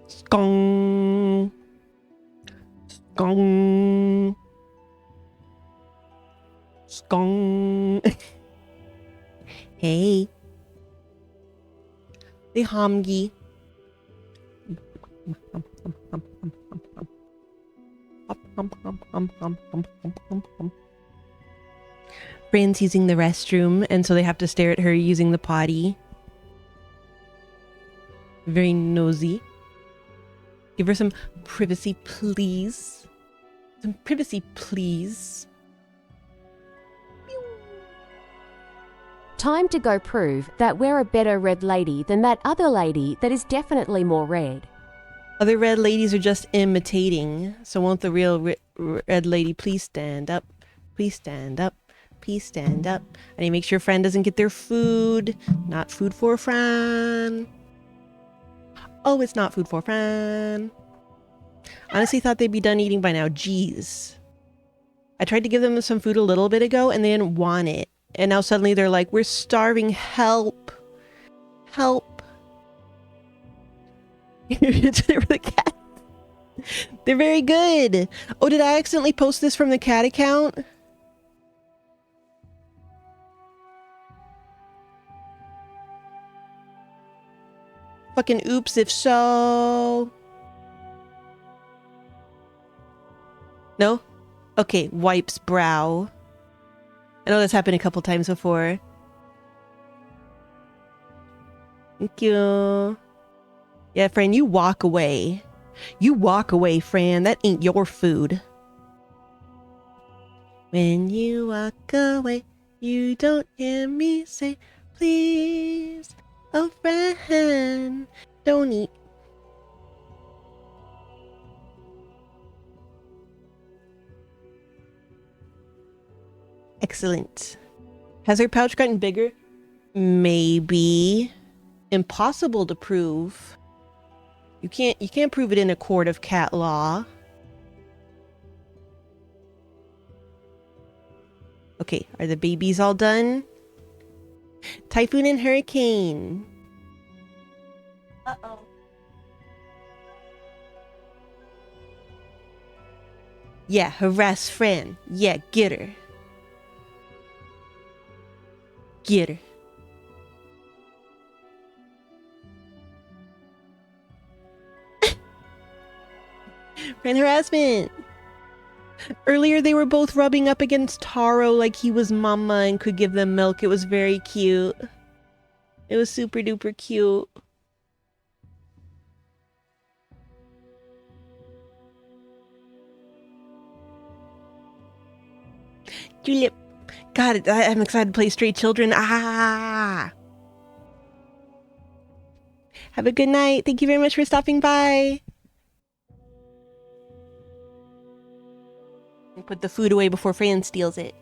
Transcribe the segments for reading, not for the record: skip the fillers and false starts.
Skong. Skong. Skong. Hey. The Hamgi. Fran's using the restroom, and so they have to stare at her using the potty. Very nosy. Give her some privacy, please. Some privacy, please. Time to go prove that we're a better red lady than that other lady that is definitely more red. Other red ladies are just imitating, so won't the real red lady please stand up? Please stand up. Please stand up. I need to make sure Fran doesn't get their food. Not food for Fran. Oh, it's not food for Fran. Honestly thought they'd be done eating by now. Jeez. I tried to give them some food a little bit ago and they didn't want it. And now suddenly they're like, we're starving. Help. Help. The cat. They're very good. Oh, did I accidentally post this from the cat account? Fucking oops if so. No? Okay, wipes brow. I know that's happened a couple times before. Thank you. Yeah, Fran, you walk away. You walk away, Fran. That ain't your food. When you walk away, you don't hear me say, please, oh Fran, don't eat. Excellent. Has her pouch gotten bigger? Maybe. Impossible to prove. You can't prove it in a court of cat law. Okay, are the babies all done? Typhoon and hurricane. Uh-oh. Yeah, harass Fran. Yeah, get her. Get her. Fran harassment. Earlier they were both rubbing up against Taro like he was mama and could give them milk. It was very cute. It was super duper cute. Julep. God, I'm excited to play Stray Children. Ah! Have a good night. Thank you very much for stopping by. Put the food away before Fran steals it.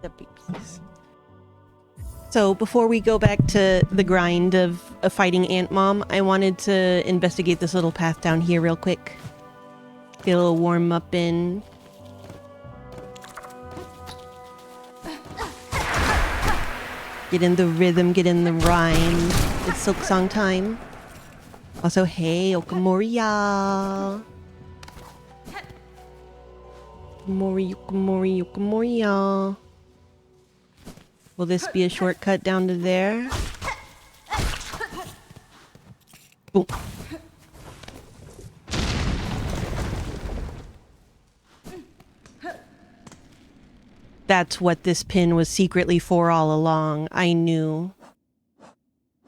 The babies. So before we go back to the grind of fighting Ant Mom, I wanted to investigate this little path down here real quick. Get a little warm up in. Get in the rhythm, get in the rhyme. It's Silksong time. Also, hey, Okamori y'all. Okamori y'all. Will this be a shortcut down to there? Boom. That's what this pin was secretly for all along. I knew.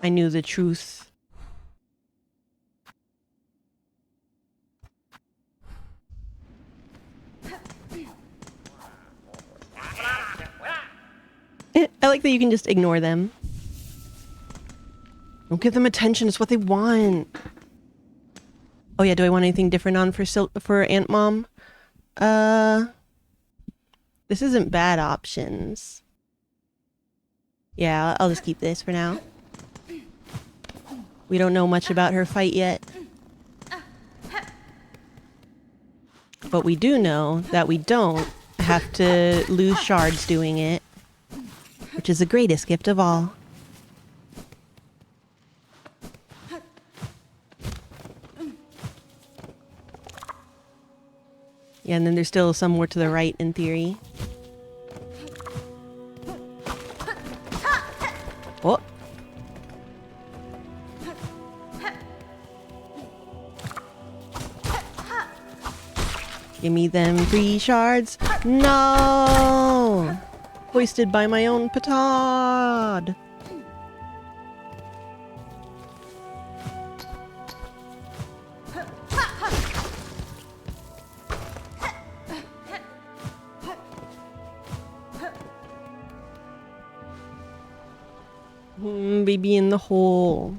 I knew the truth. I like that you can just ignore them. Don't give them attention. It's what they want. Oh yeah, do I want anything different on for Ant Mom? This isn't bad options. Yeah, I'll just keep this for now. We don't know much about her fight yet. But we do know that we don't have to lose shards doing it, which is the greatest gift of all. Yeah, and then there's still some more to the right in theory. Oh. Give me them 3 shards. No! Hoisted by my own petard. Baby in the hole.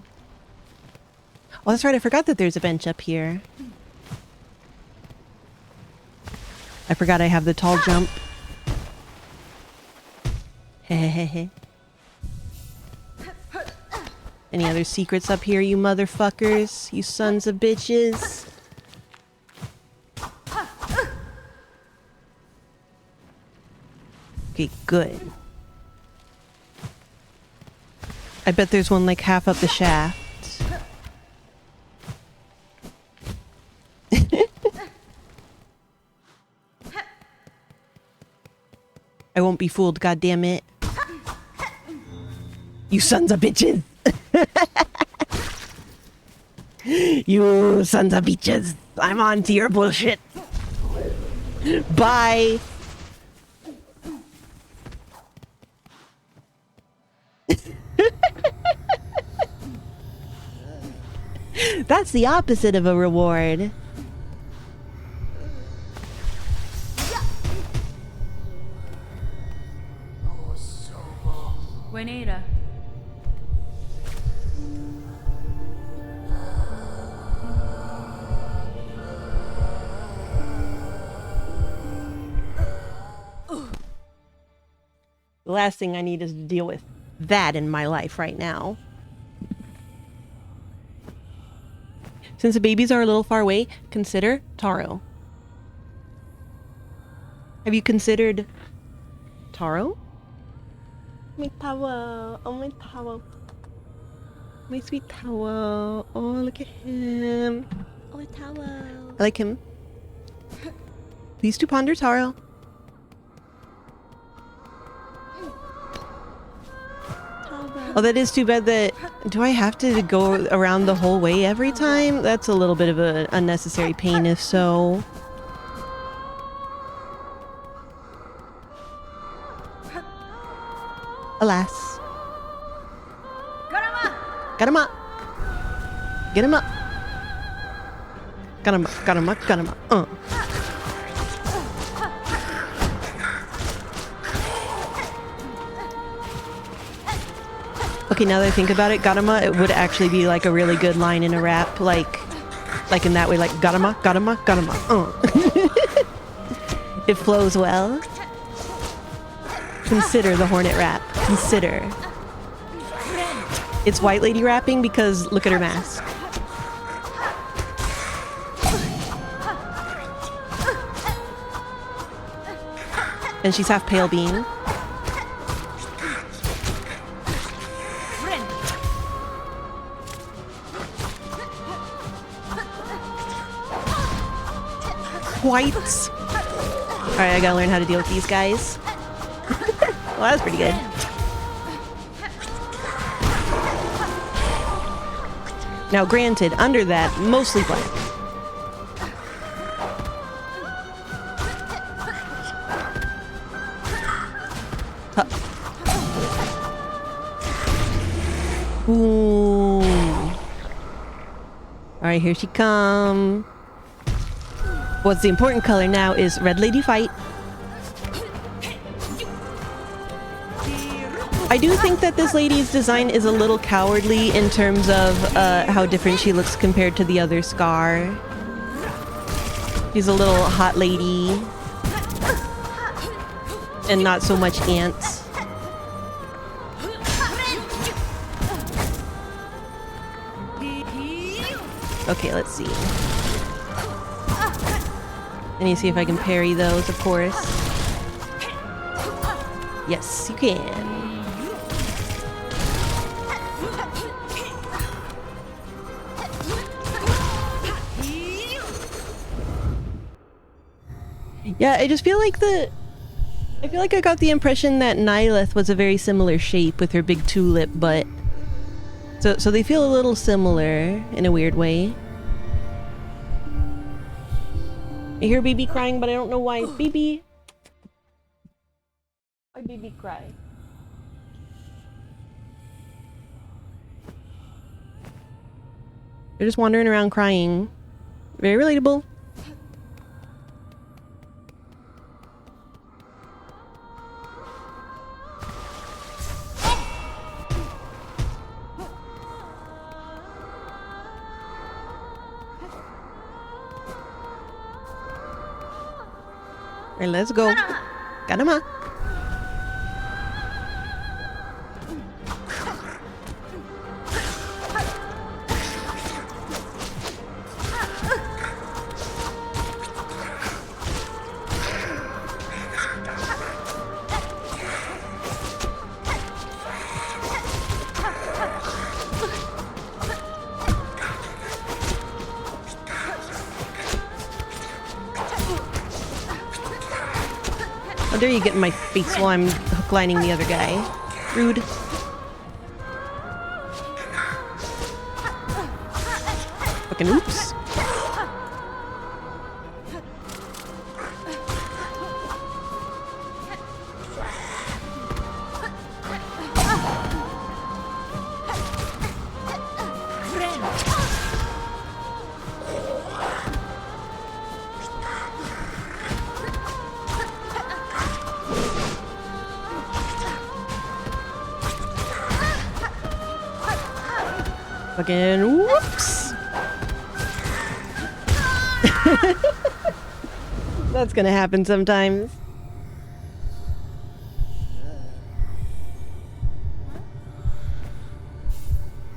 Oh, that's right. I forgot that there's a bench up here. I forgot I have the tall jump. Hehehe. Any other secrets up here, you motherfuckers? You sons of bitches? Okay, good. I bet there's one like half up the shaft. I won't be fooled, goddammit. You sons of bitches! You sons of bitches! I'm on to your bullshit! Bye! That's the opposite of a reward. Buenera. The last thing I need is to deal with that in my life right now. Since the babies are a little far away, consider Taro. Have you considered Taro? My Taro. Oh, my Taro. My sweet Taro. Oh, look at him. Oh, Taro. I like him. Please do ponder Taro. Oh, that is too bad that... Do I have to go around the whole way every time? That's a little bit of an unnecessary pain if so. Alas. Got him up! Get him up! Got him up, got him up, got him up. Okay, now that I think about it, Garama, it would actually be like a really good line in a rap, like in that way, like Garama, Garama, Garama. It flows well. Consider the Hornet rap. Consider. It's white lady rapping because look at her mask. And she's half pale bean. Whites. Alright, I gotta learn how to deal with these guys. Well, that was pretty good. Now, granted, under that, mostly black. Huh. Ooh. Alright, here she comes. What's the important color now is Red Lady Fight. I do think that this lady's design is a little cowardly in terms of how different she looks compared to the other Scar. She's a little hot lady. And not so much ants. Okay, let's see. I need to see if I can parry those, of course. Yes, you can. Yeah, I just feel like I feel like I got the impression that Nihilith was a very similar shape with her big tulip butt. So they feel a little similar in a weird way. I hear BB crying, but I don't know why. BB! Why BB cry? They're just wandering around crying. Very relatable. Alright, let's go. Ganama. How dare you get in my face while I'm hook lining the other guy? Rude. Fucking oops. Fucking whoops. That's gonna happen sometimes.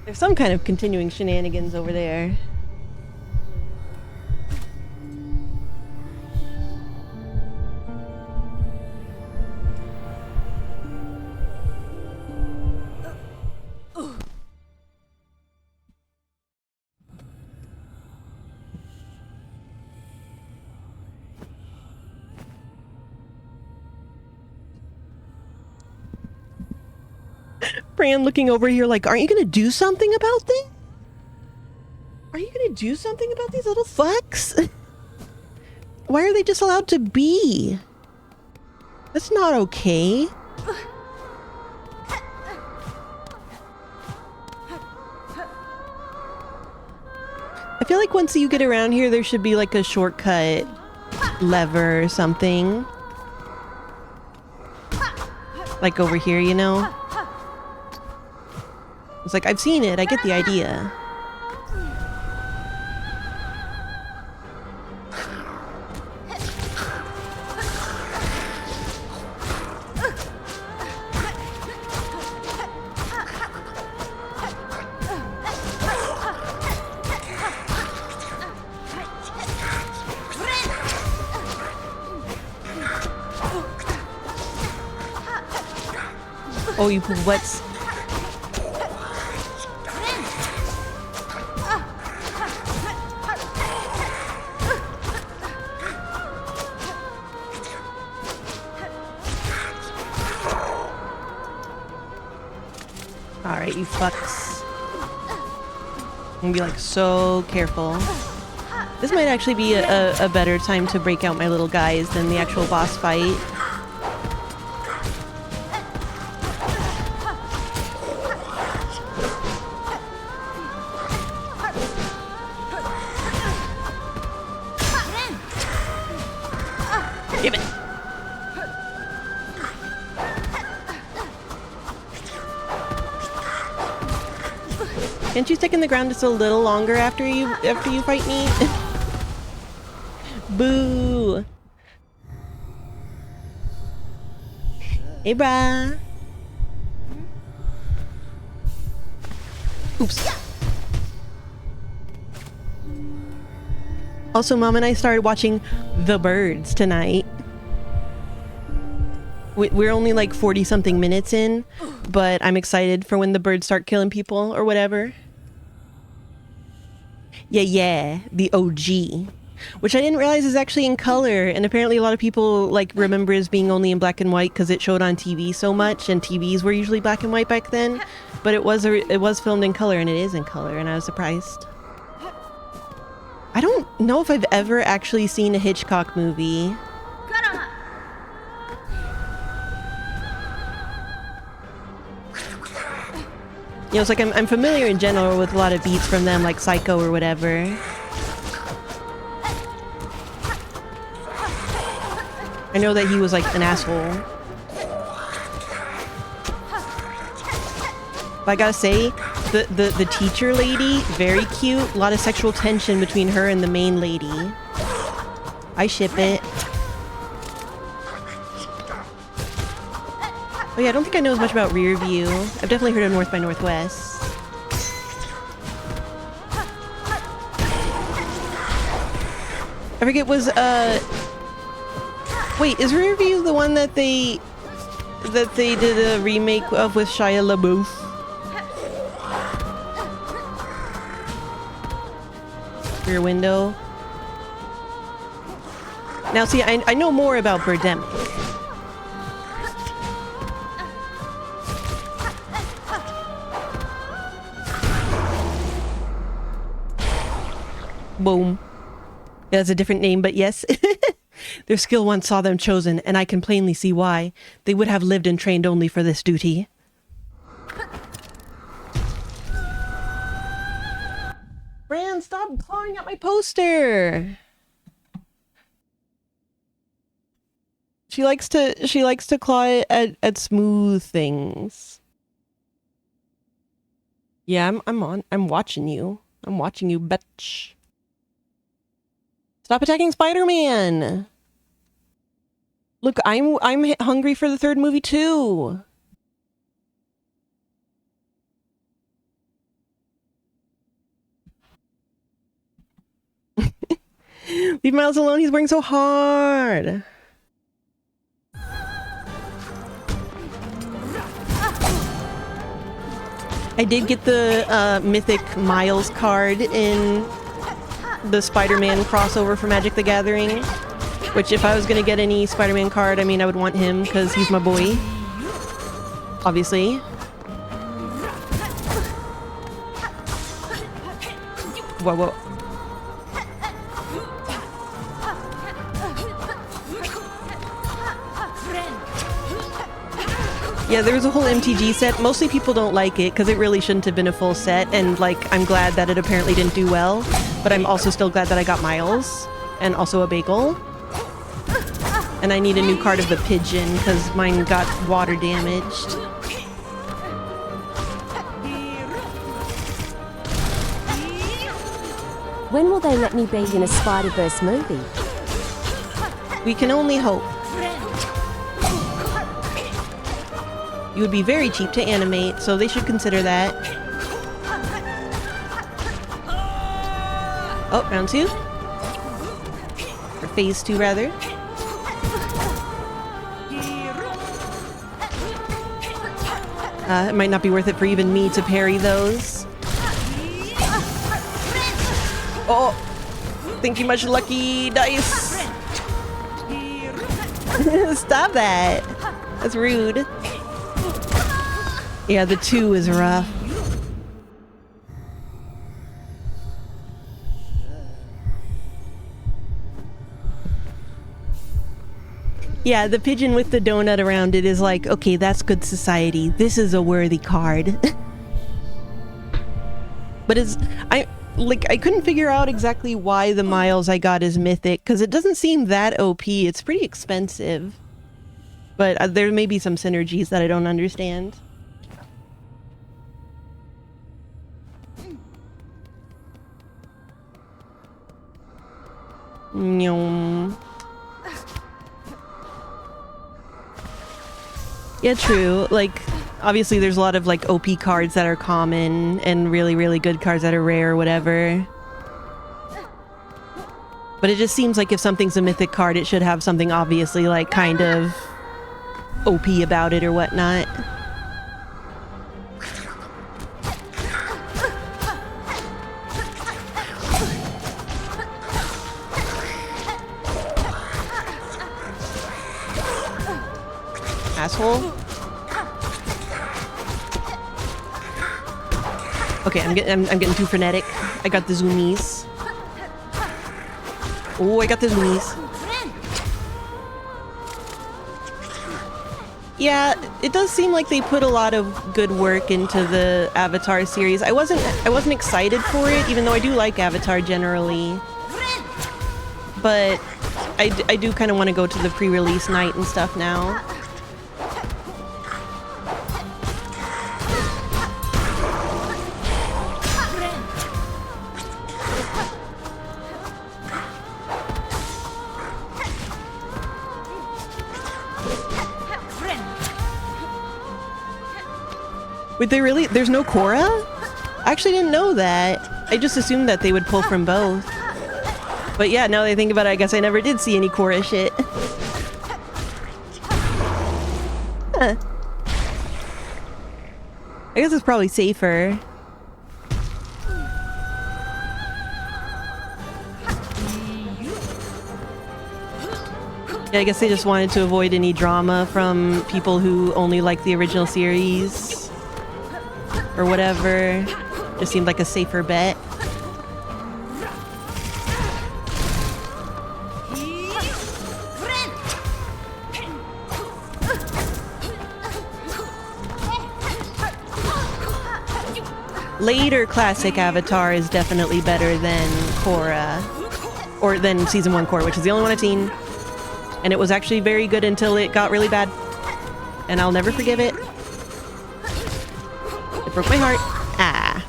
There's some kind of continuing shenanigans over there. Fran looking over here like, aren't you gonna do something about this? Are you gonna do something about these little fucks? Why are they just allowed to be? That's not okay. I feel like once you get around here, there should be like a shortcut lever or something. Like over here, you know? It's like, I've seen it, I get the idea. Oh, you what's... Alright, you fucks. I'm gonna be like so careful. This might actually be a better time to break out my little guys than the actual boss fight. Damn it. Can't you stick in the ground just a little longer after you fight me? Boo. Hey, brah. Oops. Also, Mom and I started watching The Birds tonight. We're only like 40 something minutes in, but I'm excited for when the birds start killing people or whatever. Yeah, the OG. Which I didn't realize is actually in color, and apparently a lot of people like remember as being only in black and white because it showed on TV so much, and TVs were usually black and white back then. But it was filmed in color, and it is in color, and I was surprised. I don't know if I've ever actually seen a Hitchcock movie. You know, it's like I'm familiar in general with a lot of beats from them, like Psycho or whatever. I know that he was like an asshole. But I gotta say, the teacher lady, very cute. A lot of sexual tension between her and the main lady. I ship it. Oh yeah, I don't think I know as much about Rear View. I've definitely heard of North by Northwest. I forget, was wait, is Rear View the one that they did a remake of with Shia LaBeouf? Rear Window. Now see, I know more about Birdemic. Boom. Yeah, that's a different name, but yes. Their skill once saw them chosen, and I can plainly see why. They would have lived and trained only for this duty. Fran, stop clawing at my poster! She likes to claw at smooth things. Yeah, I'm watching you. I'm watching you, bitch. Stop attacking Spider-Man! Look, I'm hungry for the third movie too. Leave Miles alone, he's working so hard. I did get the mythic Miles card in the Spider-Man crossover for Magic the Gathering, which if I was gonna get any Spider-Man card, I mean, I would want him because he's my boy. Obviously. Whoa. Yeah, there was a whole MTG set. Mostly people don't like it because it really shouldn't have been a full set, and like, I'm glad that it apparently didn't do well, but I'm also still glad that I got Miles and also a bagel. And I need a new card of the pigeon because mine got water damaged. When will they let me be in a Spider-Verse movie? We can only hope. You would be very cheap to animate, so they should consider that. Oh, round 2. Or phase 2, rather. It might not be worth it for even me to parry those. Oh! Thank you much, lucky dice! Stop that! That's rude. Yeah, the 2 is rough. Yeah, the pigeon with the donut around it is like, okay, that's good society. This is a worthy card. But I couldn't figure out exactly why the Miles I got is mythic, because it doesn't seem that OP. It's pretty expensive. But there may be some synergies that I don't understand. Nyom. Yeah, true. Like, obviously there's a lot of like OP cards that are common and really, really good cards that are rare or whatever. But it just seems like if something's a mythic card, it should have something obviously like kind of OP about it or whatnot. Asshole. Okay, I'm getting too frenetic. I got the zoomies. Oh, I got the zoomies. Yeah, it does seem like they put a lot of good work into the Avatar series. I wasn't excited for it, even though I do like Avatar generally. But I do kind of want to go to the pre-release night and stuff now. Wait, there's no Korra? I actually didn't know that. I just assumed that they would pull from both. But yeah, now that I think about it, I guess I never did see any Korra shit. Huh. I guess it's probably safer. Yeah, I guess they just wanted to avoid any drama from people who only like the original series. Or whatever. Just seemed like a safer bet. Later classic Avatar is definitely better than Korra. Or than Season 1 Korra, which is the only one I've seen. And it was actually very good until it got really bad. And I'll never forgive it. It broke my heart. Ah.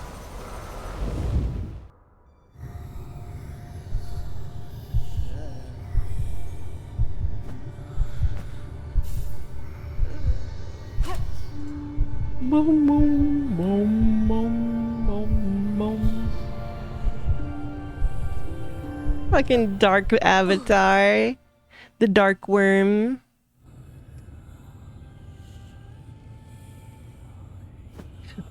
Boom, boom, boom, boom, boom, boom. Fucking dark Avatar. The dark worm.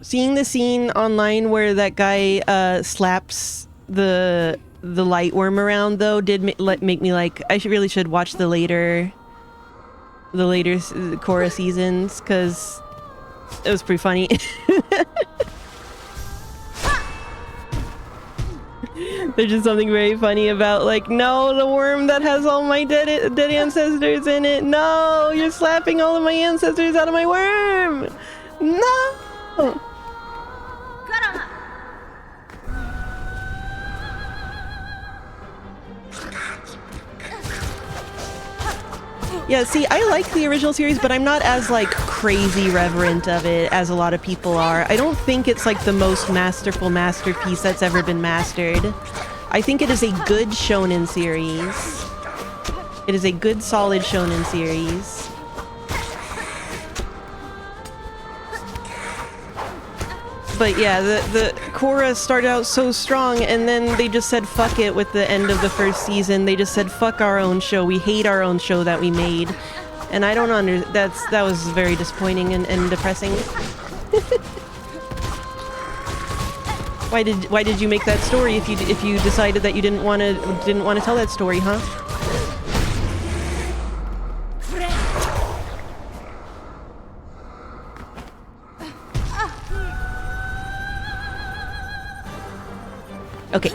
Seeing the scene online where that guy slaps the light worm around though did make me like I really should watch the later Korra seasons because it was pretty funny. There's just something very funny about like, no, the worm that has all my dead ancestors in it. No, you're slapping all of my ancestors out of my worm. No. Yeah, see, I like the original series, but I'm not as, like, crazy reverent of it as a lot of people are. I don't think it's, like, the most masterful masterpiece that's ever been mastered. I think it is a good shonen series. It is a good, solid shonen series. But yeah, the Korra started out so strong, and then they just said fuck it with the end of the first season. They just said fuck our own show. We hate our own show that we made, and I don't that was very disappointing and depressing. Why did you make that story if you decided that you didn't want to tell that story, huh? Okay.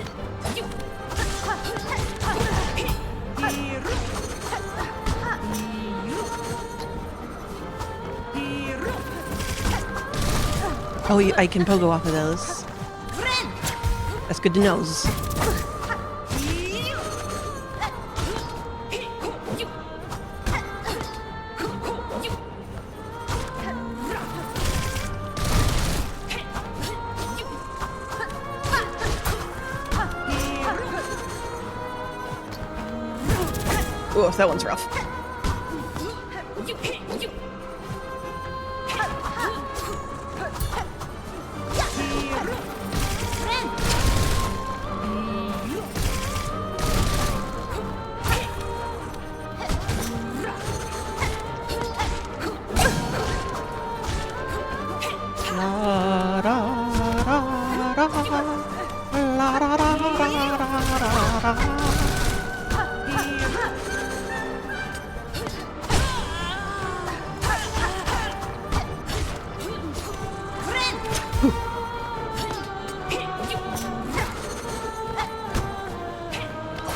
Oh, I can pogo off of those. That's good to know. Oh, that one's rough.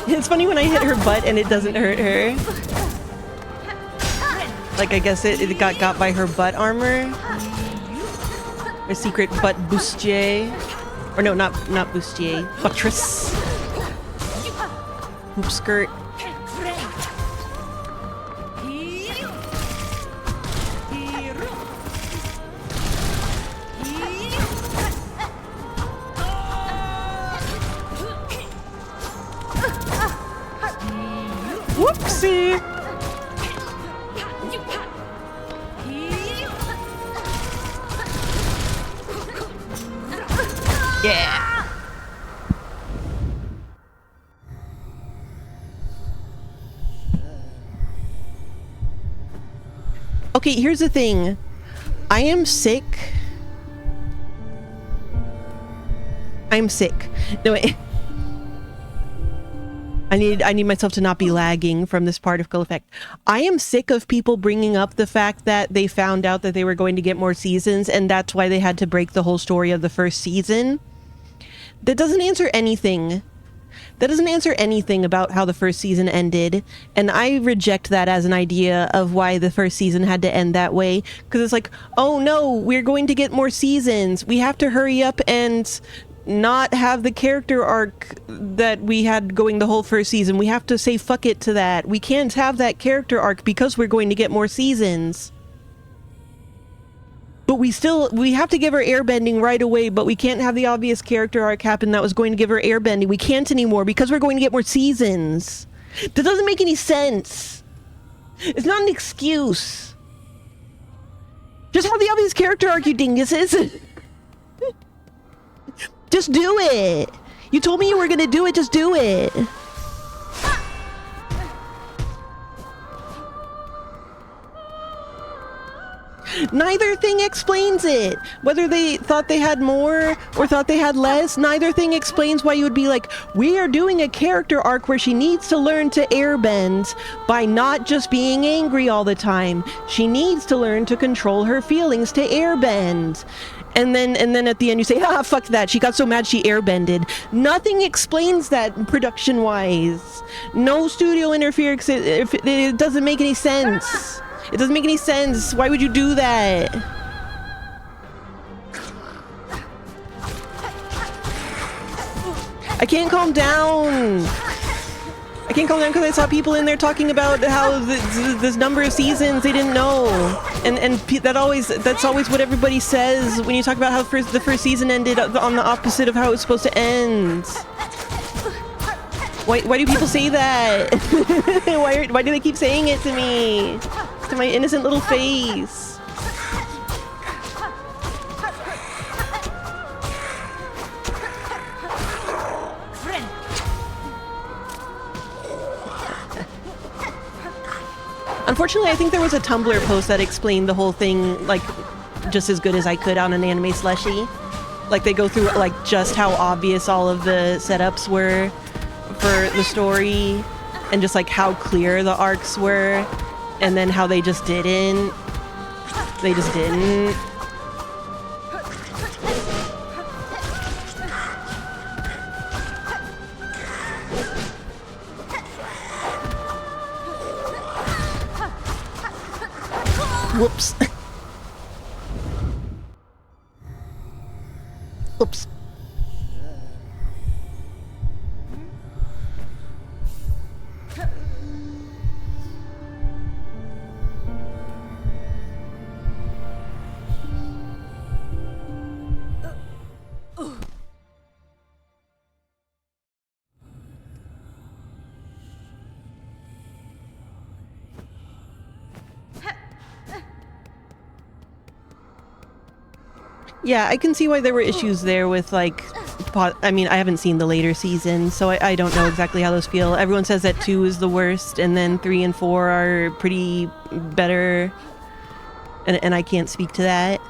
It's funny when I hit her butt and it doesn't hurt her. Like, I guess it got by her butt armor. Her secret butt bustier. Or no, not bustier. Buttress. Hoop skirt. Whoopsie! Yeah! Okay, here's the thing. I am sick. I'm sick. No, wait. I need myself to not be lagging from this particle effect. I am sick of people bringing up the fact that they found out that they were going to get more seasons and that's why they had to break the whole story of the first season. That doesn't answer anything. That doesn't answer anything about how the first season ended, and I reject that as an idea of why the first season had to end that way, because it's like, oh no, we're going to get more seasons. We have to hurry up and not have the character arc that we had going the whole first season. We have to say fuck it to that. We can't have that character arc because we're going to get more seasons. But we have to give her airbending right away, but we can't have the obvious character arc happen that was going to give her airbending. We can't anymore because we're going to get more seasons. That doesn't make any sense. It's not an excuse. Just have the obvious character arc, you dinguses. Just do it. You told me you were gonna do it, just do it. Neither thing explains it. Whether they thought they had more or thought they had less, neither thing explains why you would be like, we are doing a character arc where she needs to learn to airbend by not just being angry all the time. She needs to learn to control her feelings to airbend. And then at the end you say, ah, fuck that. She got so mad she airbended. Nothing explains that production-wise. No studio interference. It doesn't make any sense. It doesn't make any sense. Why would you do that? I can't calm down. I can't calm down because I saw people in there talking about how this number of seasons they didn't know, and that's always what everybody says when you talk about how the first season ended on the opposite of how it was supposed to end. Why do people say that? Why do they keep saying it to me? To my innocent little face. Unfortunately, I think there was a Tumblr post that explained the whole thing, like, just as good as I could on an anime slushie. Like, they go through, like, just how obvious all of the setups were for the story, and just, like, how clear the arcs were, and then how they just didn't. They just didn't. Whoops. Oops. Yeah, I can see why there were issues there with, like, I mean, I haven't seen the later seasons, so I don't know exactly how those feel. Everyone says that 2 is the worst, and then 3 and 4 are pretty better, and I can't speak to that.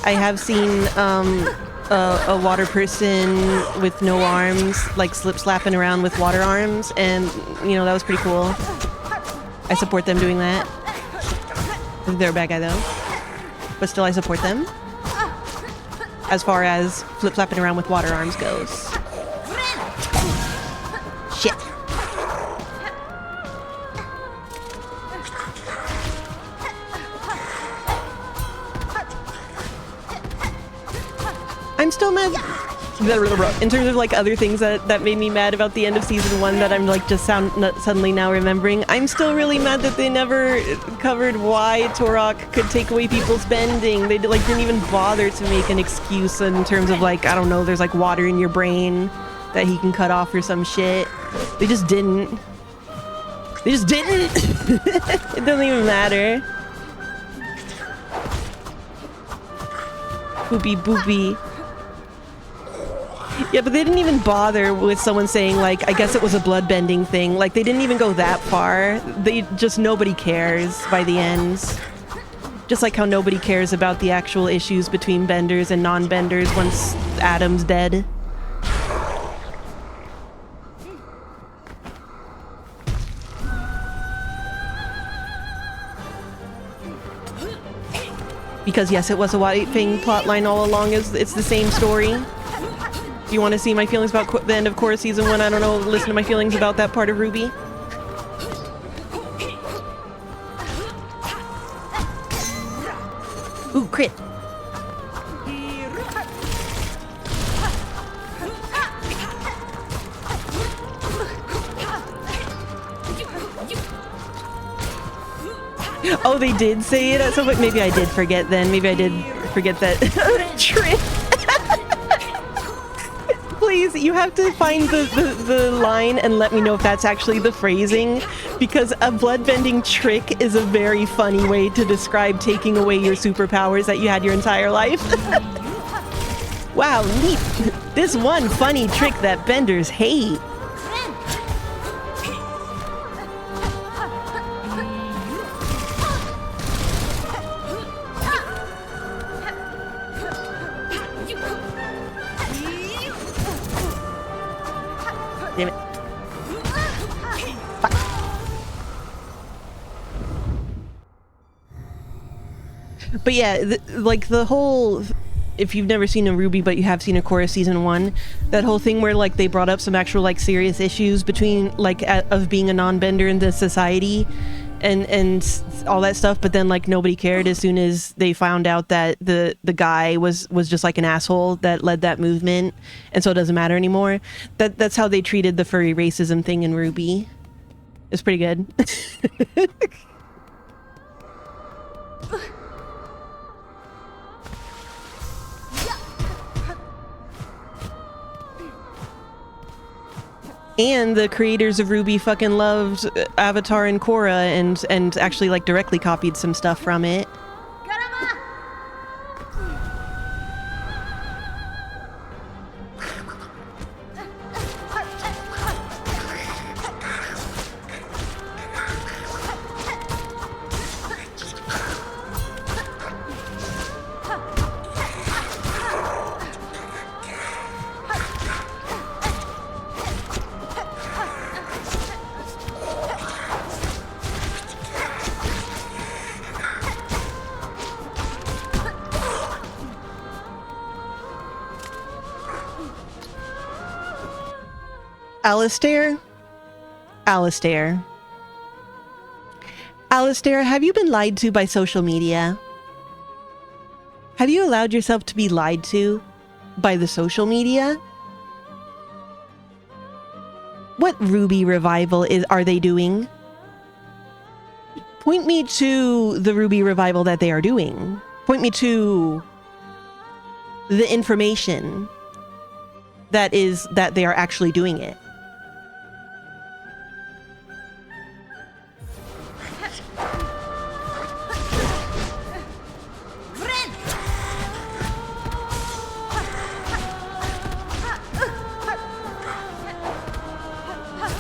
I have seen a water person with no arms, like slip slapping around with water arms, and you know, that was pretty cool. I support them doing that. They're a bad guy though, but still I support them. As far as flip slapping around with water arms goes. Shit. I'm still mad. In terms of like other things that made me mad about the end of season 1 that I'm like just suddenly now remembering, I'm still really mad that they never covered why Torok could take away people's bending. They like didn't even bother to make an excuse in terms of like, I don't know, there's like water in your brain that he can cut off or some shit. They just didn't. They just didn't. It doesn't even matter. Boopy boopy. Yeah, but they didn't even bother with someone saying, like, I guess it was a bloodbending thing. Like, they didn't even go that far. They just, nobody cares by the end. Just like how nobody cares about the actual issues between benders and non-benders once Adam's dead. Because yes, it was a White Fang plotline all along. It's the same story. If you want to see my feelings about the end of Korra season 1, I don't know, listen to my feelings about that part of Ruby. Ooh, crit. Oh, they did say it at some point? Maybe I did forget then. Maybe I did forget that. Trick. Please, you have to find the line and let me know if that's actually the phrasing, because a bloodbending trick is a very funny way to describe taking away your superpowers that you had your entire life. Wow, neat. This one funny trick that benders hate. Damn it. Fuck. But yeah, like the whole, if you've never seen a Ruby but you have seen a Korra season 1, that whole thing where like they brought up some actual like serious issues between like of being a non-bender in the society and all that stuff, but then like nobody cared as soon as they found out that the guy was just like an asshole that led that movement, and so it doesn't matter anymore. That's how they treated the furry racism thing in Ruby. It's pretty good. And the creators of Ruby fucking loved Avatar and Korra and actually like directly copied some stuff from it. Alistair? Alistair, have you been lied to by social media? Have you allowed yourself to be lied to by the social media? What Ruby revival are they doing? Point me to the Ruby revival that they are doing. Point me to the information that they are actually doing it.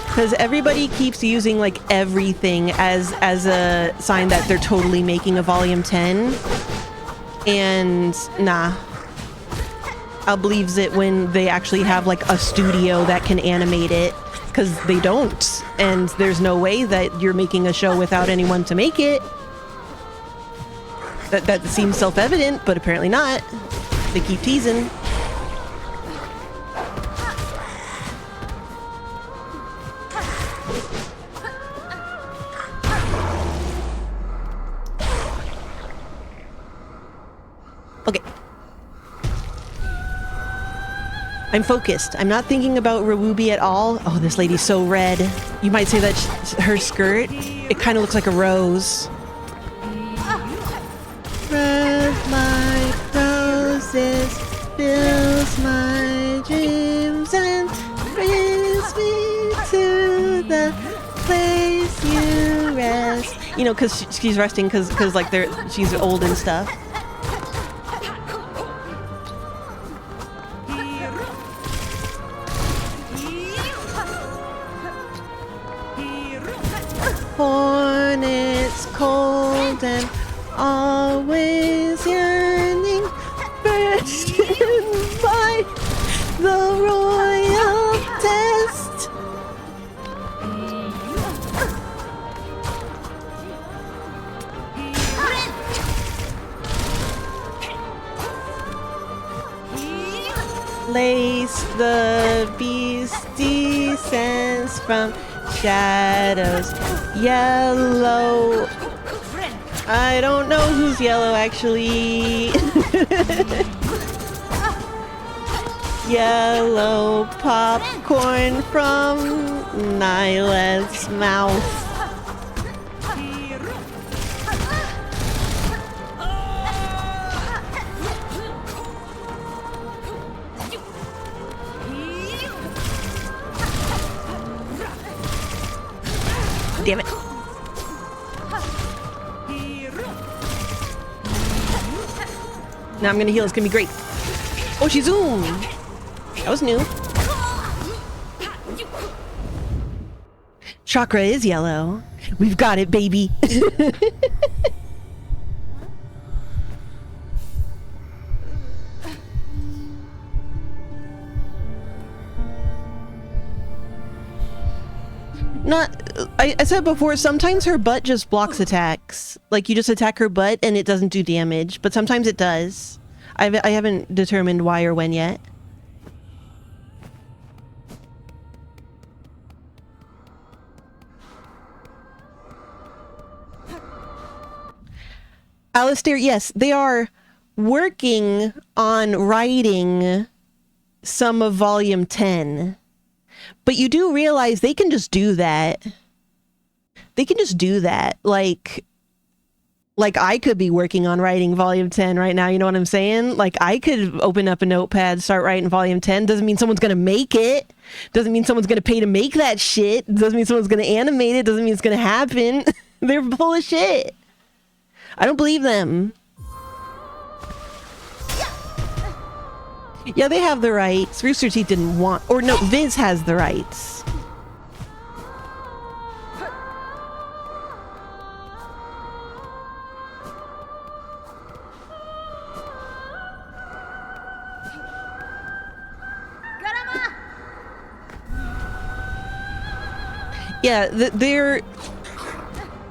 Because everybody keeps using like everything as a sign that they're totally making a volume 10, and nah. I'll believes it when they actually have like a studio that can animate it, because they don't, and there's no way that you're making a show without anyone to make it. That seems self-evident, but apparently not. They keep teasing. Okay. I'm focused. I'm not thinking about Rawubi at all. Oh, this lady's so red. You might say that her skirt, it kind of looks like a rose. Red like roses fills my dreams and brings me to the place you rest. You know, because she's resting because like she's old and stuff. Hornets cold and always yearning, bursting by the royal test. Lace the beast descends from shadows, yellow. I don't know who's yellow, actually. Yellow popcorn from Nyla's mouth. Damn it. Now I'm gonna heal. It's gonna be great. Oh, she zoomed. That was new. Chakra is yellow. We've got it, baby. I said before, sometimes her butt just blocks attacks. Like, you just attack her butt and it doesn't do damage, but sometimes it does. I haven't determined why or when yet. Alistair, yes, they are working on writing some of Volume 10. But you do realize they can just do that. They can just do that. Like I could be working on writing Volume 10 right now, you know what I'm saying? Like, I could open up a notepad, start writing Volume 10. Doesn't mean someone's gonna make it. Doesn't mean someone's gonna pay to make that shit. Doesn't mean someone's gonna animate it. Doesn't mean it's gonna happen. They're full of shit. I don't believe them. Yeah, they have the rights. Rooster Teeth didn't want... Or no, Viz has the rights. Yeah, they're...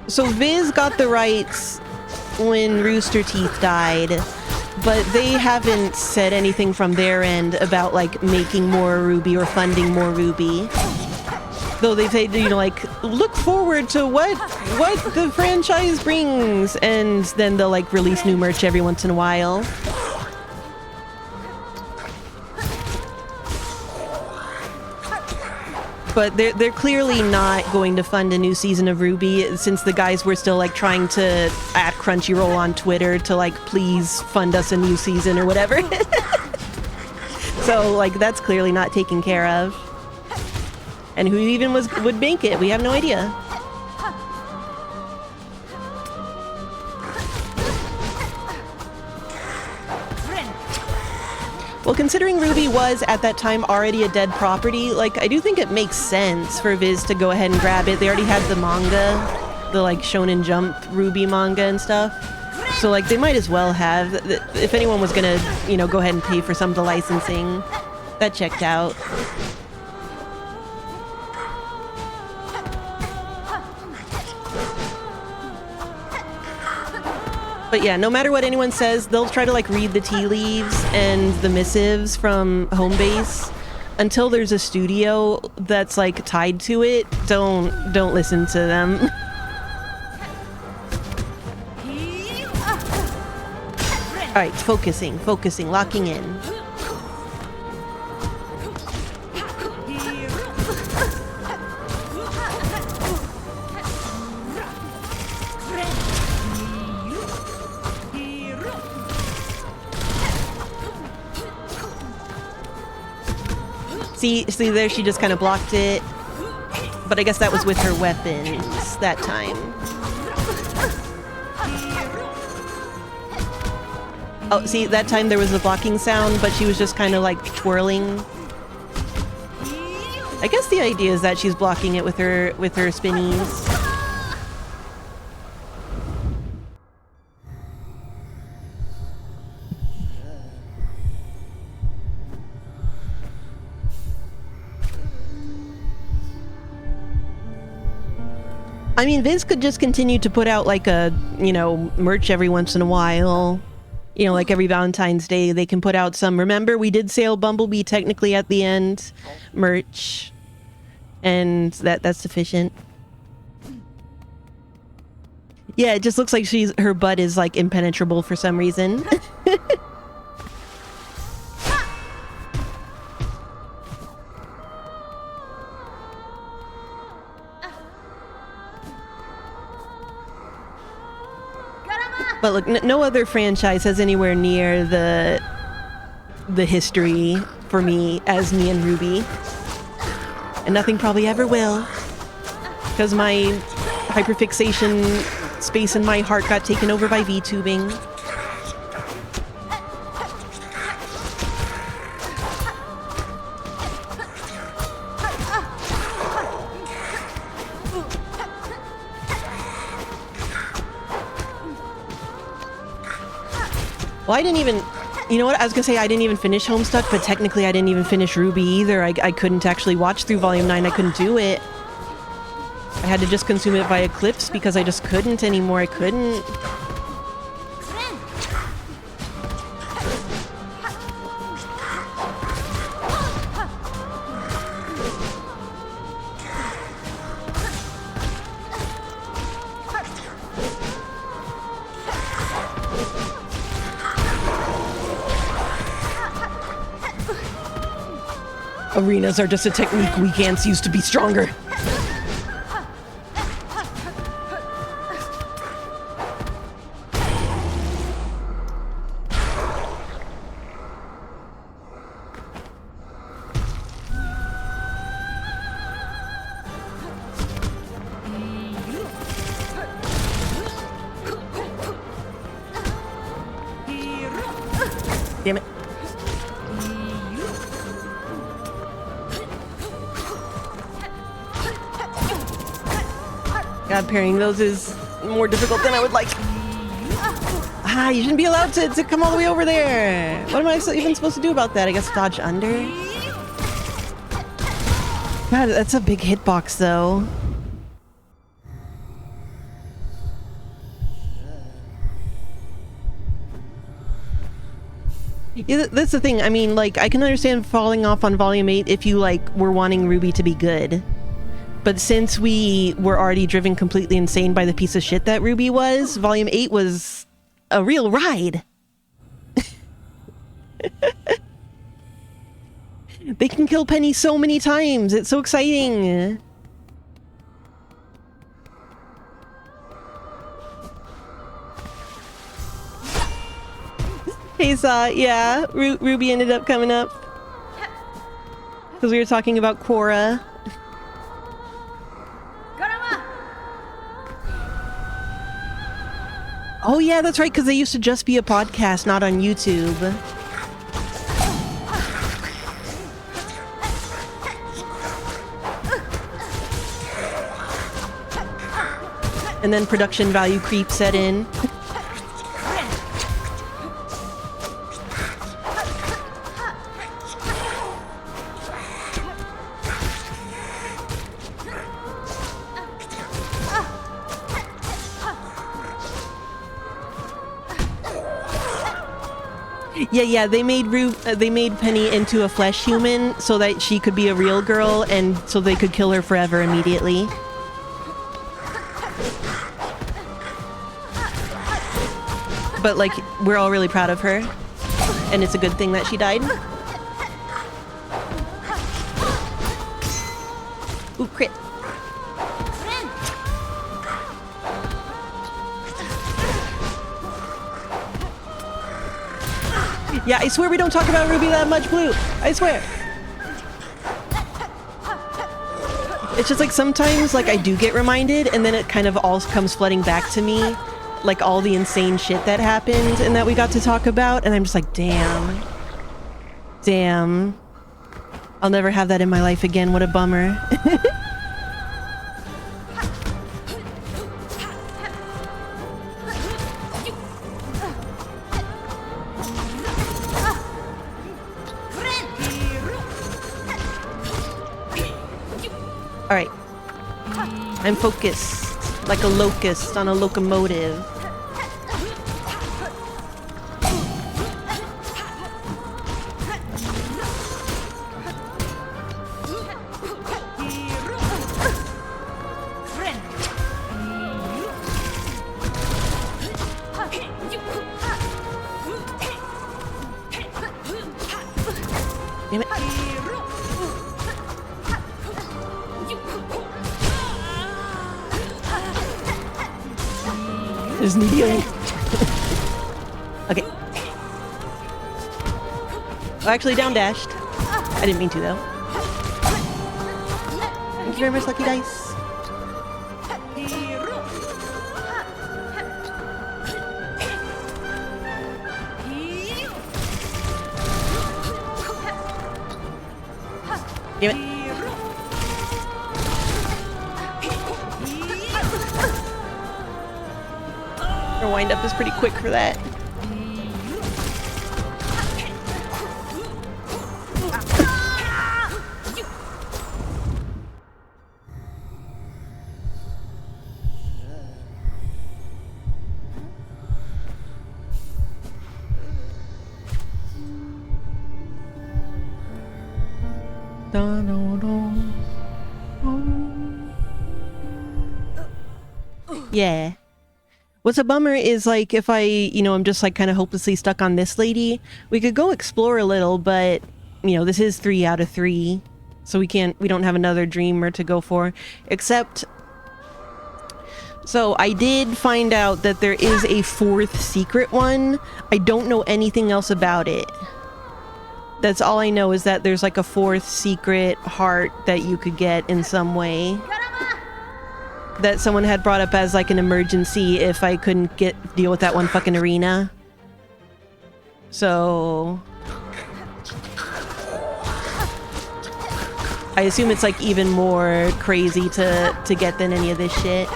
So Viz got the rights when Rooster Teeth died, but they haven't said anything from their end about, like, making more Ruby or funding more Ruby. Though they say, you know, like, look forward to what the franchise brings, and then they'll, like, release new merch every once in a while. But they're clearly not going to fund a new season of Ruby, since the guys were still, like, trying to at Crunchyroll on Twitter to, like, please fund us a new season or whatever. So, like, that's clearly not taken care of. And who even would make it? We have no idea. Well, considering Ruby was, at that time, already a dead property, like, I do think it makes sense for Viz to go ahead and grab it. They already had the manga, the, like, Shonen Jump Ruby manga and stuff. So, like, they might as well have. If anyone was gonna, you know, go ahead and pay for some of the licensing, that checked out. But yeah, no matter what anyone says, they'll try to, like, read the tea leaves and the missives from home base. Until there's a studio that's, like, tied to it, don't listen to them. Alright, focusing, locking in. See there, she just kind of blocked it. But I guess that was with her weapons that time. Oh, see, that time there was a blocking sound, but she was just kind of like twirling. I guess the idea is that she's blocking it with her spinnies. I mean, Viz could just continue to put out like a, you know, merch every once in a while. You know, like every Valentine's Day, they can put out some, remember, we did sale Bumblebee technically at the end, merch. And that's sufficient. Yeah, it just looks like her butt is like impenetrable for some reason. But look, no other franchise has anywhere near the history for me as me and Ruby. And nothing probably ever will. Because my hyperfixation space in my heart got taken over by VTubing. Well, I didn't even... You know what? I was gonna say I didn't even finish Homestuck, but technically I didn't even finish Ruby either. I couldn't actually watch through Volume 9. I couldn't do it. I had to just consume it via clips because I just couldn't anymore. I couldn't. Arenas are just a technique weak ants use to be stronger. Damn it. God, parrying those is more difficult than I would like. Ah, you shouldn't be allowed to come all the way over there. What am I even supposed to do about that? I guess dodge under? God, that's a big hitbox, though. Yeah, that's the thing. I mean, like, I can understand falling off on Volume 8 if you, like, were wanting Ruby to be good. But since we were already driven completely insane by the piece of shit that Ruby was, Volume 8 was a real ride. They can kill Penny so many times. It's so exciting. Hey, Saw, yeah, Ruby ended up coming up. Because we were talking about Korra. Oh yeah, that's right, because they used to just be a podcast, not on YouTube. And then production value creep set in. Yeah. They made Penny into a flesh human so that she could be a real girl, and so they could kill her forever immediately. But like, we're all really proud of her, and it's a good thing that she died. Ooh, crit. Yeah, I swear we don't talk about Ruby that much, Blue. I swear. It's just like sometimes like I do get reminded, and then it kind of all comes flooding back to me, like all the insane shit that happened and that we got to talk about, and I'm just like, damn. Damn. I'll never have that in my life again. What a bummer. Alright. I'm focused, like a locust on a locomotive. Damn it. There's kneeling. Okay. Oh, actually down dashed. I didn't mean to though. Thank you very much, Lucky Dice. Damn it. Her wind up is pretty quick for that. Yeah. What's a bummer is like if I'm just like kind of hopelessly stuck on this lady, we could go explore a little, but this is 3 out of 3, so we don't have another dreamer to go for, except. So I did find out that there is a 4th secret one. I don't know anything else about it. That's all I know, is that there's like a 4th secret heart that you could get in some way. That someone had brought up as like an emergency if I couldn't deal with that one fucking arena. So I assume it's like even more crazy to get than any of this shit.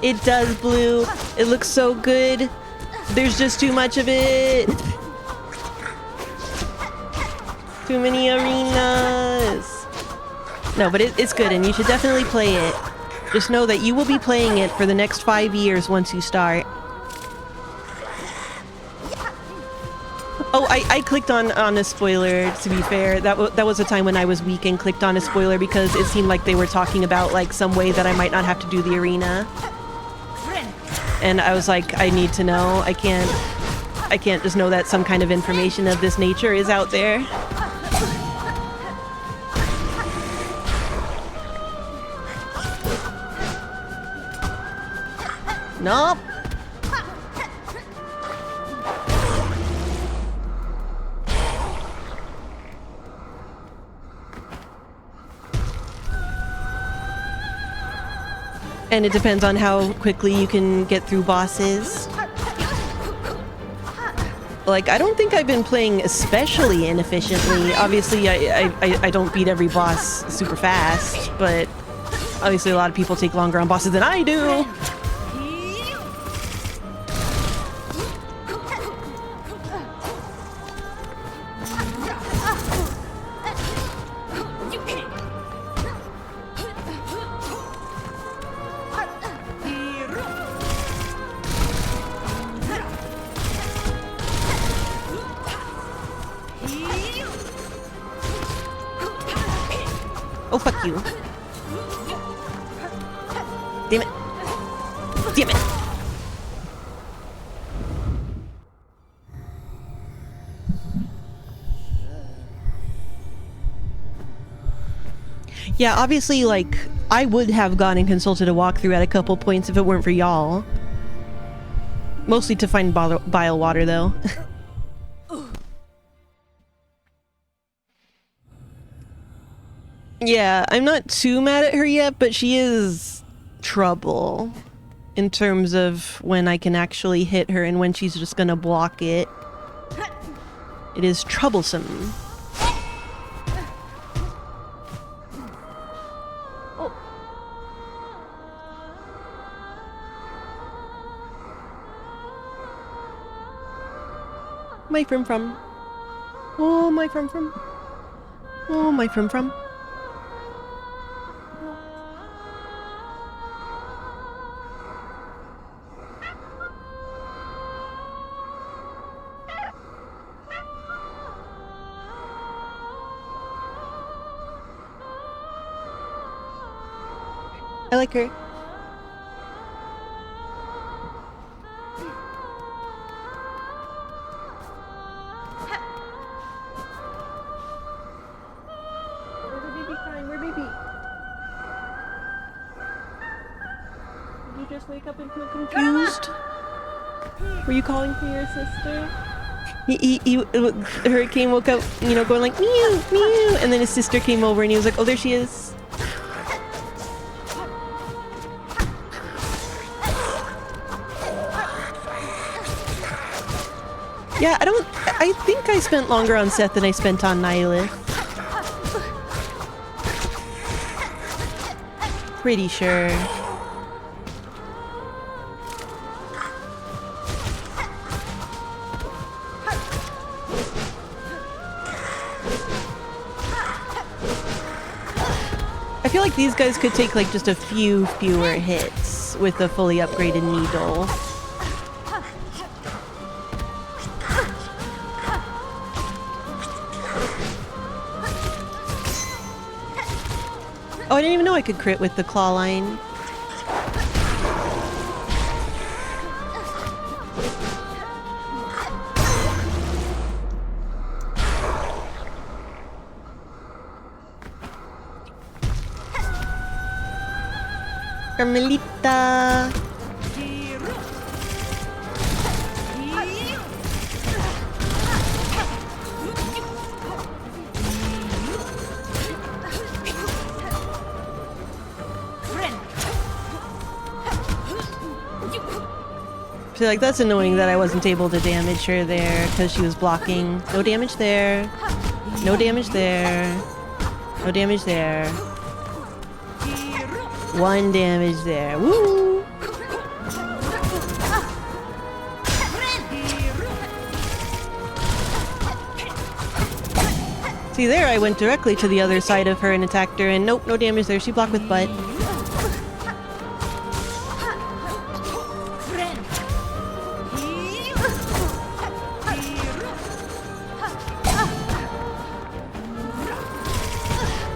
It does, Blue. It looks so good. There's just too much of it. Too many arenas. No, but it's good, and you should definitely play it. Just know that you will be playing it for the next 5 years once you start. Oh, I clicked on a spoiler, to be fair. That was a time when I was weak and clicked on a spoiler because it seemed like they were talking about like some way that I might not have to do the arena. And I was like, I need to know. I can't just know that some kind of information of this nature is out there. Nope. And it depends on how quickly you can get through bosses. Like, I don't think I've been playing especially inefficiently. Obviously, I don't beat every boss super fast, but obviously a lot of people take longer on bosses than I do. Oh, fuck you. Damn it. Damn it. Yeah, obviously, like, I would have gone and consulted a walkthrough at a couple points if it weren't for y'all. Mostly to find bile water, though. Yeah, I'm not too mad at her yet, but she is trouble in terms of when I can actually hit her and when she's just gonna block it. It is troublesome. My from. Oh, my from. Oh, my from. I like her. Where's the baby crying? Where baby? Did you just wake up and feel confused? Were you calling for your sister? Hurricane woke up, you know, going like meow, meow, and then his sister came over and he was like, oh, there she is. Yeah, I think I spent longer on Seth than I spent on Nihilith. Pretty sure. I feel like these guys could take like just a few fewer hits with a fully upgraded needle. Oh, I didn't even know I could crit with the claw line. Carmelita. I feel like that's annoying that I wasn't able to damage her there because she was blocking. No damage there. No damage there. No damage there. 1 damage there. Woo! See, there I went directly to the other side of her and attacked her, and nope, no damage there. She blocked with butt.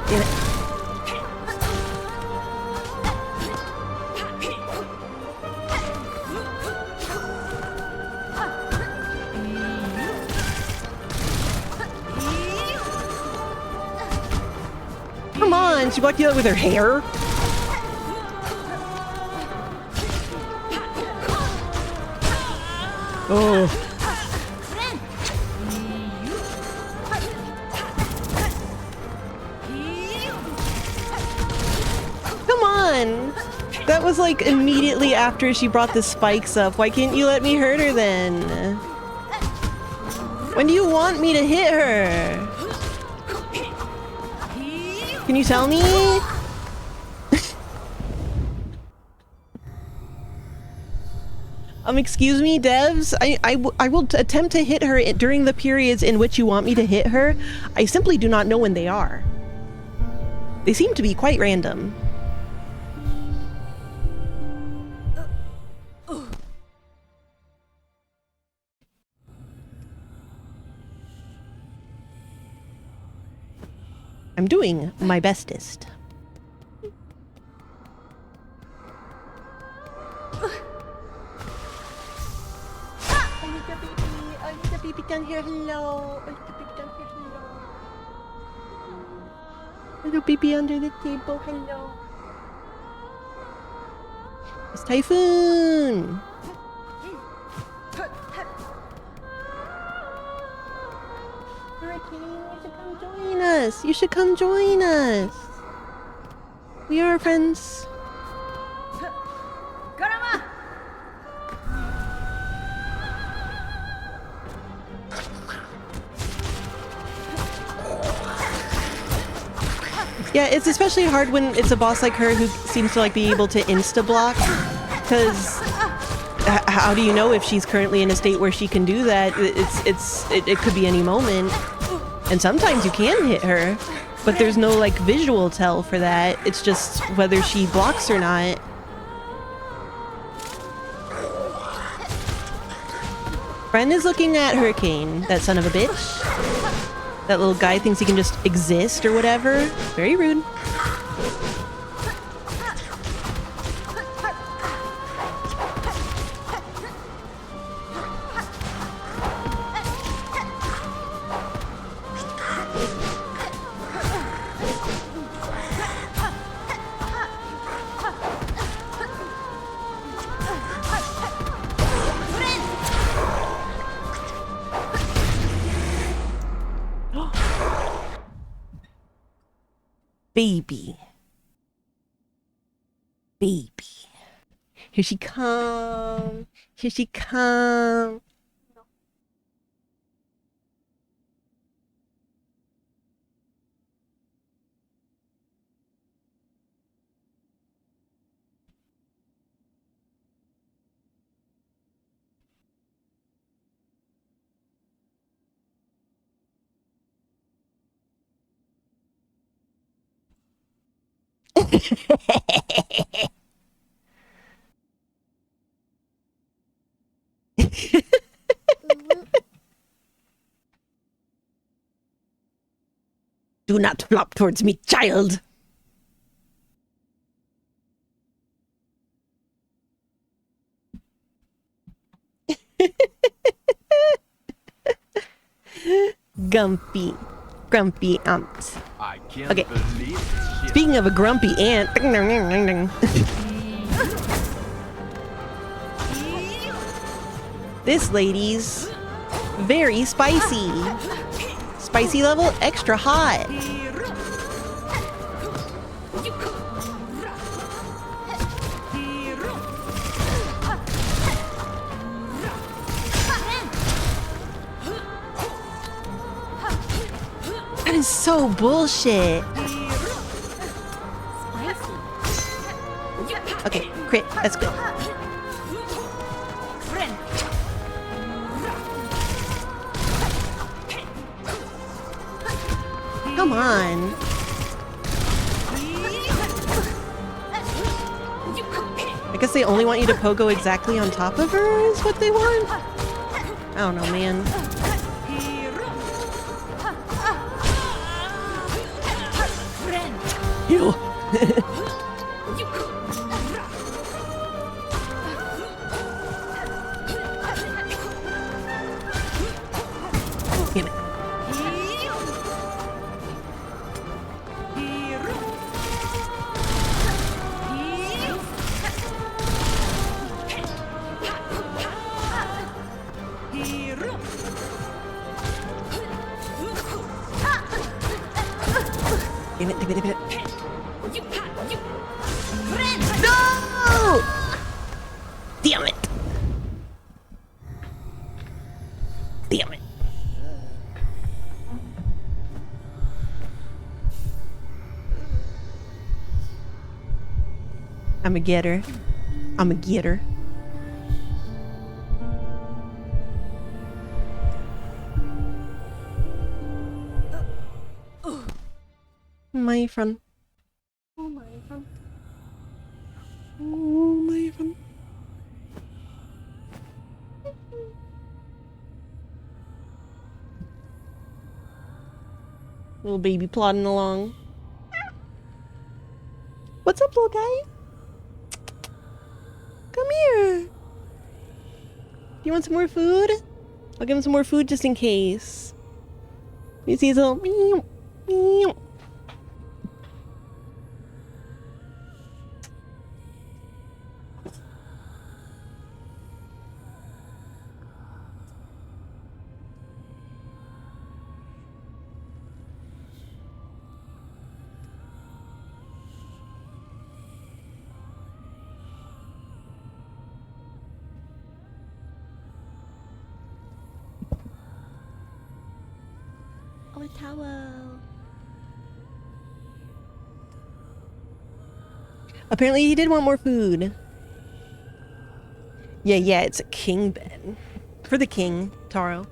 Damn it. Come on, she blocked you out with her hair. Oh. Come on. That was like immediately after she brought the spikes up. Why can't you let me hurt her then? When do you want me to hit her? Can you tell me? Excuse me, devs? I will attempt to hit her during the periods in which you want me to hit her. I simply do not know when they are. They seem to be quite random. I'm doing my bestest. I need a baby down here. Hello. I need a baby down here. Hello. Little baby under the table. Hello. It's Typhoon. Hurricane, you should come join us. You should come join us. We are friends. Yeah, it's especially hard when it's a boss like her who seems to like be able to insta-block, because how do you know if she's currently in a state where she can do that? It could be any moment, and sometimes you can hit her, but there's no like visual tell for that. It's just whether she blocks or not. Friend is looking at Hurricane, that son of a bitch. That little guy thinks he can just exist or whatever. Very rude. Baby. Baby. Here she come. Here she come. Do not flop towards me, child. Gumpy. Grumpy ant. I can't Okay. believe this shit. Speaking of a grumpy ant. This lady's very spicy. Spicy level extra hot. That is so bullshit. Okay, crit. That's good. Come on. I guess they only want you to pogo exactly on top of her is what they want? I don't know, man. Ew. Damn it. Damn it, damn it, damn it. No! Damn it. Damn it. I'm a getter. I'm a getter. My friend. Oh my friend. Oh my friend. Little baby plodding along. What's up, little guy? Come here. Do you want some more food? I'll give him some more food just in case. You see his little meow, meow. Oh, a towel. Apparently he did want more food. Yeah, it's a king bed. For the king, Taro.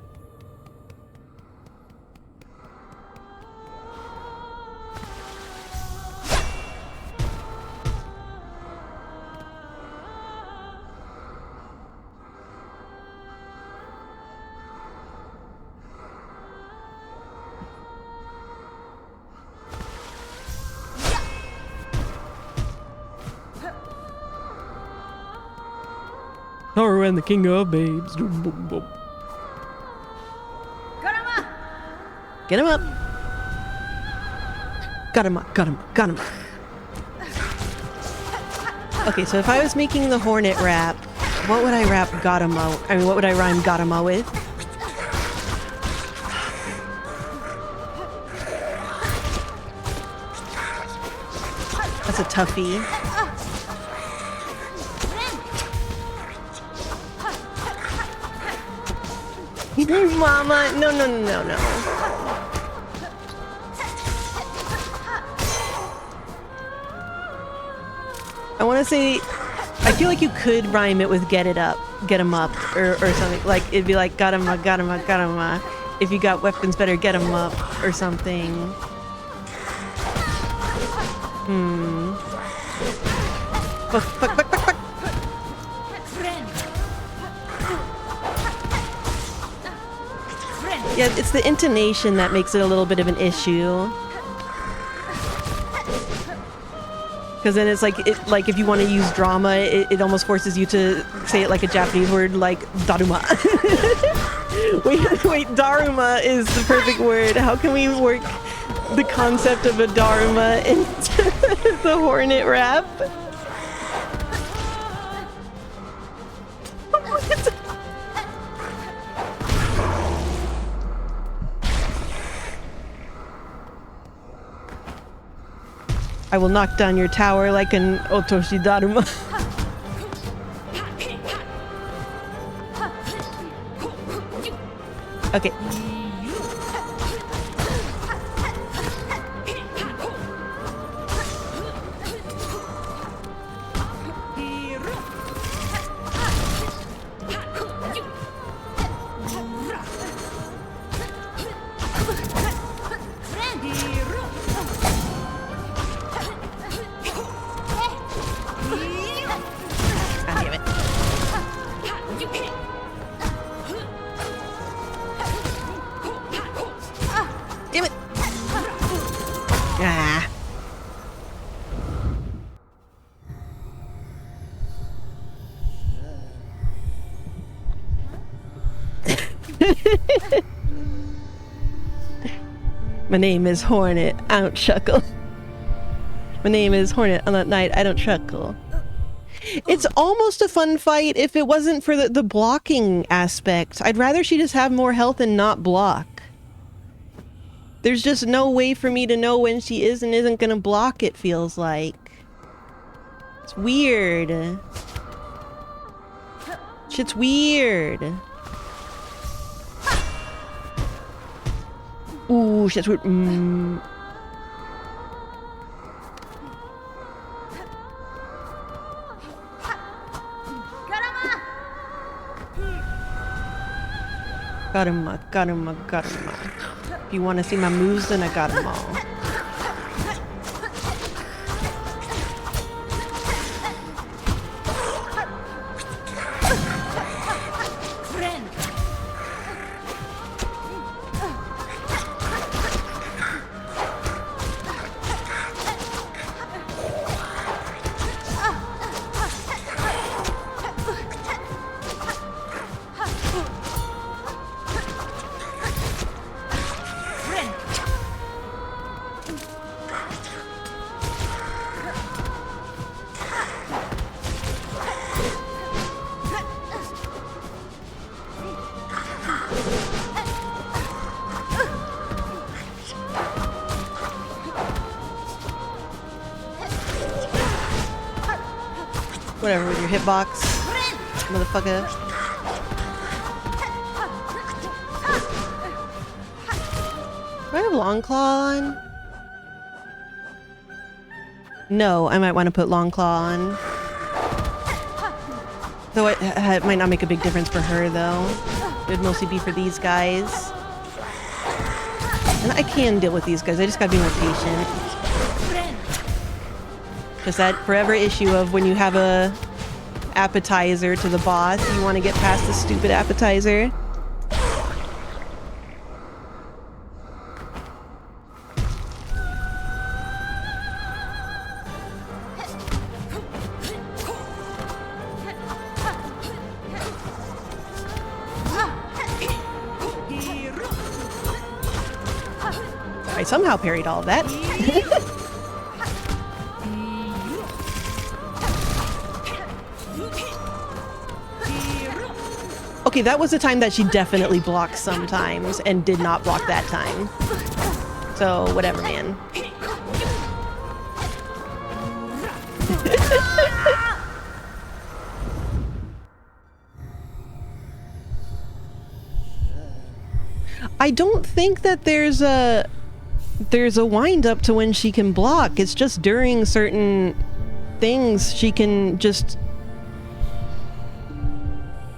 Taro and the king of babes. Boom, boom, boom. Get him up! Get him up. Got him up, got him up, got him up. Okay, so if I was making the hornet rap, what would I rap Gatama? I mean, what would I rhyme Gatama with? That's a toughie. Mama, no. I want to say, I feel like you could rhyme it with get it up, get 'em up, or something. Like, it'd be like, got 'em up. If you got weapons, better get 'em up, or something. Fuck. Yeah, it's the intonation that makes it a little bit of an issue. Because then it's like, if you want to use drama, it almost forces you to say it like a Japanese word, like daruma. wait, daruma is the perfect word. How can we work the concept of a daruma into the hornet rap? I will knock down your tower like an Otoshi Daruma. Okay. My name is Hornet, I don't chuckle. My name is Hornet, on that night I don't chuckle. It's almost a fun fight if it wasn't for the blocking aspect. I'd rather she just have more health and not block. There's just no way for me to know when she is and isn't gonna block, it feels like. It's weird. Shit's weird. Ooh, shit's weird. Got him. If you want to see my moves, then I got them all. Whatever with your hitbox, motherfucker. Do I have Long Claw on? No, I might want to put Long Claw on. Though it might not make a big difference for her, though. It would mostly be for these guys. And I can deal with these guys, I just gotta be more patient. Just that forever issue of when you have a appetizer to the boss, you want to get past the stupid appetizer. I somehow parried all of that. Okay, that was the time that she definitely blocked sometimes and did not block that time. So, whatever, man. I don't think that there's a wind up to when she can block. It's just during certain things she can just...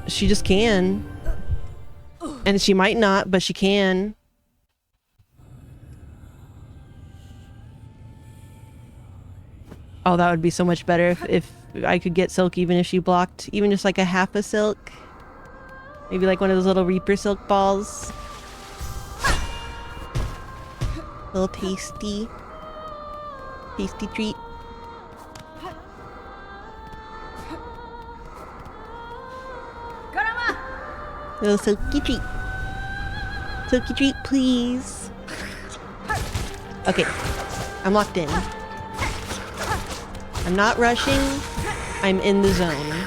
She just can. And she might not, but she can. Oh, that would be so much better if I could get Silk even if she blocked even just like a half a Silk. Maybe like one of those little Reaper Silk balls. Little tasty treat. Little silky treat. Silky treat, please. Okay, I'm locked in. I'm not rushing. I'm in the zone.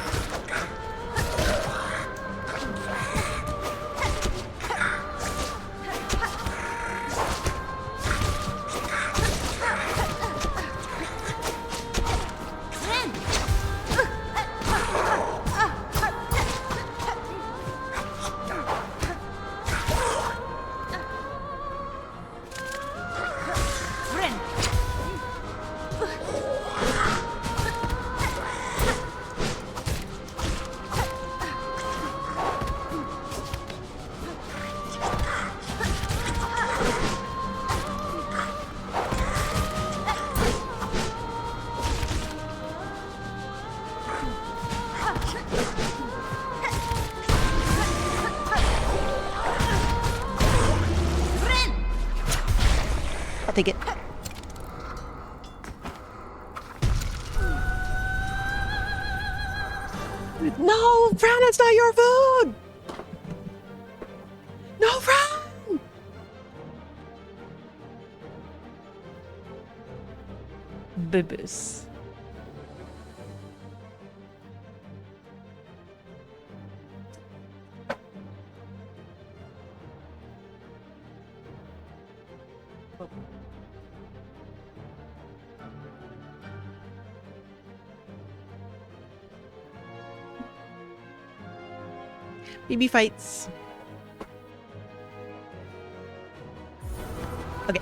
I'll take it. No, Fran, it's not your food! No, Fran! Bibis. BB fights. Okay.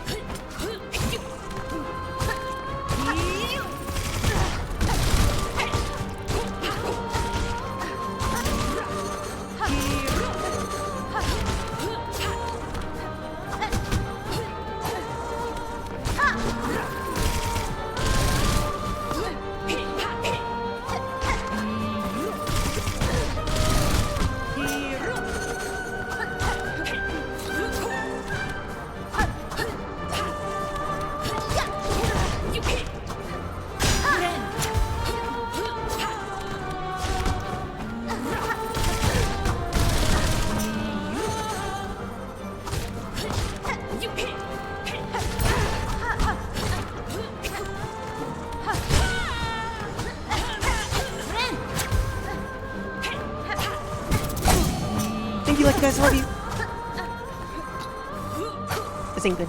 You like you guys, I love you. This ain't good.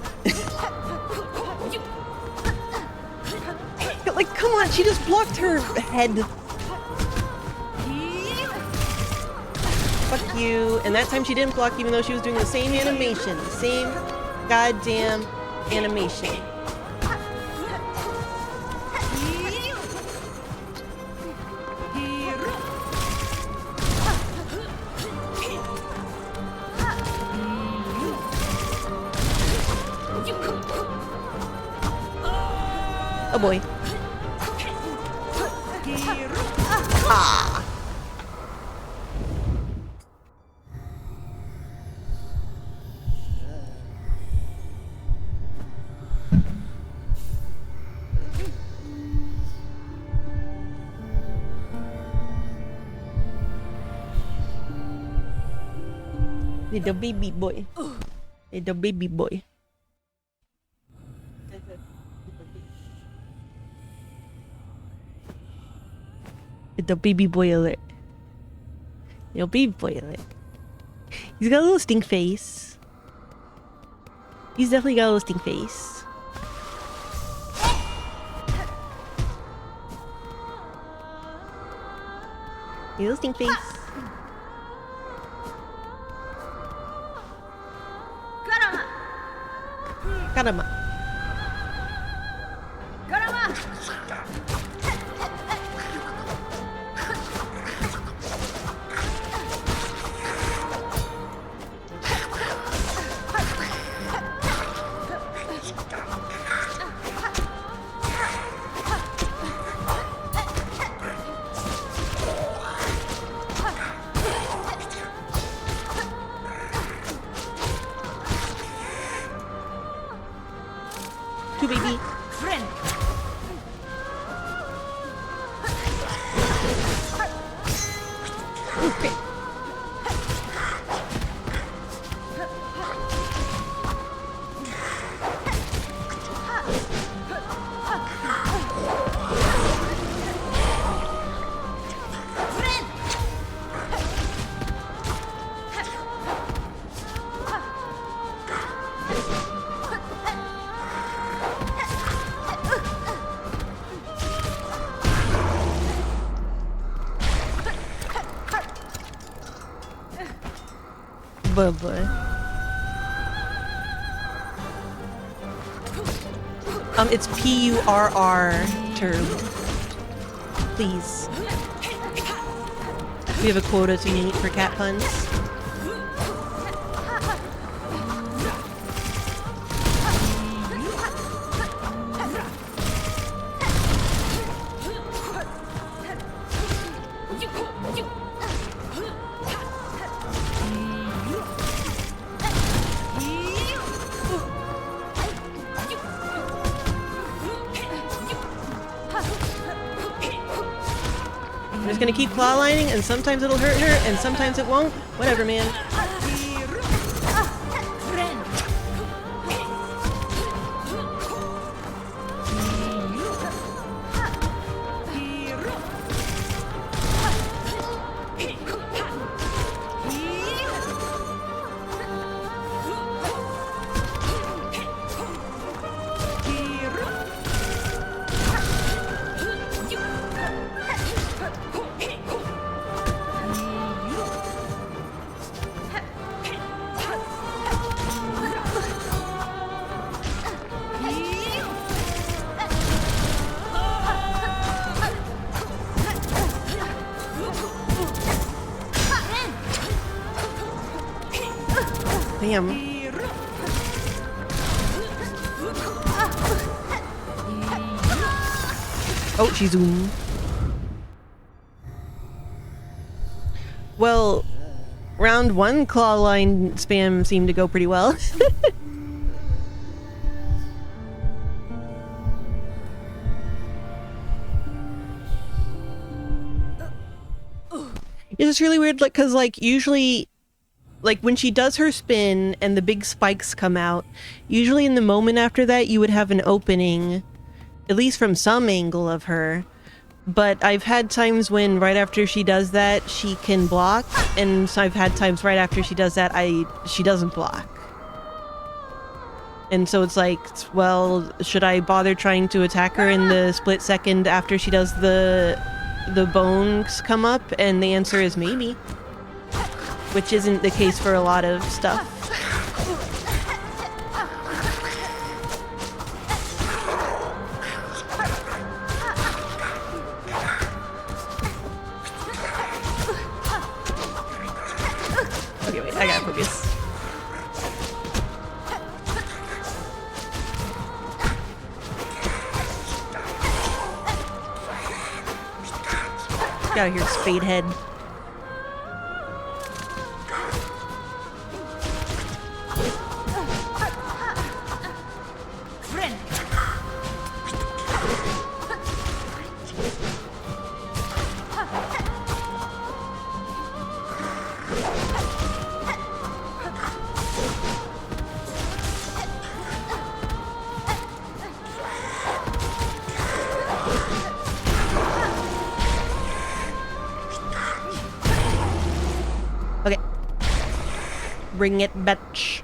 Like, come on, she just blocked her head. Fuck you. And that time she didn't block even though she was doing the same animation. The same goddamn animation. Oh boy. Ah. Little baby boy. Little baby boy. Little baby boy alert. Little baby boy alert. He's got a little stink face. He's definitely got a little stink face. Little stink face. Caramba. Two baby. Friend. Okay. Bye-bye. It's P-U-R-R term. Please. We have a quota to meet for cat puns. I'm just gonna keep claw lining, and sometimes it'll hurt her, and sometimes it won't. Whatever, man. Damn. Oh, she zoomed. Well, round one claw line spam seemed to go pretty well. It's just really weird, like, cause like usually, like when she does her spin and the big spikes come out, usually in the moment after that you would have an opening, at least from some angle of her. But I've had times when right after she does that, she can block, and so I've had times right after she does that, she doesn't block. And so it's like, well, should I bother trying to attack her in the split second after she does the bones come up? And the answer is maybe. which isn't the case for a lot of stuff. Okay, wait, I gotta focus. Get out of here, Spadehead. Okay. Bring it, bitch.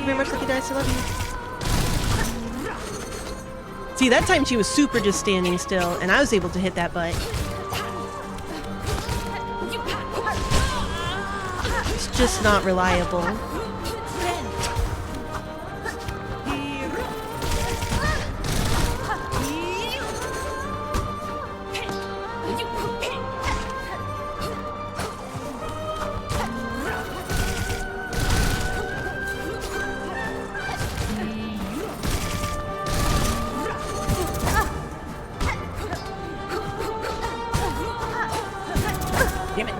Very much, Lucky Dice. I love you. See, that time she was super just standing still, and I was able to hit that butt. It's just not reliable. Damn it.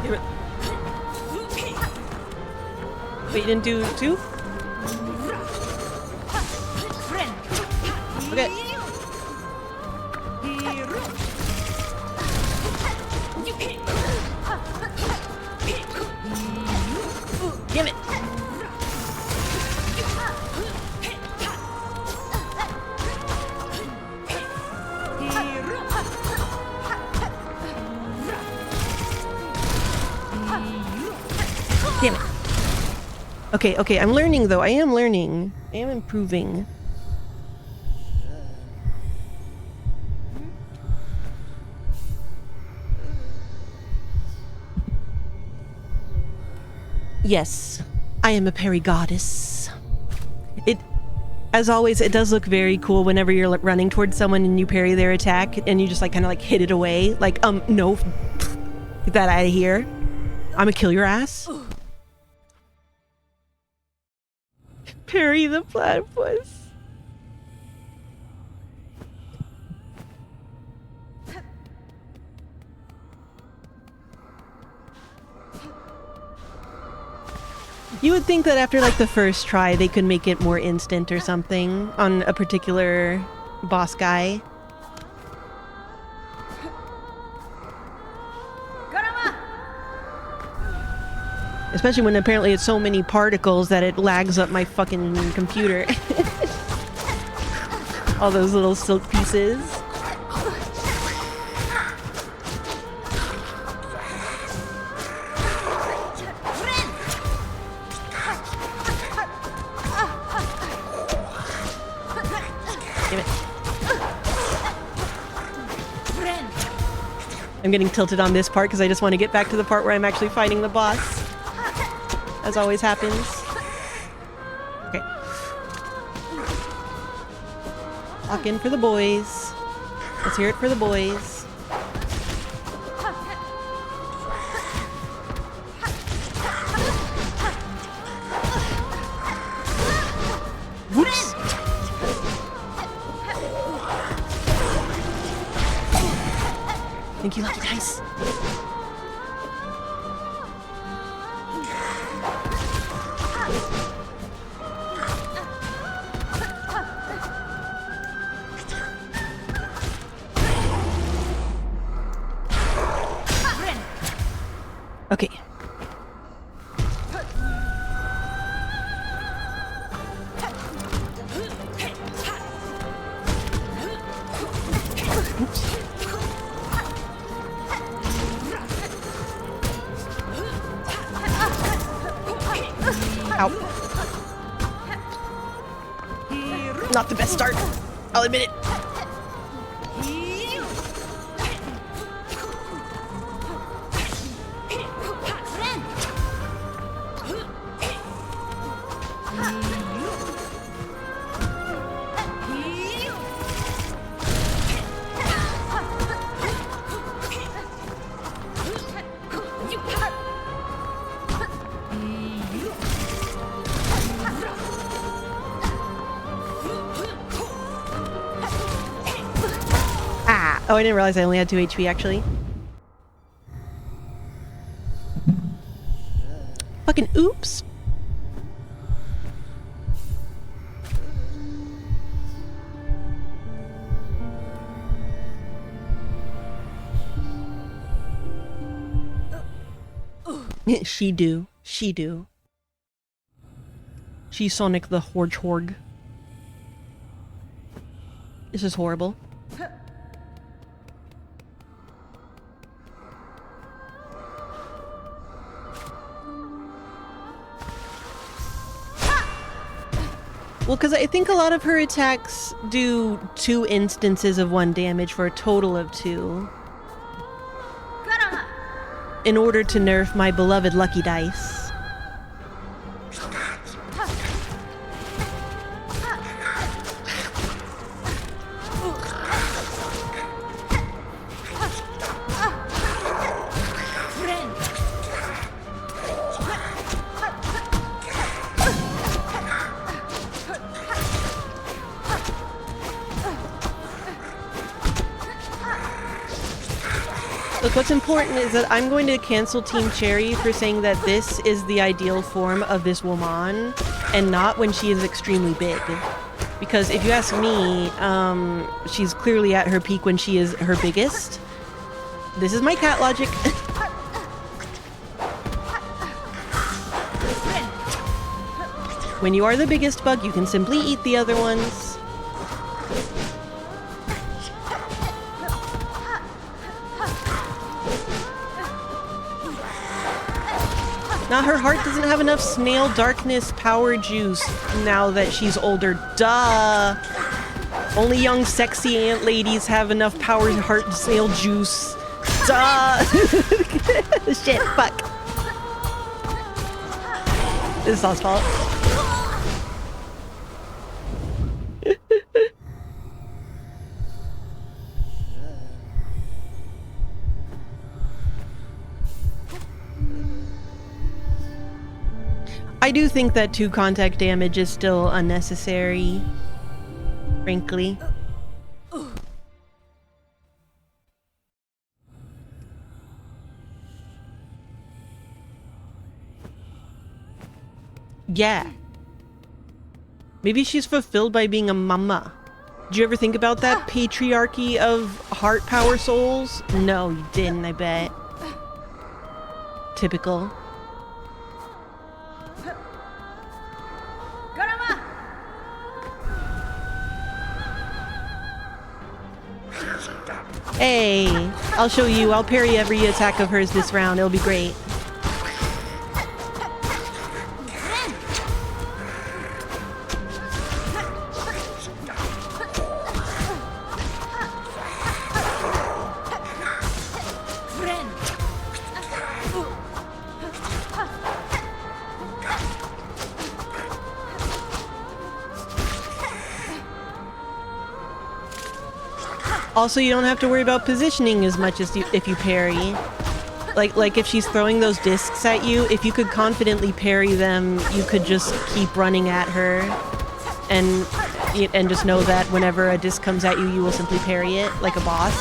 Damn it. Wait, you didn't do two? Okay. Damn it. Damn it. Okay, okay, I'm learning though. I am learning. I am improving. Yes, I am a parry goddess. As always, it does look very cool whenever you're like, running towards someone and you parry their attack and you just like kind of like hit it away. Like, no. Get that out of here. I'ma kill your ass. Parry the platypus. You would think that after like the first try they could make it more instant or something on a particular boss guy. Especially when apparently it's so many particles that it lags up my fucking computer. All those little silk pieces. Damn it. I'm getting tilted on this part because I just want to get back to the part where I'm actually fighting the boss. As always happens. Okay. Lock in for the boys. Let's hear it for the boys. Whoops. Thank you, lucky dice. Okay. Ow. Not the best start. I'll admit it. Oh, I didn't realize I only had 2 HP, actually. Fucking oops. She do. She do. She Sonic the Hedgehog. This is horrible. Well, because I think a lot of her attacks do 2 instances of 1 damage for a total of 2. In order to nerf my beloved lucky dice. Look, what's important is that I'm going to cancel Team Cherry for saying that this is the ideal form of this woman, and not when she is extremely big. Because if you ask me, she's clearly at her peak when she is her biggest. This is my cat logic. When you are the biggest bug, you can simply eat the other ones. Now her heart doesn't have enough snail darkness power juice now that she's older. Duh! Only young sexy ant ladies have enough power heart snail juice. Duh! Shit, fuck. This is Saul's fault. I do think that 2 contact damage is still unnecessary, frankly. Yeah. Maybe she's fulfilled by being a mama. Did you ever think about that patriarchy of heart power souls? No, you didn't, I bet. Typical. Hey, I'll show you. I'll parry every attack of hers this round. It'll be great. Also, you don't have to worry about positioning as much as if you parry. Like if she's throwing those discs at you, if you could confidently parry them, you could just keep running at her, and just know that whenever a disc comes at you, you will simply parry it like a boss.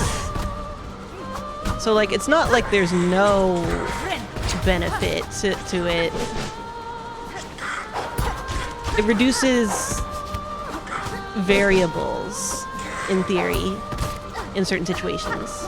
So like it's not like there's no benefit to it. It reduces variables in theory in certain situations.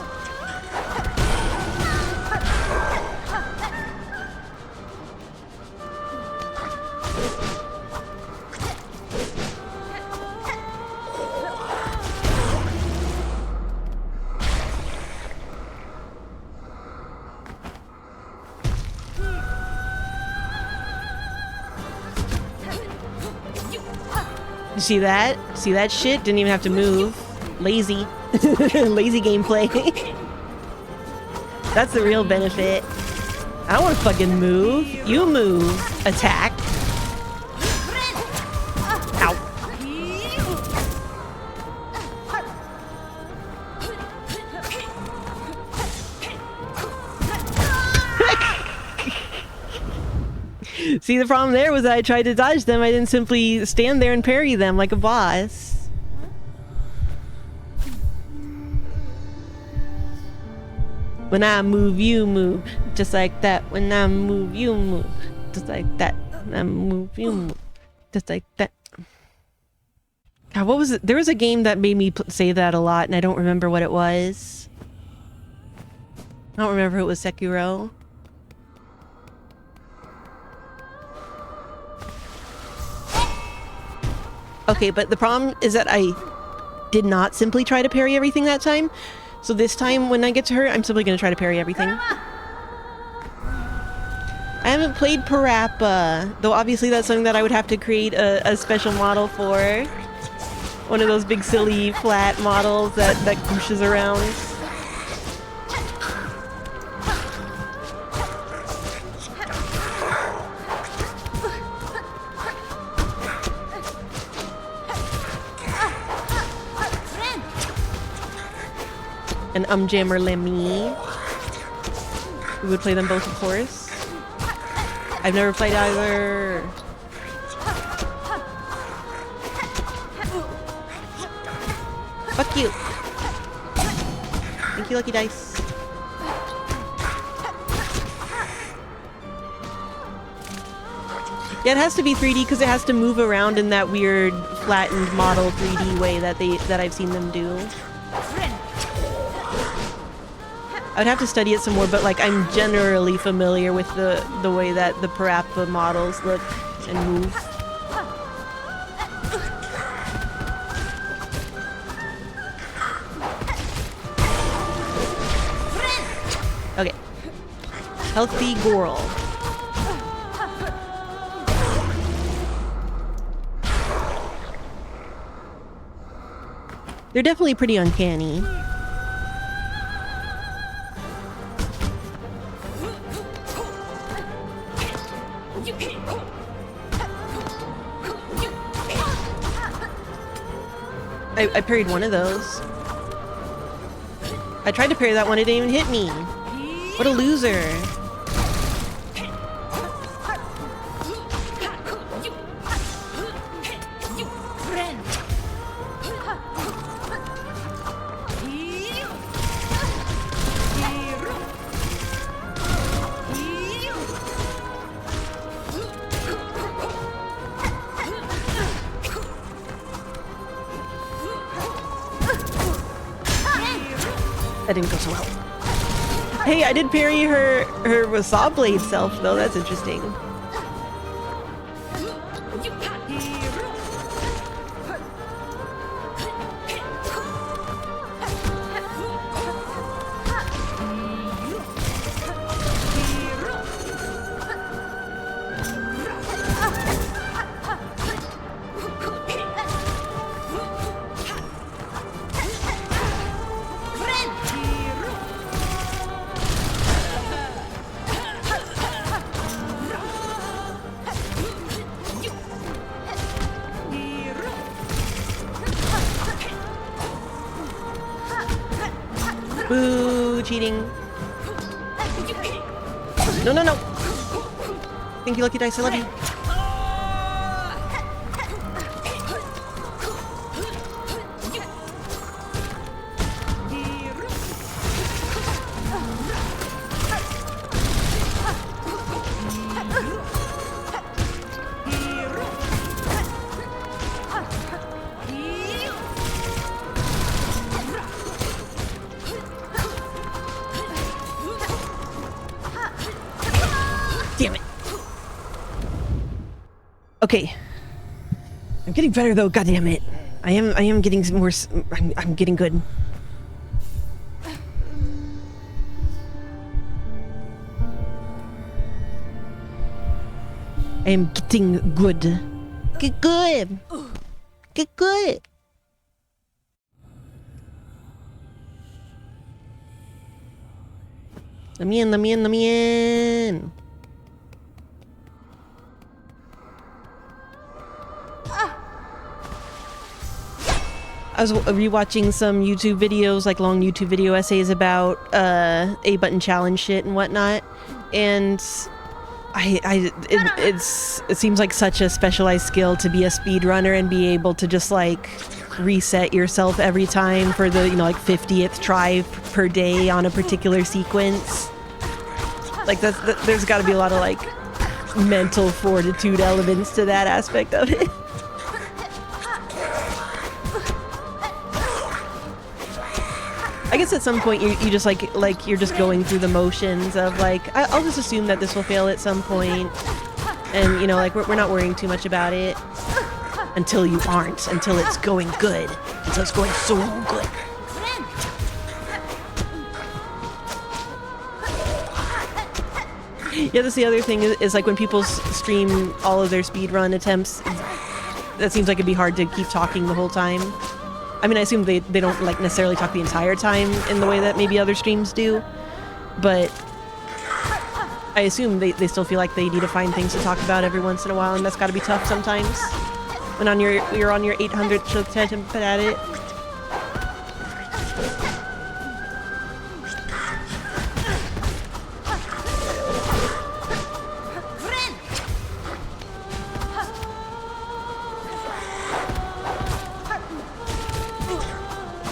You see that? See that shit? Didn't even have to move. Lazy. Lazy gameplay. That's the real benefit. I don't want to fucking move. You move. Attack. Ow. See, the problem there was that I tried to dodge them. I didn't simply stand there and parry them like a boss. When I move, you move. Just like that. When I move, you move. Just like that. When I move, you move. Just like that. God, what was it? There was a game that made me say that a lot, and I don't remember what it was. I don't remember if it was Sekiro. Okay, but the problem is that I did not simply try to parry everything that time. So this time when I get to her, I'm simply going to try to parry everything. I haven't played Parappa, though obviously that's something that I would have to create a special model for. One of those big silly flat models that pushes around. And Jammer Lemmy. We would play them both, of course. I've never played either. Fuck you. Thank you, Lucky Dice. Yeah, it has to be 3D because it has to move around in that weird flattened model 3D way that I've seen them do. I'd have to study it some more, but like I'm generally familiar with the way that the Parappa models look and move. Okay. Healthy Goral. They're definitely pretty uncanny. I parried one of those. I tried to parry that one, it didn't even hit me. What a loser. That didn't go so well. Hey, I did parry her saw blade self though. That's interesting. Boo, cheating. No, no, no. Thank you, Lucky Dice. I love you. Damn it. Okay. I'm getting better though, god damn it. I am getting some more I'm getting good. I am getting good. Get good. Get good. Let me in, let me in, let me in. I was rewatching some YouTube videos, like long YouTube video essays about A-button challenge shit and whatnot, and it seems like such a specialized skill to be a speedrunner and be able to just like reset yourself every time for the, you know, like 50th try per day on a particular sequence. Like there's got to be a lot of like mental fortitude elements to that aspect of it. I guess at some point you just like you're just going through the motions of like, I'll just assume that this will fail at some point, and you know, like we're not worrying too much about it until you aren't, until it's going good, until it's going so good. Yeah, that's the other thing is like when people stream all of their speedrun attempts, that seems like it'd be hard to keep talking the whole time. I mean, I assume they don't like necessarily talk the entire time in the way that maybe other streams do, but I assume they still feel like they need to find things to talk about every once in a while, and that's got to be tough sometimes when you're on your 800th attempt at it.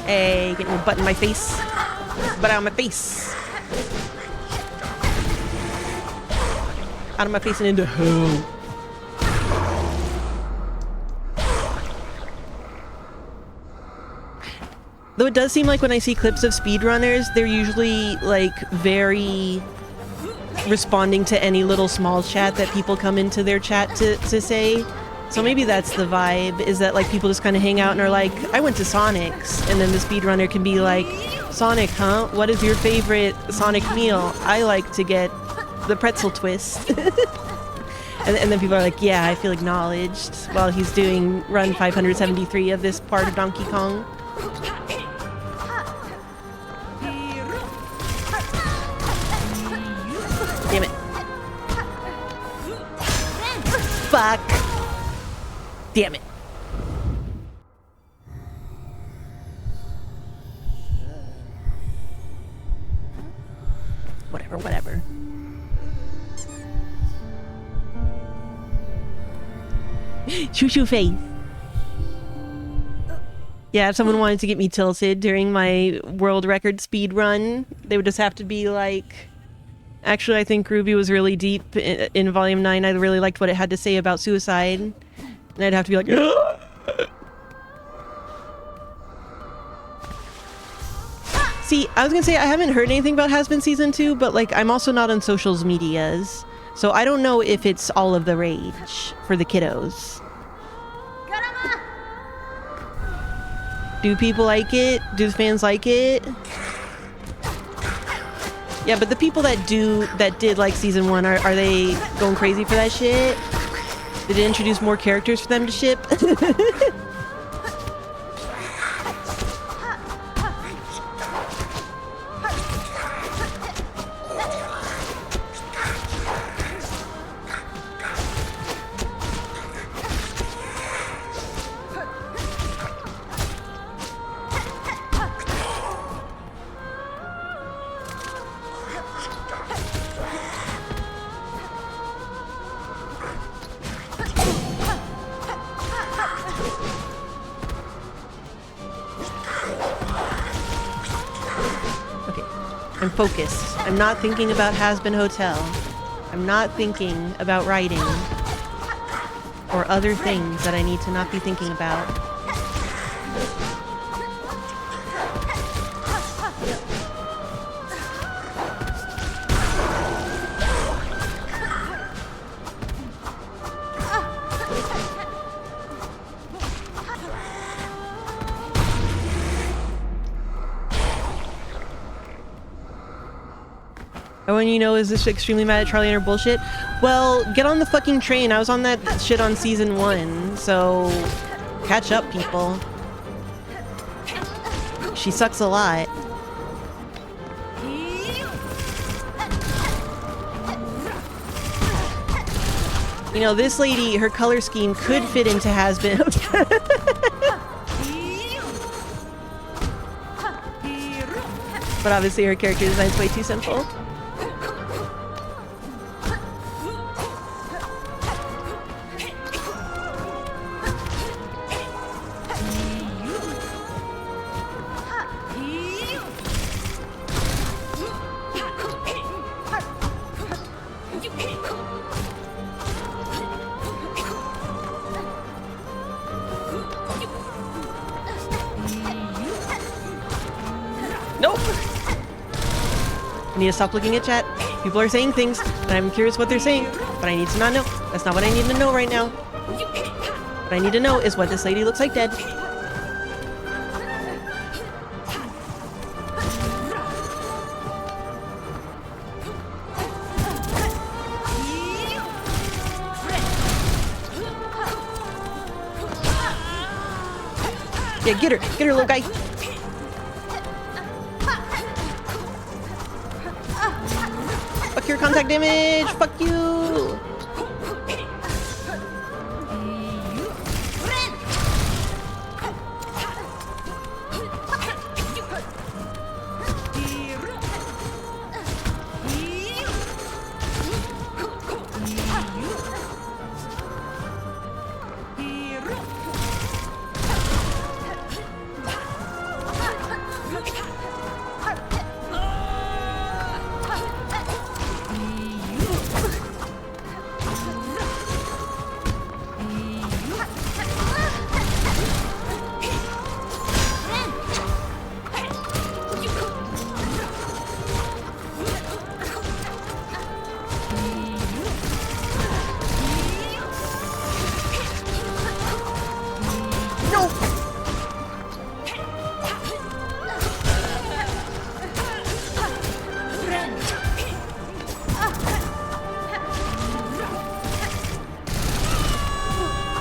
Hey, getting a butt in my face. Butt out of my face. Out of my face and into hell. Though it does seem like when I see clips of speedrunners, they're usually like very responding to any little small chat that people come into their chat to say. So maybe that's the vibe, is that like people just kind of hang out and are like, I went to Sonic's, and then the speedrunner can be like, Sonic, huh? What is your favorite Sonic meal? I like to get the pretzel twist. and then people are like, yeah, I feel acknowledged, while he's doing run 573 of this part of Donkey Kong. Damn it. Fuck. Damn it. Whatever. Shoo face. Yeah, if someone wanted to get me tilted during my world record speed run, they would just have to be like, actually, I think Ruby was really deep in Volume 9. I really liked what it had to say about suicide. And I'd have to be like, See, I was gonna say I haven't heard anything about Has Been Season 2, but like I'm also not on socials medias, so I don't know if it's all of the rage for the kiddos. Do people like it? Do the fans like it? Yeah, but the people that did like Season 1, are they going crazy for that shit? Did it introduce more characters for them to ship? I'm focused. I'm not thinking about Has Been Hotel. I'm not thinking about writing or other things that I need to not be thinking about. Everyone you know is this extremely mad at Charlie and her bullshit. Well, get on the fucking train. I was on that shit on season 1, so catch up, people. She sucks a lot. You know, this lady, her color scheme could fit into has-been. But obviously her character design is way too simple. Nope! I need to stop looking at chat. People are saying things, and I'm curious what they're saying, but I need to not know. That's not what I need to know right now. What I need to know is what this lady looks like dead. Yeah, get her, little guy. Fuck your contact damage. Fuck you.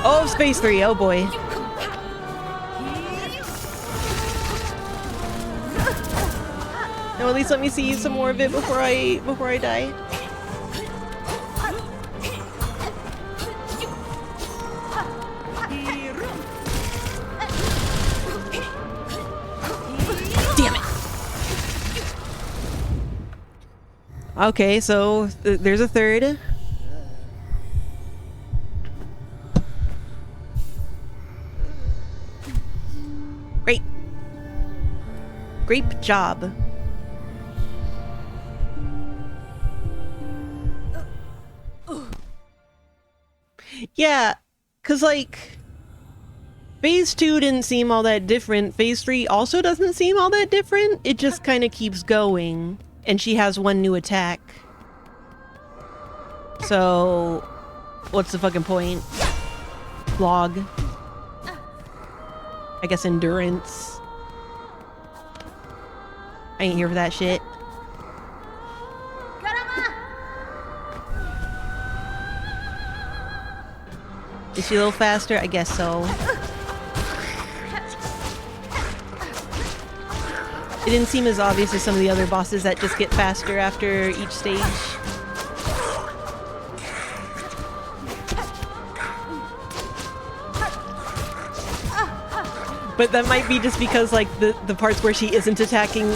Oh, Space 3, oh boy. No, at least let me see some more of it before I die. Damn it. Okay, so there's a third. Great job. Yeah, cause like Phase 2 didn't seem all that different. Phase 3 also doesn't seem all that different. It just kind of keeps going, and she has one new attack. So, what's the fucking point? Vlog. I guess endurance. I ain't here for that shit. Is she a little faster? I guess so. It didn't seem as obvious as some of the other bosses that just get faster after each stage. But that might be just because like the parts where she isn't attacking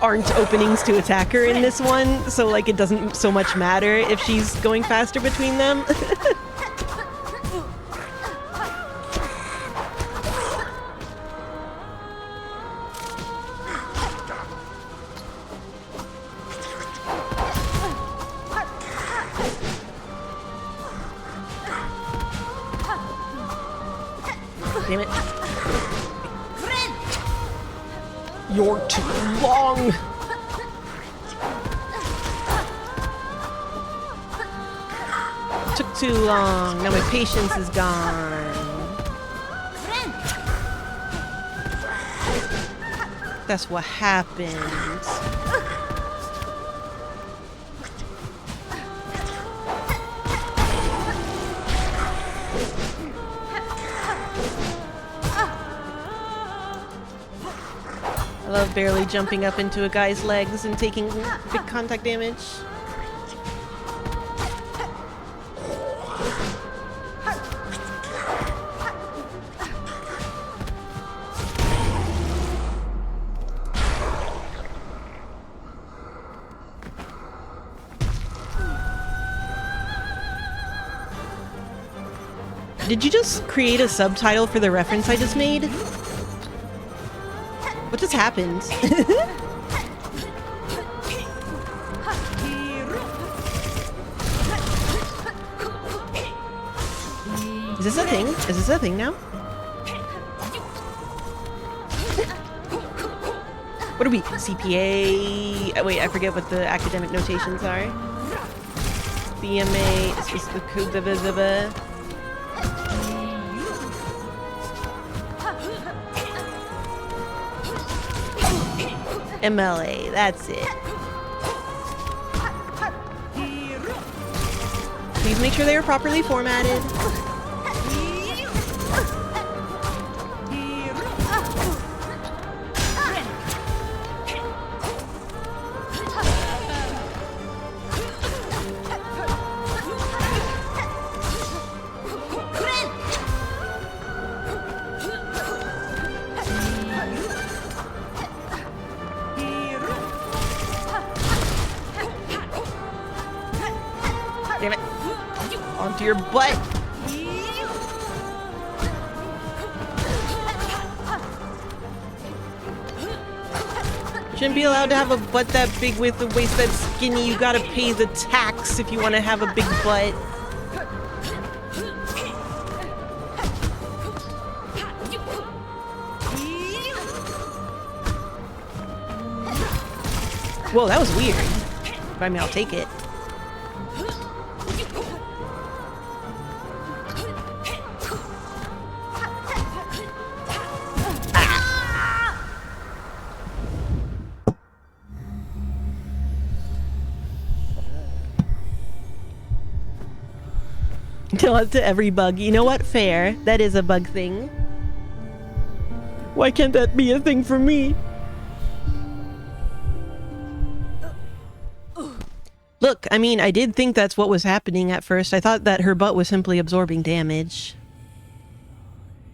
aren't openings to attack her in this one, so like it doesn't so much matter if she's going faster between them. Damn it. You're too long! Took too long. Now my patience is gone. That's what happened. I love barely jumping up into a guy's legs and taking big contact damage. Did you just create a subtitle for the reference I just made? What just happened? Is this a thing? Is this a thing now? What are we? CPA? Wait, I forget what the academic notations are. BMA. Is this the MLA, that's it. Please make sure they are properly formatted. Damn it. Onto your butt. Shouldn't be allowed to have a butt that big with a waist that skinny. You gotta pay the tax if you want to have a big butt. Whoa, that was weird. I mean, I'll take it. Tell it to every bug. You know what? Fair. That is a bug thing. Why can't that be a thing for me? Look, I mean, I did think that's what was happening at first. I thought that her butt was simply absorbing damage.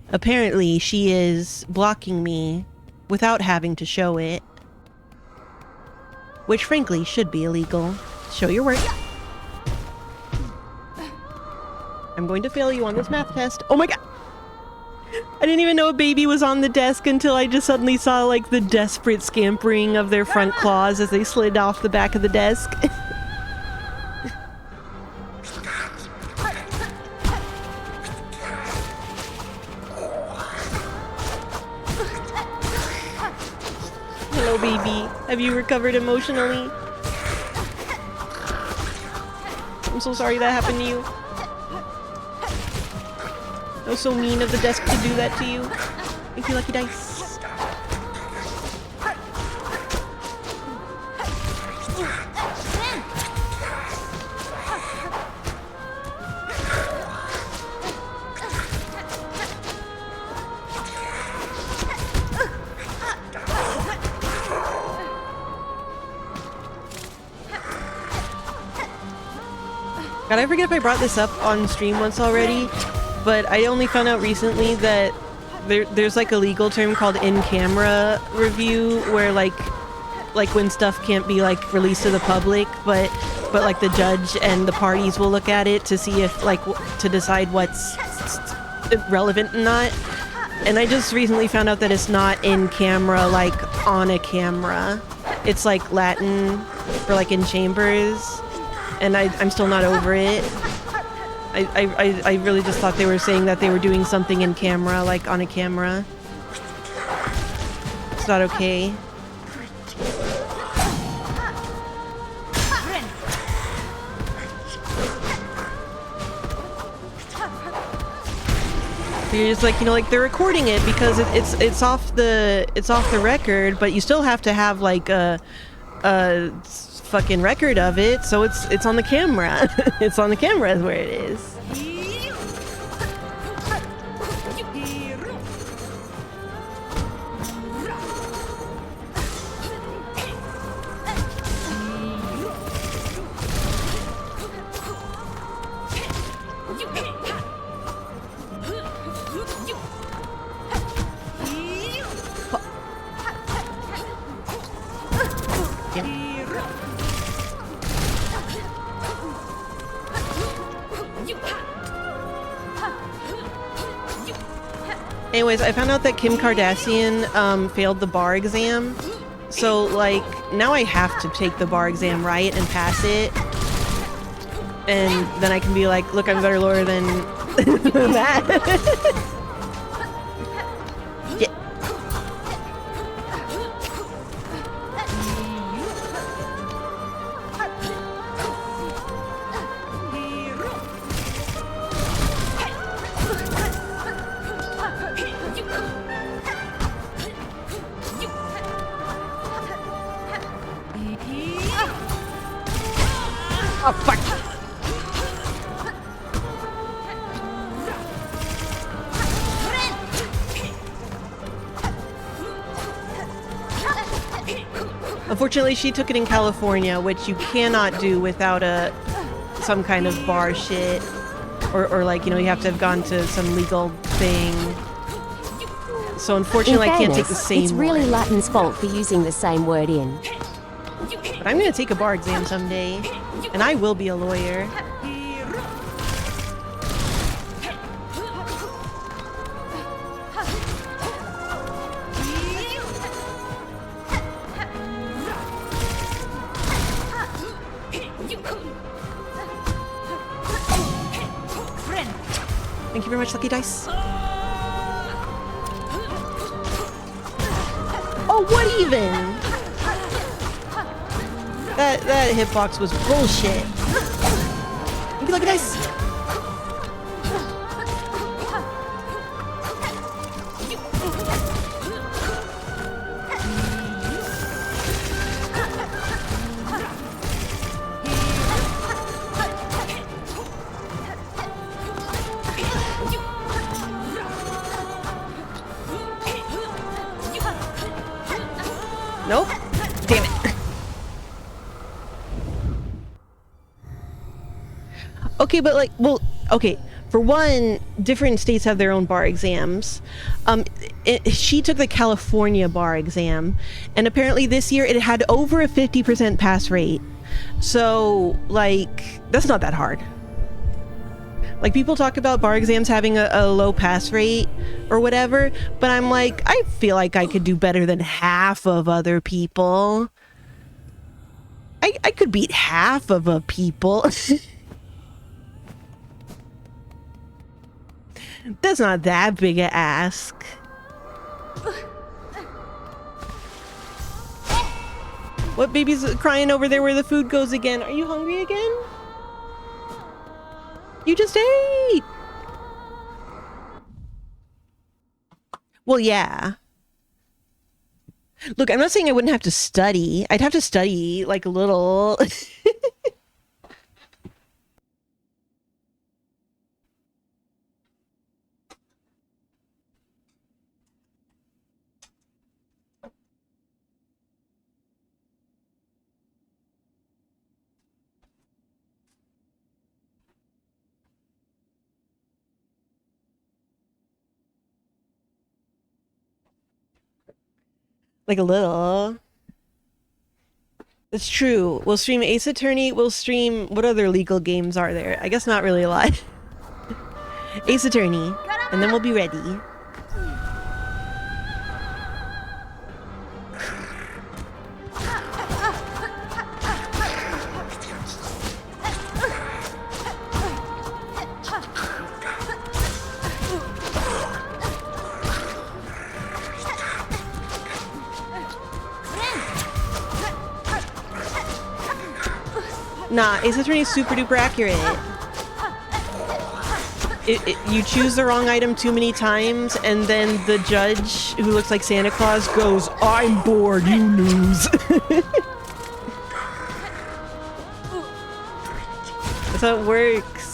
Apparently, she is blocking me without having to show it. Which, frankly, should be illegal. Show your work. I'm going to fail you on this math test. Oh my god! I didn't even know a baby was on the desk until I just suddenly saw, like, the desperate scampering of their front claws as they slid off the back of the desk. Hello, baby. Have you recovered emotionally? I'm so sorry that happened to you. That was so mean of the desk to do that to you. Thank you, Lucky Dice. God, I forget if I brought this up on stream once already. But I only found out recently that there's like a legal term called in-camera review, where like when stuff can't be like released to the public, but like the judge and the parties will look at it to see if like to decide what's relevant and not. And I just recently found out that it's not in camera, like on a camera. It's like Latin for like in chambers, and I'm still not over it. I really just thought they were saying that they were doing something in camera, like on a camera. It's not okay. So you're just like, you know, like they're recording it because it's off the record, but you still have to have like a fucking record of it, so it's on the camera. It's on the camera is where it is. Damn. Anyways, I found out that Kim Kardashian failed the bar exam. So, like, now I have to take the bar exam right and pass it. And then I can be like, look, I'm a better lawyer than that. Yeah. Oh, fuck. Unfortunately, she took it in California, which you cannot do without some kind of bar shit. Or like, you know, you have to have gone to some legal thing. So unfortunately, I can't take the same it's really one. Latin's fault for using the same word in. But I'm going to take a bar exam someday. And I will be a lawyer. Thank you very much, Lucky Dice. Oh, what even? That hitbox was bullshit. Thank you, Lucky Dice. Nope. Damn it. Okay, but like, well, okay. For one, different states have their own bar exams. She took the California bar exam, and apparently this year it had over a 50% pass rate. So, like, that's not that hard. Like, people talk about bar exams having a low pass rate or whatever, but I'm like, I feel like I could do better than half of other people. I could beat half of a people. That's not that big a ask. What baby's crying over there where the food goes again? Are you hungry again? You just ate! Well, yeah. Look, I'm not saying I wouldn't have to study. I'd have to study, like, a little. Like a little. It's true. We'll stream Ace Attorney. We'll stream... What other legal games are there? I guess not really a lot. Ace Attorney. And then we'll be ready. Nah, Ace Attorney is super duper accurate. You choose the wrong item too many times, and then the judge, who looks like Santa Claus, goes, "I'm bored, you lose." That's how it works.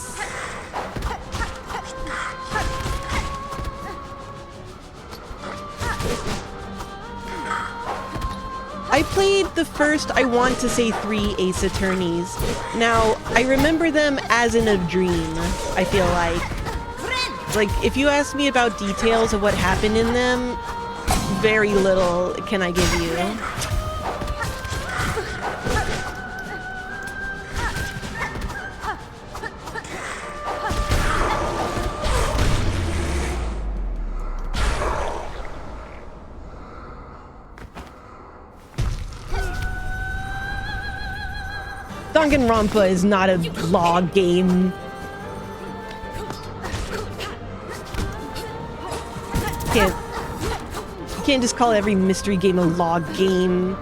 I played the first, I want to say 3 Ace Attorneys. Now, I remember them as in a dream, I feel like. Like, if you ask me about details of what happened in them, very little can I give you. Danganronpa is not a log game. You can't just call every mystery game a log game.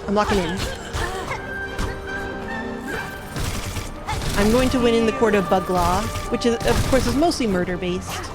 I'm locking in. I'm going to win in the court of bug law, which is, of course, is mostly murder-based.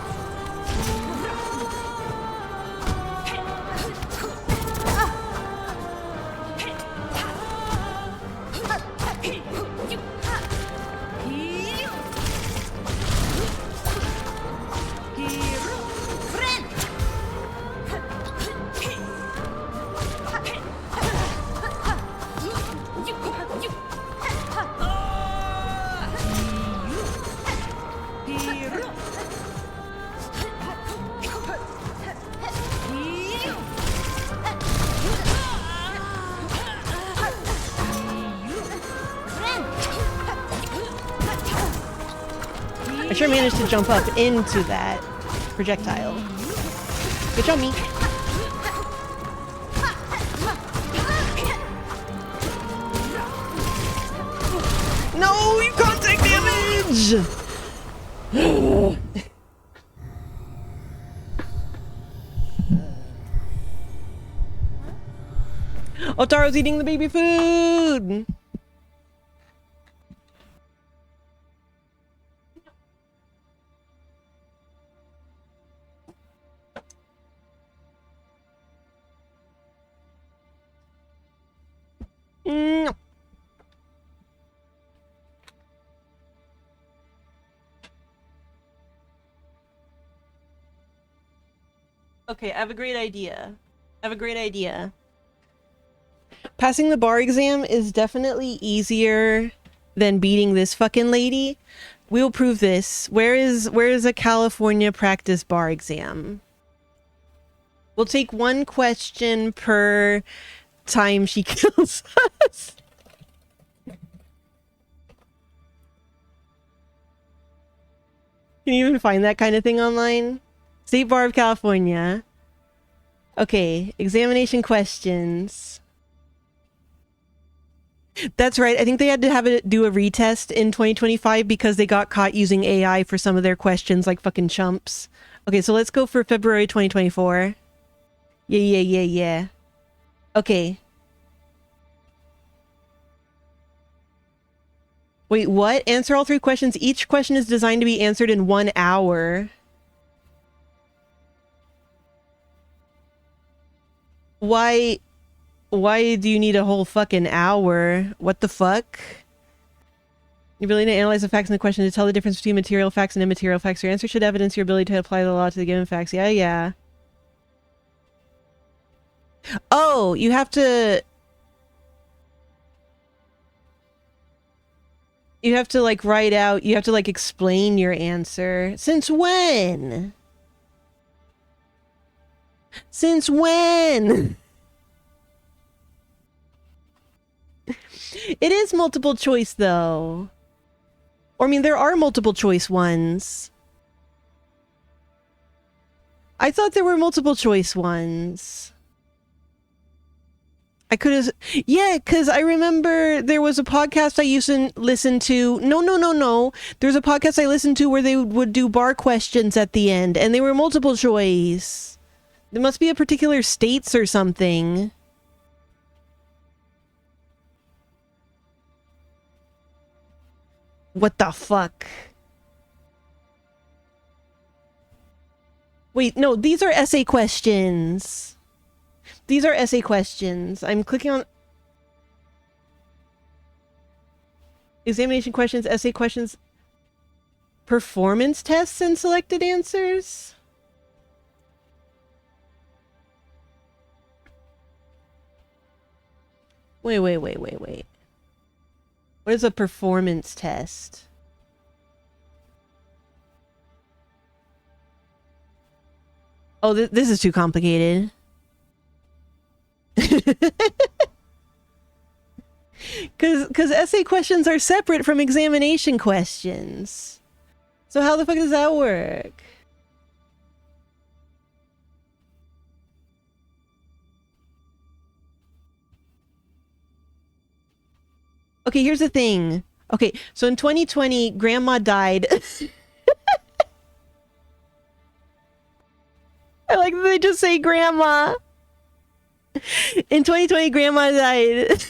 I sure managed to jump up into that projectile. Good job, me. No, you can't take damage! Otaro's eating the baby food! Okay, I have a great idea. Passing the bar exam is definitely easier than beating this fucking lady. We'll prove this. Where is a California practice bar exam? We'll take one question per time she kills us. Can you even find that kind of thing online? State Bar of California. Okay, examination questions. That's right. I think they had to have it do a retest in 2025 because they got caught using AI for some of their questions like fucking chumps. Okay, so let's go for February 2024. Yeah. Okay. Wait, what? Answer all 3 questions. Each question is designed to be answered in 1 hour. Why do you need a whole fucking hour? What the fuck? Your ability to analyze the facts in the question to tell the difference between material facts and immaterial facts. Your answer should evidence your ability to apply the law to the given facts. Yeah. Oh, you have to like write out, you have to like explain your answer. Since when? Since when? It is multiple choice though. Or I mean, there are multiple choice ones. I thought there were multiple choice ones. I could have... Yeah, because I remember there was a podcast I used to listen to... No. There's a podcast I listened to where they would do bar questions at the end, and they were multiple choice. There must be a particular states or something. What the fuck? Wait, no, these are essay questions. these are essay questions. I'm clicking on examination questions, essay questions, performance tests, and selected answers. Wait. What is a performance test? Oh, this is too complicated. Because essay questions are separate from examination questions. So how the fuck does that work? Okay, here's the thing. Okay, so in 2020, Grandma died. I like that they just say Grandma. In 2020, Grandma died.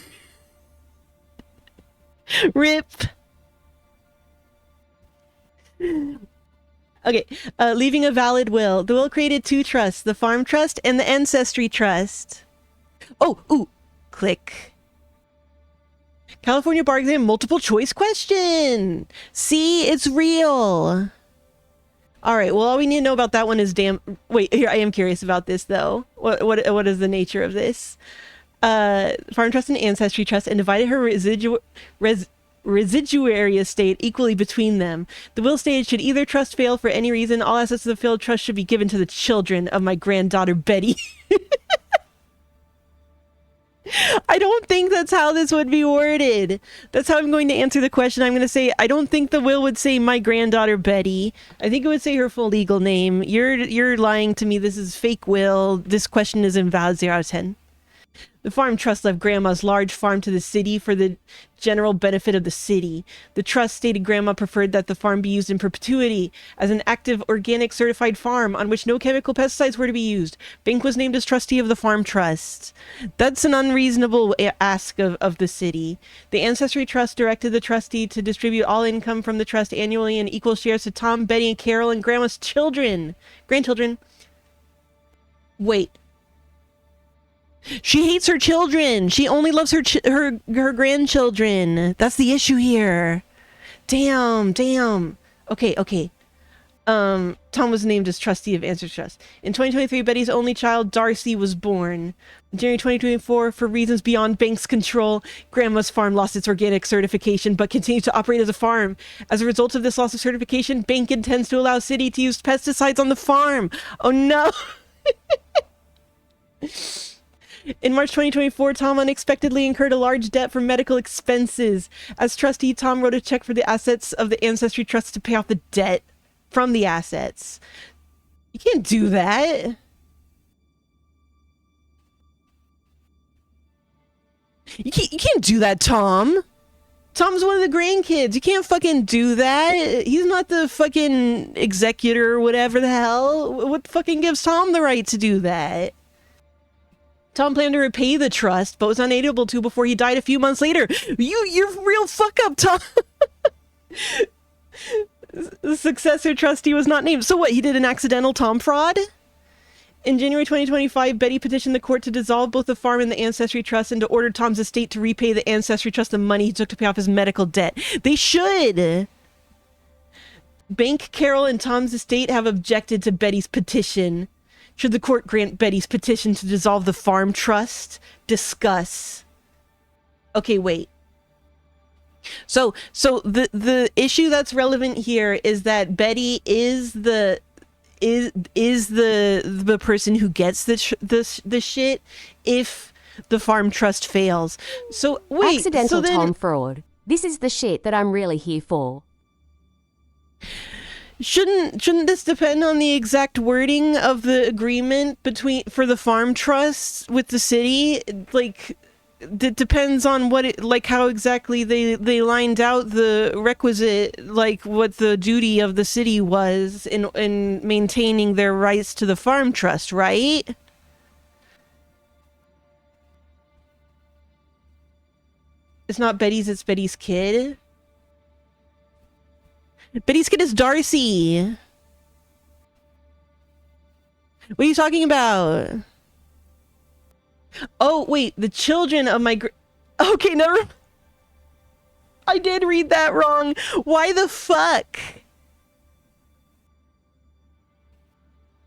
RIP. Okay, leaving a valid will. The will created two trusts, the Farm Trust and the Ancestry Trust. Oh, ooh, click. California bar exam multiple choice question. See, it's real. All right, well, all we need to know about that one is wait, here, I am curious about this, though. What is the nature of this? Farm Trust and Ancestry Trust, and divided her residuary estate equally between them. The will stated, should either trust fail for any reason, all assets of the failed trust should be given to the children of my granddaughter Betty. I don't think that's how this would be worded. That's how I'm going to answer the question. I'm going to say, I don't think the will would say my granddaughter Betty. I think it would say her full legal name. You're lying to me. This is fake will. This question is invalid. 0 out of 10. The farm trust left Grandma's large farm to the city for the general benefit of the city. The trust stated Grandma preferred that the farm be used in perpetuity as an active organic certified farm on which no chemical pesticides were to be used. Bank was named as trustee of the farm trust. That's an unreasonable ask of the city. The Ancestry Trust directed the trustee to distribute all income from the trust annually in equal shares to Tom, Betty, and Carol, and Grandma's grandchildren. Wait. She hates her children. She only loves her grandchildren. That's the issue here. Damn. Okay. Tom was named as trustee of Ancestry Trust. In 2023, Betty's only child, Darcy, was born. In January 2024, for reasons beyond Bank's control, Grandma's farm lost its organic certification but continues to operate as a farm. As a result of this loss of certification, Bank intends to allow city to use pesticides on the farm. Oh no. In March 2024, Tom unexpectedly incurred a large debt for medical expenses. As trustee, Tom wrote a check for the assets of the Ancestry Trust to pay off the debt from the assets. You can't do that. You can't do that, Tom. Tom's one of the grandkids. You can't fucking do that. He's not the fucking executor or whatever the hell. What fucking gives Tom the right to do that? Tom planned to repay the trust, but was unable to before he died a few months later. You're real fuck up, Tom. The successor trustee was not named. So what, he did an accidental Tom fraud? In January 2025, Betty petitioned the court to dissolve both the farm and the Ancestry Trust and to order Tom's estate to repay the Ancestry Trust the money he took to pay off his medical debt. They should! Bank, Carol, and Tom's estate have objected to Betty's petition. Should the court grant Betty's petition to dissolve the farm trust? Discuss. Okay, wait. So the issue that's relevant here is that Betty is the person who gets the shit if the farm trust fails. So wait, accidental Tom fraud. This is the shit that I'm really here for. Shouldn't this depend on the exact wording of the agreement for the farm trust with the city? Like, it depends on how exactly they lined out the requisite, like what the duty of the city was in maintaining their rights to the farm trust, right? It's not Betty's, it's Betty's kid. Betty's kid is Darcy. What are you talking about? Oh, wait, the children of my okay, never. I did read that wrong. Why the fuck?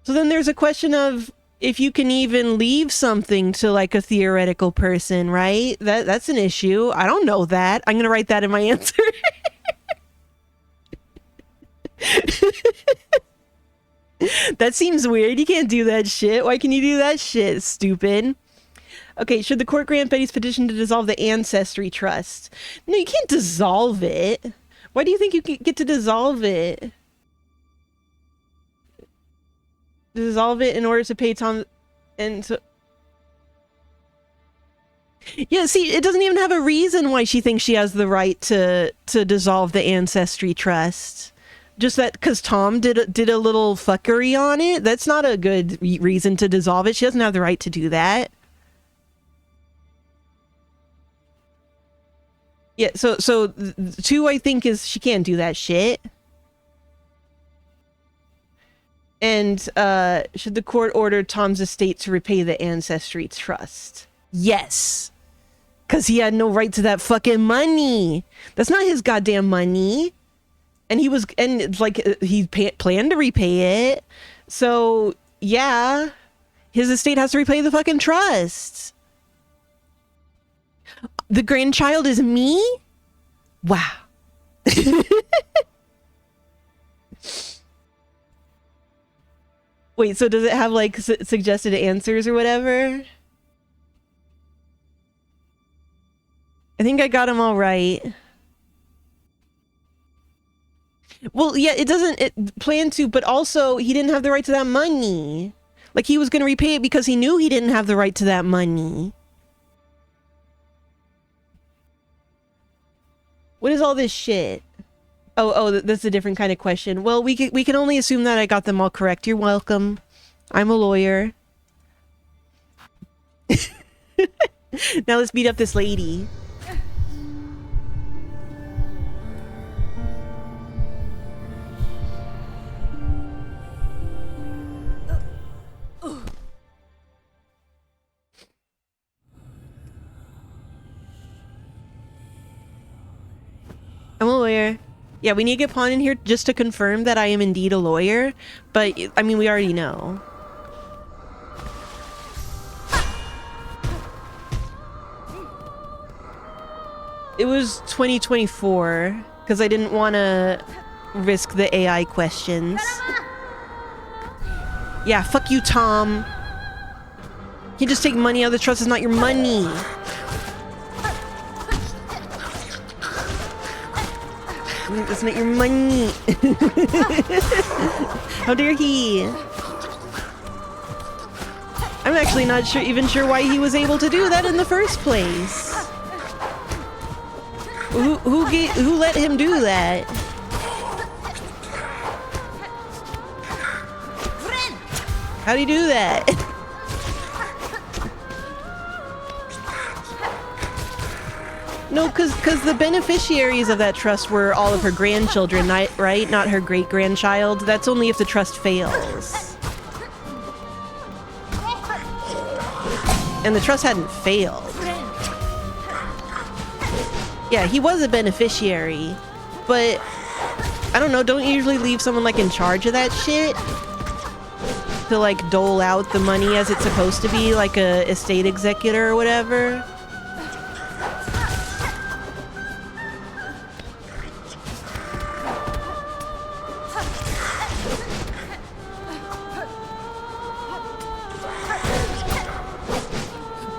So then there's a question of if you can even leave something to like a theoretical person, right? That's an issue. I don't know that. I'm gonna write that in my answer. That seems weird. You can't do that shit. Why can you do that shit, stupid? Okay, should the court grant Betty's petition to dissolve the ancestry trust? No, you can't dissolve it. Why do you think you get to dissolve it? Dissolve it in order to pay Tom and so... Yeah, see, it doesn't even have a reason why she thinks she has the right to dissolve the ancestry trust. Just that because Tom did a little fuckery on it. That's not a good reason to dissolve it. She doesn't have the right to do that. Yeah, so 2, I think, is she can't do that shit. And should the court order Tom's estate to repay the ancestry trust? Yes. Because he had no right to that fucking money. That's not his goddamn money. And he was, and it's like, he planned to repay it. So, yeah. His estate has to repay the fucking trust. The grandchild is me? Wow. Wait, so does it have like suggested answers or whatever? I think I got them all right. Well, yeah, it planned to, but also he didn't have the right to that money. Like he was going to repay it because he knew he didn't have the right to that money. What is all this shit? Oh, that's a different kind of question. Well, we can only assume that I got them all correct. You're welcome. I'm a lawyer. Now let's beat up this lady. I'm a lawyer. Yeah, we need to get Pawn in here just to confirm that I am indeed a lawyer. But, I mean, we already know. It was 2024, because I didn't want to risk the AI questions. Yeah, fuck you, Tom. You just take money out of the trust. It's not your money. That's not your money. How dare he? I'm actually not even sure why he was able to do that in the first place. Who let him do that? How'd he do that? No, because the beneficiaries of that trust were all of her grandchildren, right? Not her great-grandchild. That's only if the trust fails. And the trust hadn't failed. Yeah, he was a beneficiary, but I don't know, don't you usually leave someone like in charge of that shit? To like dole out the money as it's supposed to be, like a estate executor or whatever?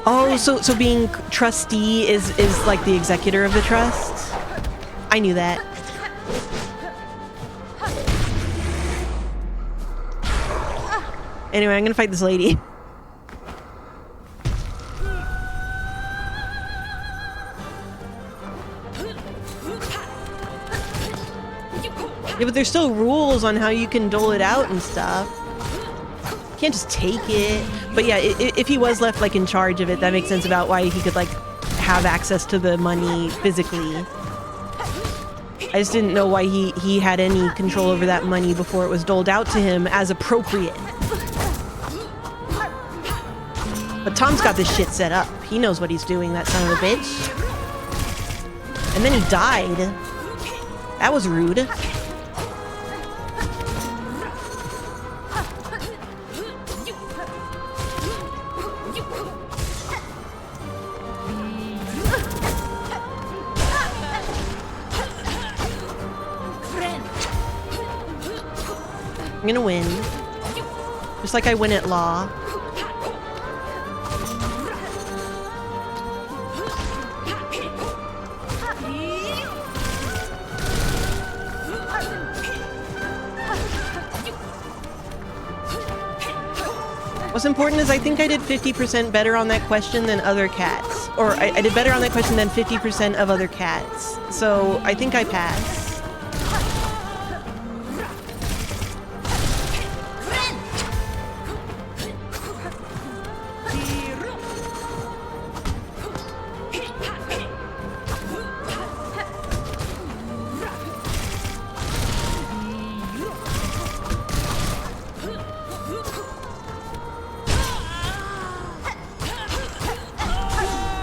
Oh, so being trustee is like the executor of the trust? I knew that. Anyway, I'm gonna fight this lady. Yeah, but there's still rules on how you can dole it out and stuff. You can't just take it. But yeah, if he was left like in charge of it, that makes sense about why he could like have access to the money physically. I just didn't know why he had any control over that money before it was doled out to him as appropriate. But Tom's got this shit set up. He knows what he's doing, that son of a bitch. And then he died. That was rude. I'm gonna win. Just like I win at law. What's important is I think I did 50% better on that question than other cats. Or I did better on that question than 50% of other cats. So I think I passed.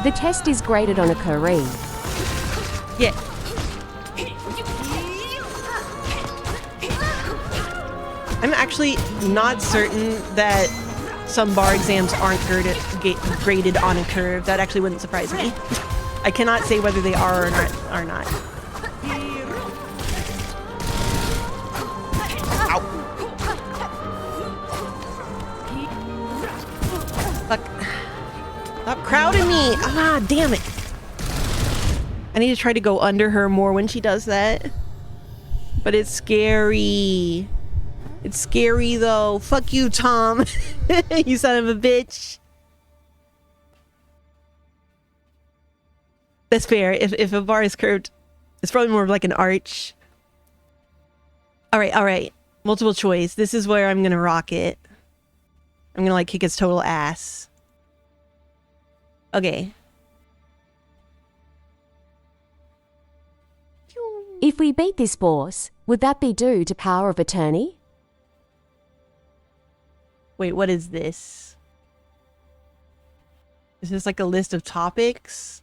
The test is graded on a Curie. Yeah. I'm actually not certain that some bar exams aren't graded on a curve. That actually wouldn't surprise me. I cannot say whether they are or not. Ow. Fuck. Stop crowding me! Ah, damn it. I need to try to go under her more when she does that. But it's scary. It's scary though. Fuck you, Tom. You son of a bitch. That's fair. If a bar is curved, it's probably more of like an arch. Alright. Multiple choice. This is where I'm gonna rock it. I'm gonna like kick its total ass. Okay. If we beat this boss, would that be due to power of attorney? Wait, what is this? Is this like a list of topics?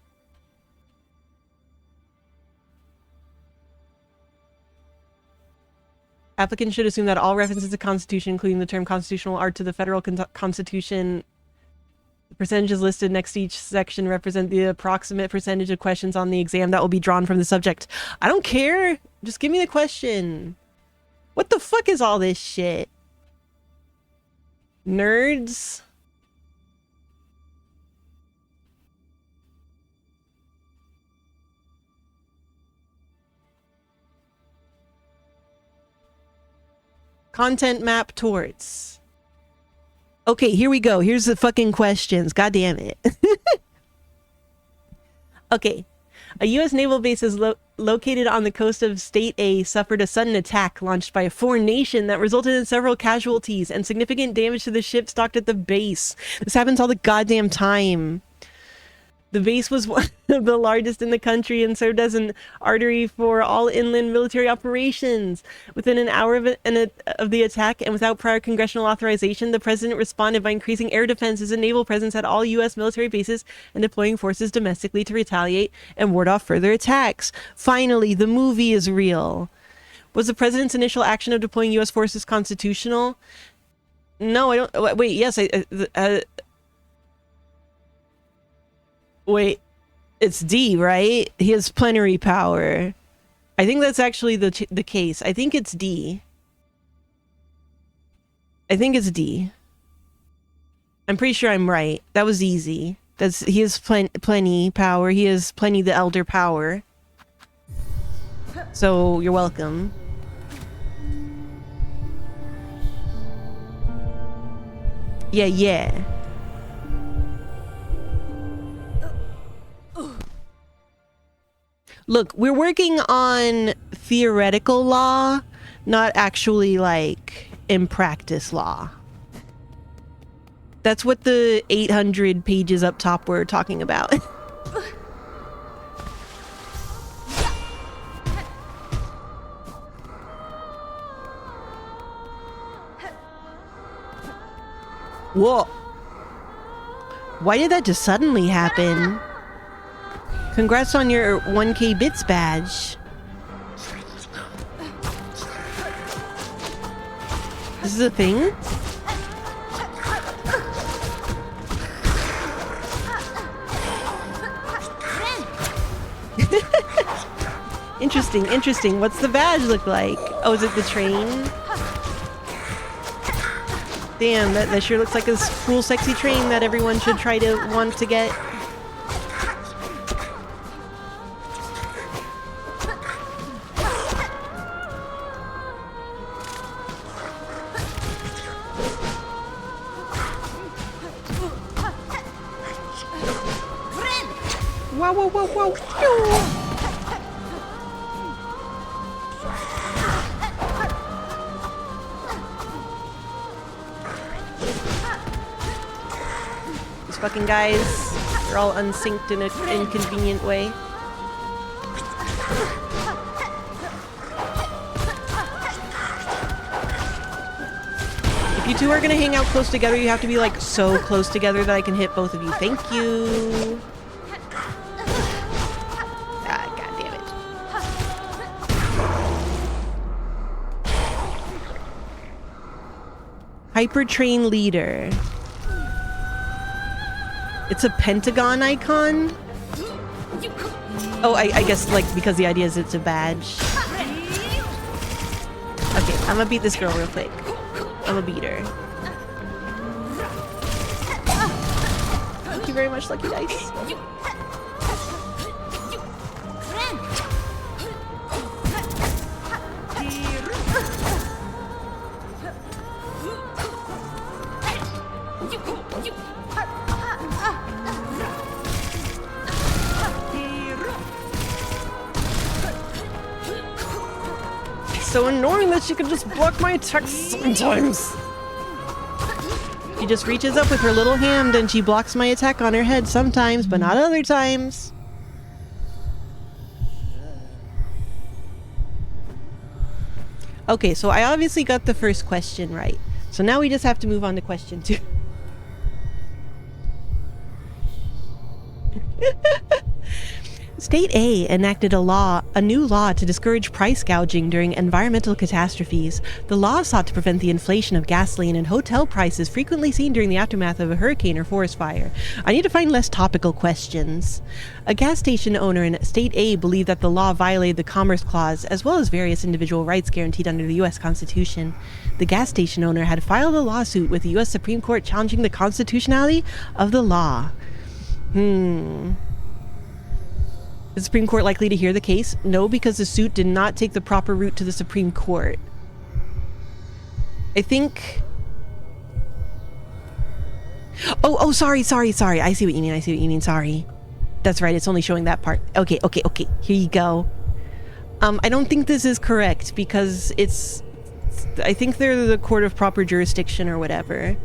Applicants should assume that all references to the Constitution, including the term constitutional, are to the federal Constitution. The percentages listed next to each section represent the approximate percentage of questions on the exam that will be drawn from the subject. I don't care. Just give me the question. What the fuck is all this shit? Nerds? Content map torts. Okay, here we go. Here's the fucking questions. God damn it. Okay. A U.S. naval base is located on the coast of State A suffered a sudden attack launched by a foreign nation that resulted in several casualties and significant damage to the ship docked at the base. This happens all the goddamn time. The base was one of the largest in the country and served as an artery for all inland military operations. Within an hour of the attack and without prior congressional authorization, the president responded by increasing air defenses and naval presence at all U.S. military bases and deploying forces domestically to retaliate and ward off further attacks. Finally, the movie is real. Was the president's initial action of deploying U.S. forces constitutional? No, I don't. Wait, yes, wait, it's D, right? He has plenary power. I think that's actually the case. I think it's D. I think it's D. I'm pretty sure I'm right. That was easy. He has plenty power. He has plenty the elder power. So you're welcome. Yeah. Look, we're working on theoretical law, not actually like in practice law. That's what the 800 pages up top were talking about. Whoa. Why did that just suddenly happen? Congrats on your 1K bits badge. This is a thing? Interesting, interesting. What's the badge look like? Oh, is it the train? Damn, that sure looks like a cool, sexy train that everyone should try to want to get. Whoa, whoa, whoa, whoa! Phew. These fucking guys, they're all unsynced in an inconvenient way. If you two are gonna hang out close together, you have to be like so close together that I can hit both of you. Thank you. Ah, god damn it. Hypertrain leader. It's a pentagon icon? Oh, I guess, like, because the idea is it's a badge. Okay, I'm gonna beat this girl real quick. I'm gonna beat her. Thank you very much, Lucky Dice. So annoying that she can just block my attacks sometimes. She just reaches up with her little hand and she blocks my attack on her head sometimes, but not other times. Okay, so I obviously got the first question right. So now we just have to move on to question 2. State A enacted a new law to discourage price gouging during environmental catastrophes. The law sought to prevent the inflation of gasoline and hotel prices frequently seen during the aftermath of a hurricane or forest fire. I need to find less topical questions. A gas station owner in State A believed that the law violated the Commerce Clause, as well as various individual rights guaranteed under the U.S. Constitution. The gas station owner had filed a lawsuit with the U.S. Supreme Court challenging the constitutionality of the law. Is the Supreme Court likely to hear the case? No, because the suit did not take the proper route to the Supreme Court. I think... Oh, sorry. I see what you mean, sorry. That's right, it's only showing that part. Okay. Here you go. I don't think this is correct because it's... I think they're the court of proper jurisdiction or whatever.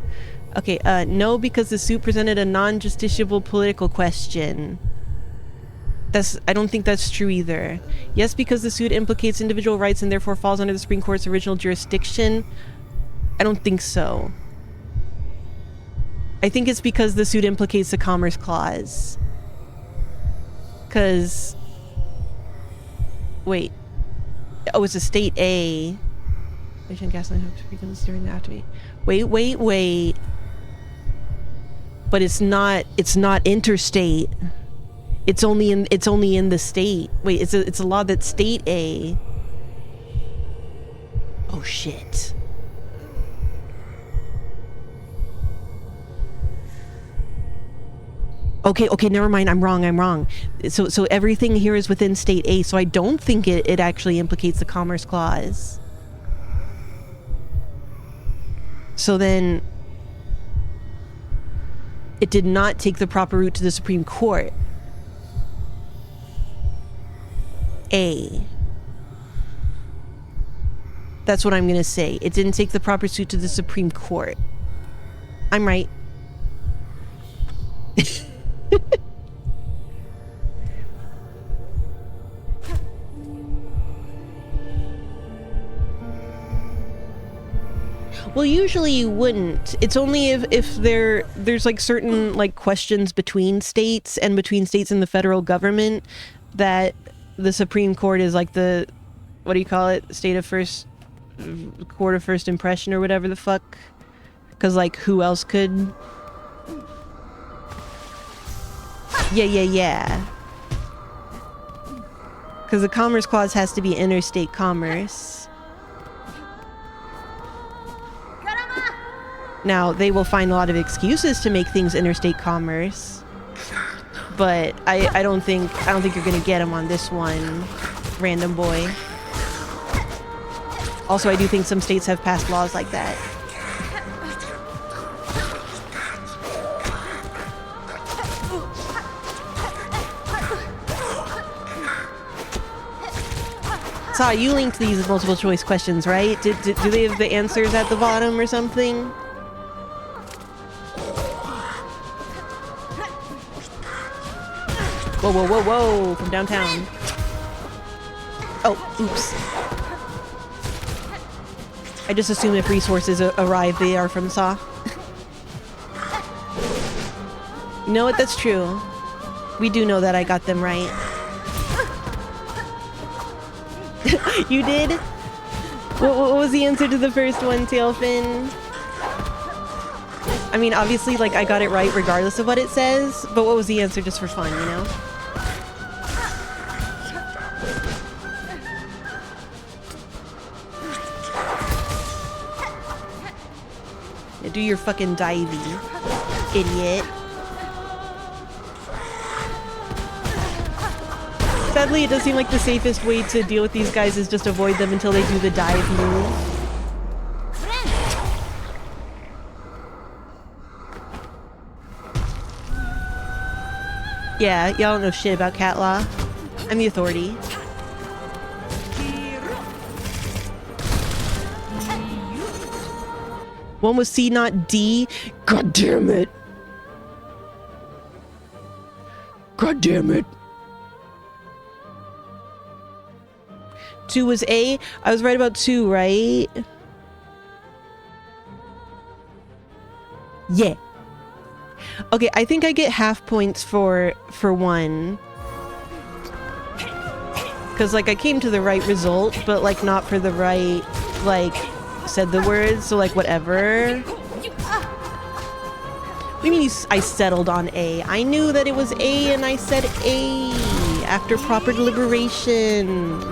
Okay, no, because the suit presented a non-justiciable political question. I don't think that's true either. Yes, because the suit implicates individual rights and therefore falls under the Supreme Court's original jurisdiction. I don't think so. I think it's because the suit implicates the Commerce Clause. Because... Wait. Oh, it's a State A. During the aftermath. Wait. But it's not interstate. It's only in the state. Wait, it's a law that's State A. Oh shit. Okay, never mind. I'm wrong. So everything here is within State A, so I don't think it actually implicates the Commerce Clause. So then it did not take the proper route to the Supreme Court. A. That's what I'm gonna say. It didn't take the proper suit to the Supreme Court. I'm right. Well, usually you wouldn't. It's only if there's like certain like questions between states and between states and the federal government that the Supreme Court is like the, what do you call it? Court of first impression or whatever the fuck. Because like who else could? Yeah. Because the Commerce Clause has to be interstate commerce. Now, they will find a lot of excuses to make things interstate commerce. But I don't think you're gonna get them on this one, random boy. Also, I do think some states have passed laws like that. Saw, you linked these multiple choice questions, right? Do they have the answers at the bottom or something? Whoa, from downtown. Oh, oops. I just assume if resources arrive, they are from Saw. You know what? That's true. We do know that I got them right. You did? What was the answer to the first one, Tailfin? I mean, obviously, like, I got it right regardless of what it says, but what was the answer just for fun, you know? Yeah, do your fucking divey, idiot. Sadly, it does seem like the safest way to deal with these guys is just avoid them until they do the dive move. Yeah, y'all don't know shit about cat law. I'm the authority. One was C, not D. God damn it. God damn it. 2 was A. I was right about 2, right? Yeah. Okay, I think I get half points for 1. Because, like, I came to the right result, but, like, not for the right, like, said the words, so, like, whatever. What do you mean I settled on A? I knew that it was A and I said A after proper deliberation.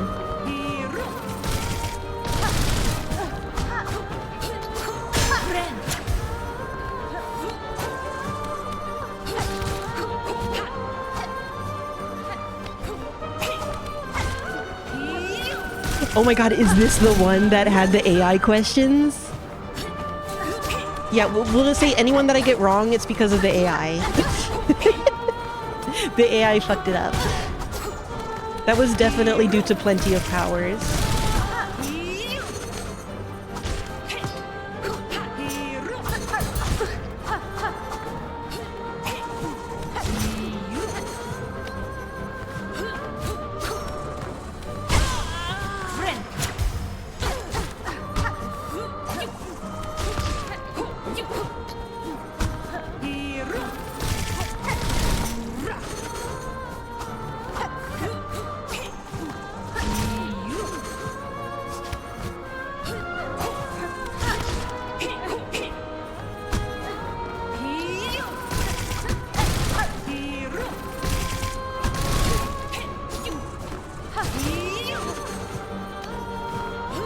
Oh my god, is this the one that had the AI questions? Yeah, we'll just say anyone that I get wrong, it's because of the AI. The AI fucked it up. That was definitely due to plenty of powers.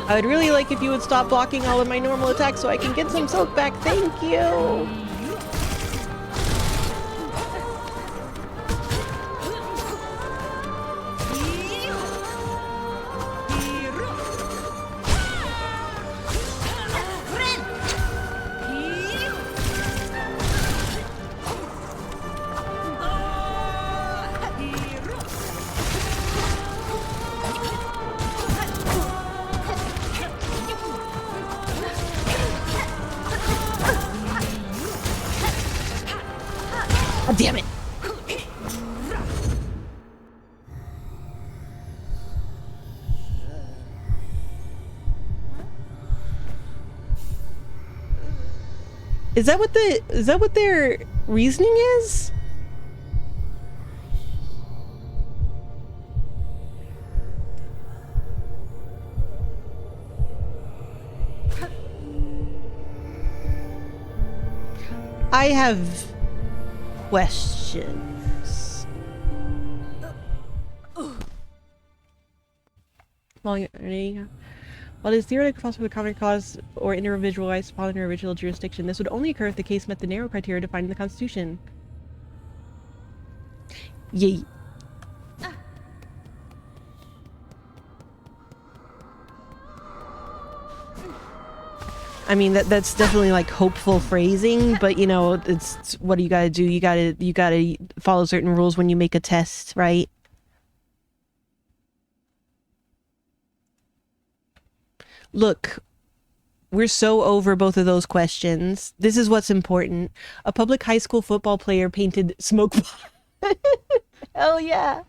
I would really like if you would stop blocking all of my normal attacks so I can get some silk back. Thank you. God damn it. Is that what their reasoning is? I have questions. While it is theoretically possible for the common cause or individualized upon their original jurisdiction, this would only occur if the case met the narrow criteria defined in the Constitution. Yay. I mean, that's definitely like hopeful phrasing, but you know, it's what do you gotta do? You gotta follow certain rules when you make a test, right? Look, we're so over both of those questions. This is what's important. A public high school football player painted smoke hell yeah,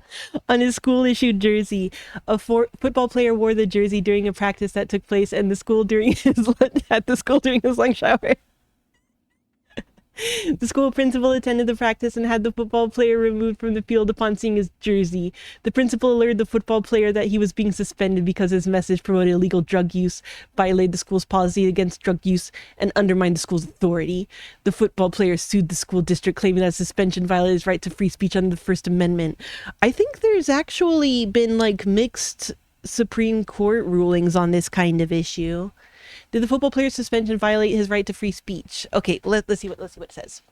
on his school-issued jersey. A football player wore the jersey during a practice that took place at the school during his lunch hour. The school principal attended the practice and had the football player removed from the field upon seeing his jersey. The principal alerted the football player that he was being suspended because his message promoted illegal drug use, violated the school's policy against drug use, and undermined the school's authority. The football player sued the school district, claiming that suspension violated his right to free speech under the First Amendment. I think there's actually been like mixed Supreme Court rulings on this kind of issue. Did the football player's suspension violate his right to free speech? Okay, let's see what it says.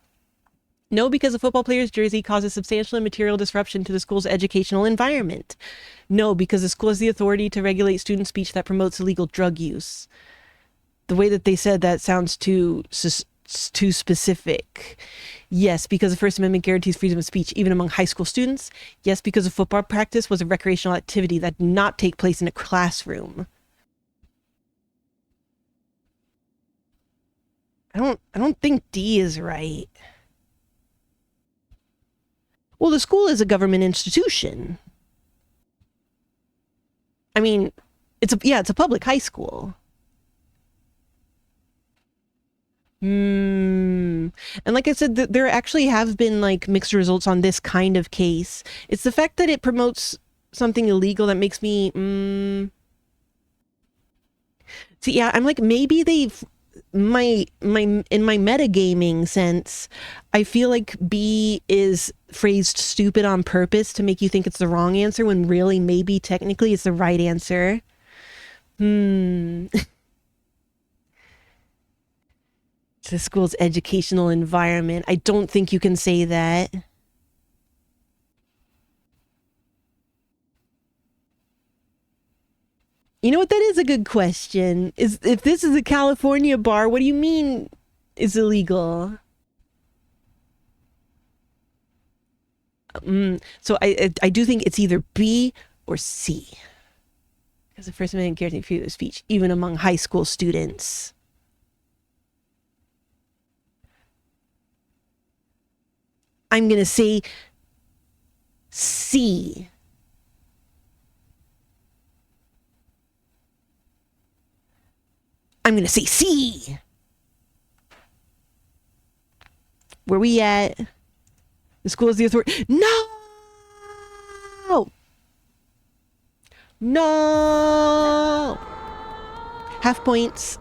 No, because the football player's jersey causes substantial and material disruption to the school's educational environment. No, because the school has the authority to regulate student speech that promotes illegal drug use. The way that they said that sounds too specific. Yes, because the First Amendment guarantees freedom of speech even among high school students. Yes, because the football practice was a recreational activity that did not take place in a classroom. I don't think D is right. Well, the school is a government institution. I mean, it's a public high school. And like I said, there actually have been like mixed results on this kind of case. It's the fact that it promotes something illegal that makes me see, yeah, I'm like, maybe they've in my metagaming sense, I feel like B is phrased stupid on purpose to make you think it's the wrong answer when really maybe technically it's the right answer. The school's educational environment. I don't think you can say that. You know what? That is a good question. If this is a California bar, what do you mean is illegal? So I do think it's either B or C. Because the First Amendment guarantees freedom of speech, even among high school students. I'm going to say C. I'm going to say C. Where we at? The school is the authority. No! No! Half points.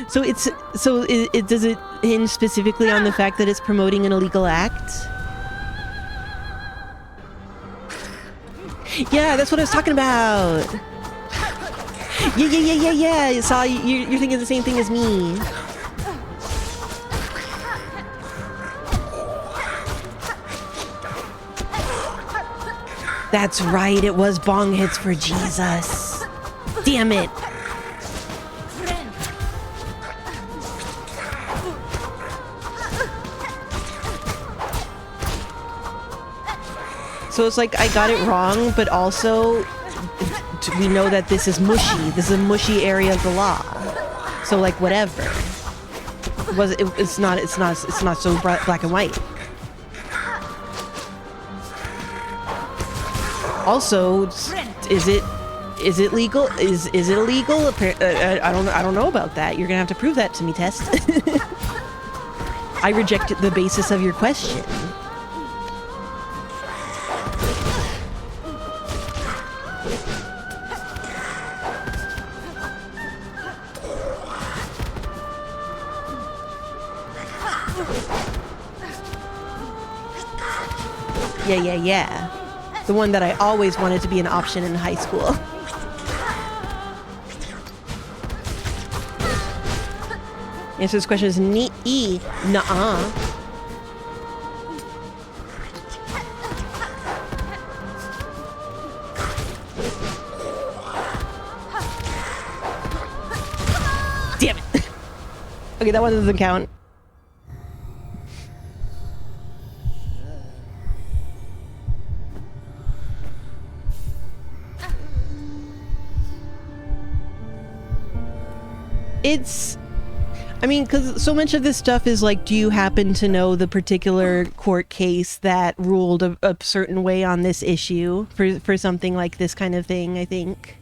So it does it hinge specifically on the fact that it's promoting an illegal act? Yeah, that's what I was talking about. Yeah. So you're thinking the same thing as me. That's right, it was bong hits for Jesus. Damn it. So it's like I got it wrong, but also we know that this is mushy. This is a mushy area of the law. So like whatever. It's not so black and white. Also, is it legal? Is it illegal? I don't know about that. You're gonna have to prove that to me, Test. I reject the basis of your question. Yeah. The one that I always wanted to be an option in high school. Answer this question is E. Nuh-uh. Damn it. Okay, that one doesn't count. I mean, because so much of this stuff is like, do you happen to know the particular court case that ruled a certain way on this issue for something like this kind of thing, I think.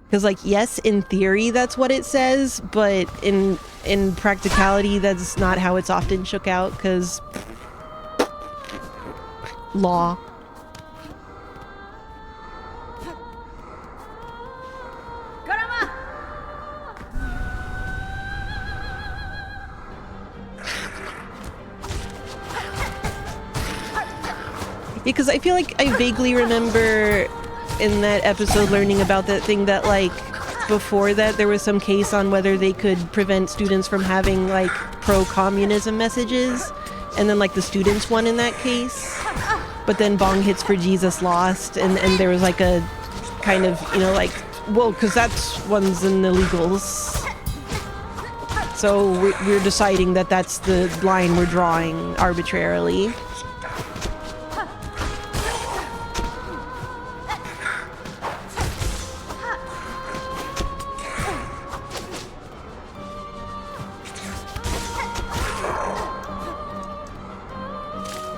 Because, like, yes, in theory, that's what it says, but in practicality, that's not how it's often shook out, because law. Because I feel like I vaguely remember in that episode learning about that thing that, like, before that there was some case on whether they could prevent students from having, like, pro-communism messages, and then, like, the students won in that case. But then Bong Hits for Jesus lost, and there was, like, a kind of, you know, like, well, because that's one's in the illegals. So we're deciding that that's the line we're drawing arbitrarily.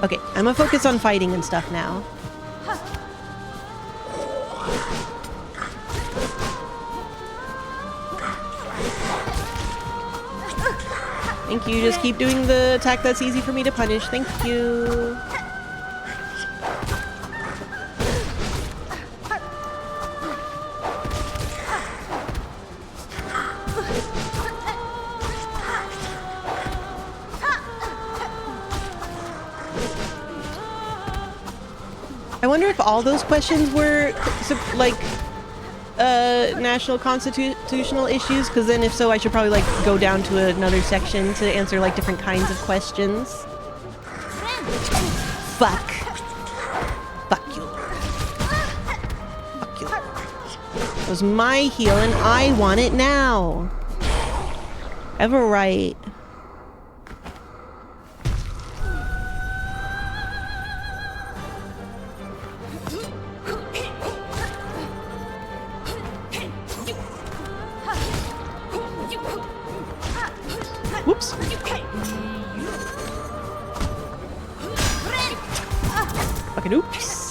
Okay, I'm gonna focus on fighting and stuff now. Thank you, just keep doing the attack that's easy for me to punish. Thank you. I wonder if all those questions were, like, national constitutional issues, because then if so, I should probably, like, go down to another section to answer, like, different kinds of questions. Fuck. Fuck you. Fuck you. It was my heal and I want it now. I have a right. Whoops. Fucking oops.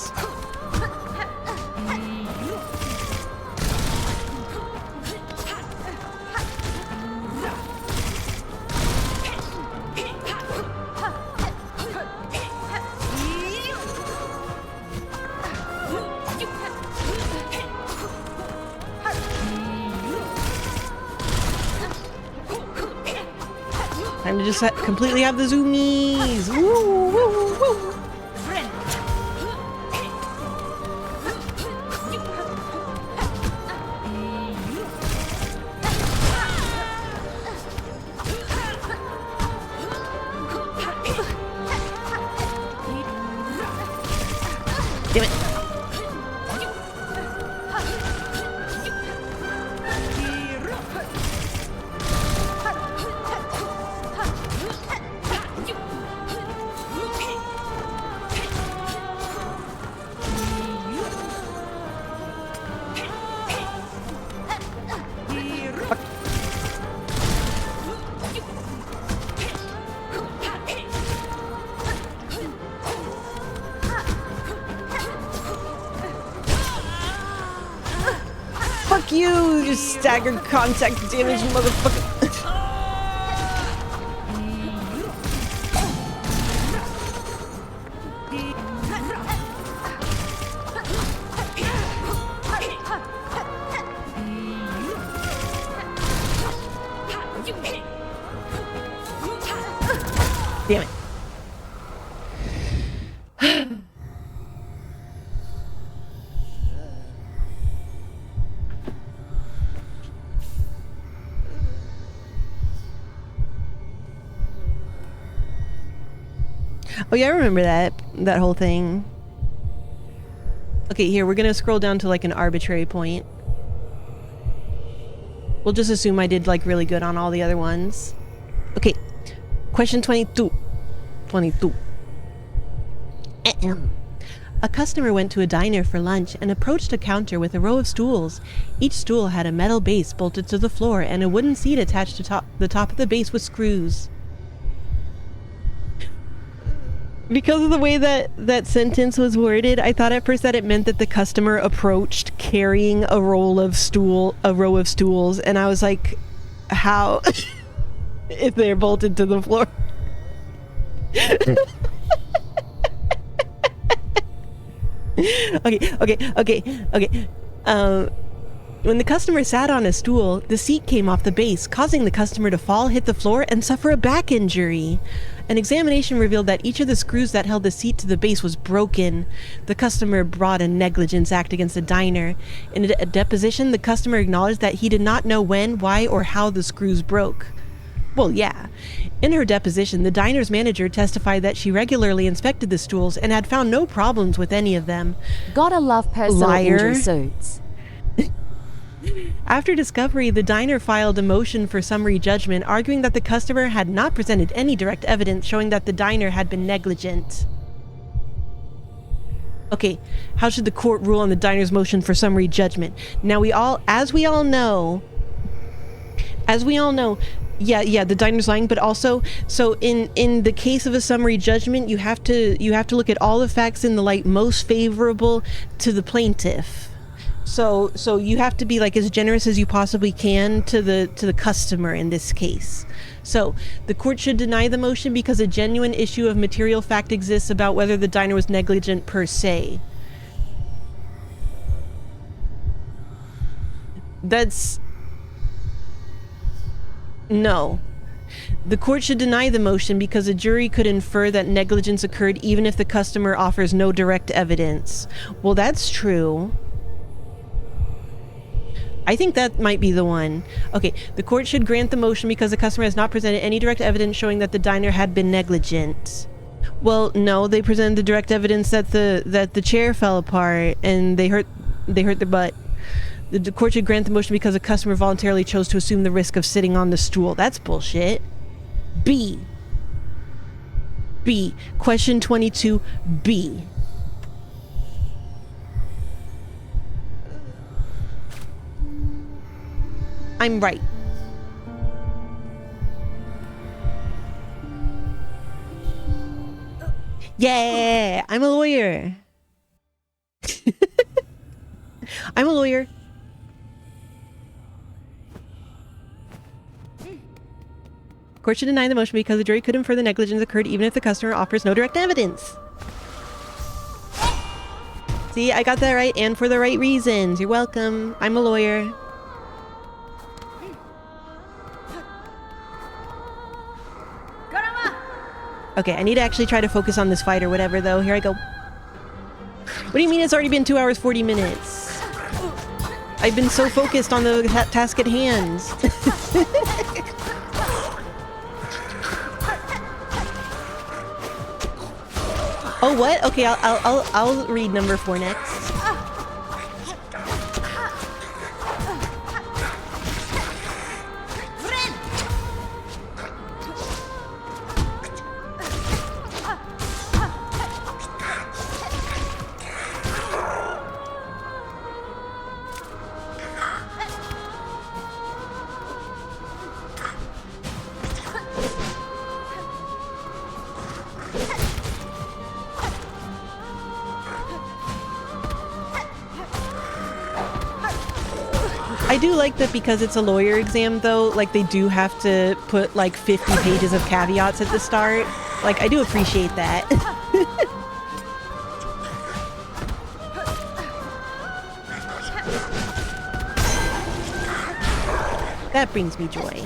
Time to just completely have the zoomies. Woo, woo, woo. Damn it. Fuck you, you staggered contact damage, motherfucker. Damn it. Oh yeah, I remember that whole thing. Okay, here, we're gonna scroll down to like an arbitrary point. We'll just assume I did like really good on all the other ones. Okay, question 22. 22. Ahem. A customer went to a diner for lunch and approached a counter with a row of stools. Each stool had a metal base bolted to the floor and a wooden seat attached to the top of the base with screws. Because of the way that sentence was worded, I thought at first that it meant that the customer approached carrying a row of stools, and I was like, how if they're bolted to the floor? Okay. When the customer sat on a stool, the seat came off the base, causing the customer to fall, hit the floor, and suffer a back injury. An examination revealed that each of the screws that held the seat to the base was broken. The customer brought a negligence act against the diner. In a deposition, the customer acknowledged that he did not know when, why, or how the screws broke. Well, yeah. In her deposition, the diner's manager testified that she regularly inspected the stools and had found no problems with any of them. Gotta love personal injury suits. After discovery, the diner filed a motion for summary judgment, arguing that the customer had not presented any direct evidence showing that the diner had been negligent. Okay, how should the court rule on the diner's motion for summary judgment? Now as we all know, yeah, the diner's lying, but also, so in the case of a summary judgment, you have to look at all the facts in the light most favorable to the plaintiff. So you have to be like as generous as you possibly can to the customer in this case. So the court should deny the motion because a genuine issue of material fact exists about whether the diner was negligent per se. No. The court should deny the motion because a jury could infer that negligence occurred even if the customer offers no direct evidence. Well, that's true. I think that might be the one. Okay, the court should grant the motion because the customer has not presented any direct evidence showing that the diner had been negligent. Well, no, they presented the direct evidence that the chair fell apart and they hurt their butt. The court should grant the motion because the customer voluntarily chose to assume the risk of sitting on the stool. That's bullshit. B. Question 22, B. I'm right. Yeah, I'm a lawyer. I'm a lawyer. Court should deny the motion because the jury could infer the negligence occurred even if the customer offers no direct evidence. See, I got that right and for the right reasons. You're welcome. I'm a lawyer. Okay, I need to actually try to focus on this fight or whatever, though. Here I go. What do you mean it's already been 2 hours, 40 minutes? I've been so focused on the task at hand. Oh, what? Okay, I'll read number 4 next. I do like that because it's a lawyer exam, though. Like, they do have to put, like, 50 pages of caveats at the start. Like, I do appreciate that. That brings me joy.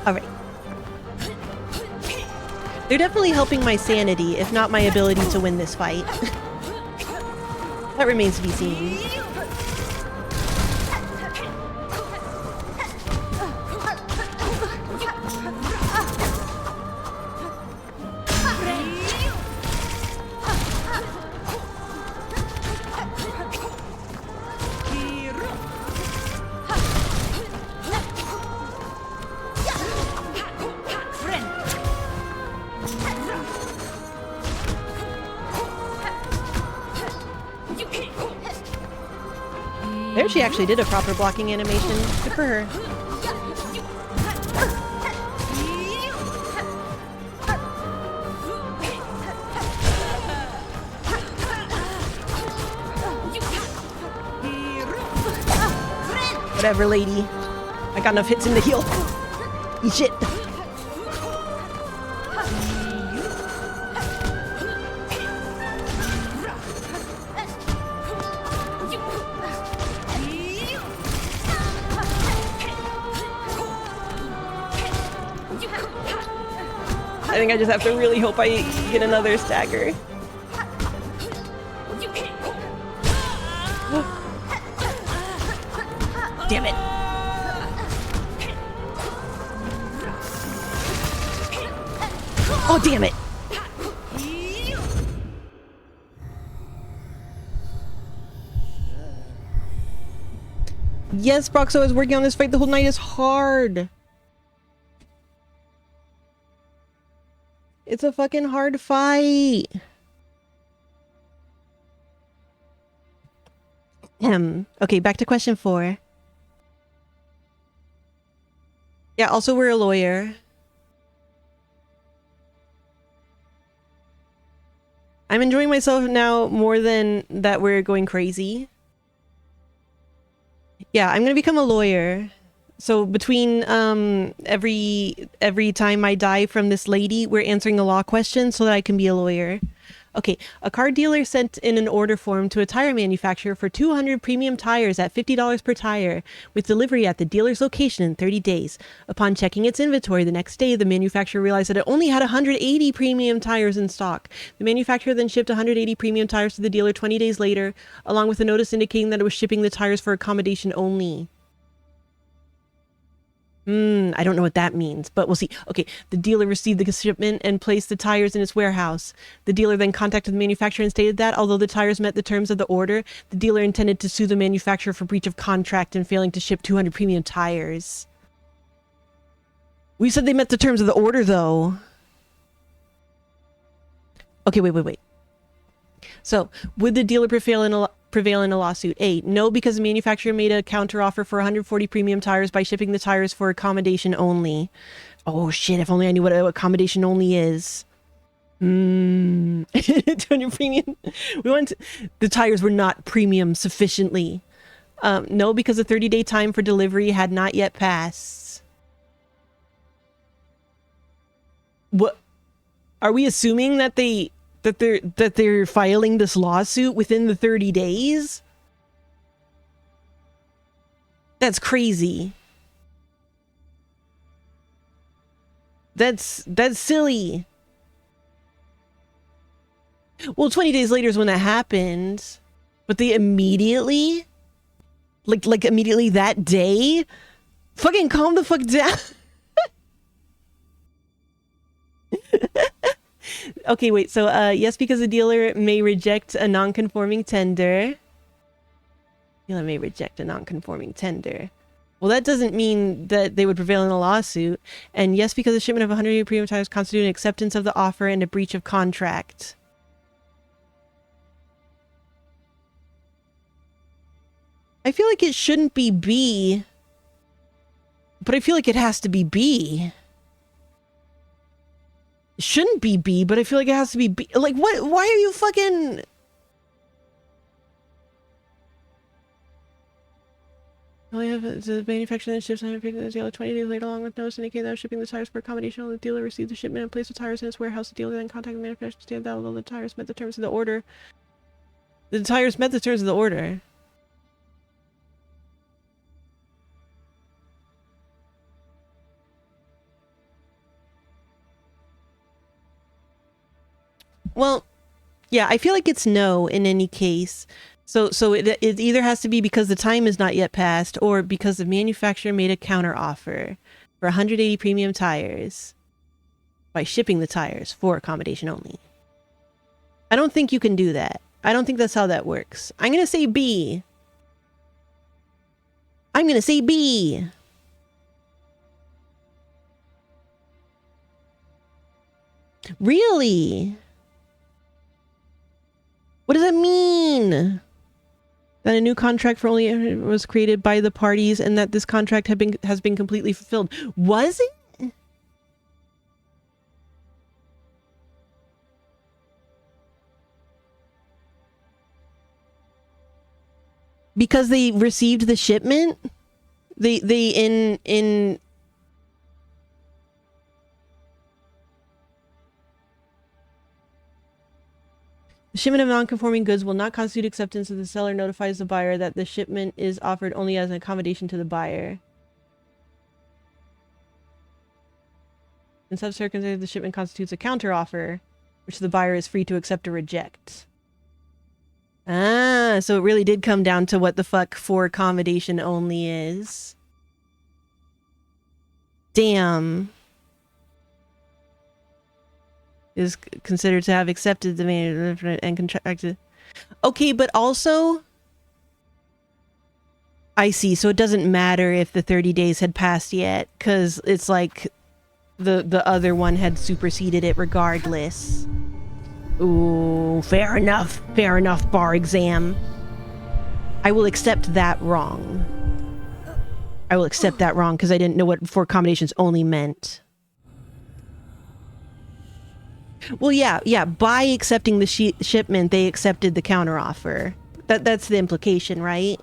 All right. They're definitely helping my sanity, if not my ability to win this fight. That remains to be seen. There she actually did a proper blocking animation. Good for her. Whatever, lady. I got enough hits in the heal. Eat shit. I think I just have to really hope I get another stagger. Damn it. Oh, damn it. Yes, Broxo, I was working on this fight the whole night. It's hard. It's a fucking hard fight. Okay, back to question 4. Yeah, also we're a lawyer. I'm enjoying myself now more than that we're going crazy. Yeah, I'm gonna become a lawyer. So between every time I die from this lady, we're answering a law question so that I can be a lawyer. Okay, a car dealer sent in an order form to a tire manufacturer for 200 premium tires at $50 per tire, with delivery at the dealer's location in 30 days. Upon checking its inventory the next day, the manufacturer realized that it only had 180 premium tires in stock. The manufacturer then shipped 180 premium tires to the dealer 20 days later, along with a notice indicating that it was shipping the tires for accommodation only. I don't know what that means, but we'll see. Okay, the dealer received the shipment and placed the tires in its warehouse. The dealer then contacted the manufacturer and stated that, although the tires met the terms of the order, the dealer intended to sue the manufacturer for breach of contract and failing to ship 200 premium tires. We said they met the terms of the order, though. Okay, wait. So, would the dealer prevail in a lawsuit? A, no, because the manufacturer made a counteroffer for 140 premium tires by shipping the tires for accommodation only. Oh shit, if only I knew what accommodation only is. 200 premium. The tires were not premium sufficiently. No, because the 30-day time for delivery had not yet passed. What? Are we assuming that they're filing this lawsuit within the 30 days? That's crazy. That's silly. Well, 20 days later is when that happened, but they immediately, like immediately that day, fucking calm the fuck down. Okay, wait, so yes, because a dealer may reject a non-conforming tender. Dealer may reject a non-conforming tender. Well, that doesn't mean that they would prevail in a lawsuit. And yes, because the shipment of 180 premium tires constitute an acceptance of the offer and a breach of contract. I feel like it shouldn't be B, but I feel like it has to be B. It shouldn't be B, but I feel like it has to be B. Like, what? Why are you fucking... Only have the manufacturer that ships and picking the dealer 20 days later, along with notice indicating that was shipping the tires for accommodation. The dealer received the shipment and placed the tires in its warehouse. The dealer then contacted the manufacturer to stand that although the tires met the terms of the order. The tires met the terms of the order. Well, yeah, I feel like it's no in any case. So it either has to be because the time is not yet passed or because the manufacturer made a counter offer for 180 premium tires by shipping the tires for accommodation only. I don't think you can do that. I don't think that's how that works. I'm going to say B. I'm going to say B. Really? What does that mean? That a new contract for only was created by the parties and that this contract has been completely fulfilled. Was it? Because they received the shipment? They in the shipment of non-conforming goods will not constitute acceptance if the seller notifies the buyer that the shipment is offered only as an accommodation to the buyer. In such circumstances, the shipment constitutes a counteroffer, which the buyer is free to accept or reject. Ah, so it really did come down to what the fuck for accommodation only is. Damn. Is considered to have accepted the man and contracted. Okay, but also I see. So it doesn't matter if the 30 days had passed yet, because it's like the other one had superseded it regardless. Ooh, fair enough. Fair enough, bar exam. I will accept that wrong. I will accept that wrong because I didn't know what for accommodations only meant. Well, yeah. By accepting the shipment, they accepted the counteroffer. That's the implication, right?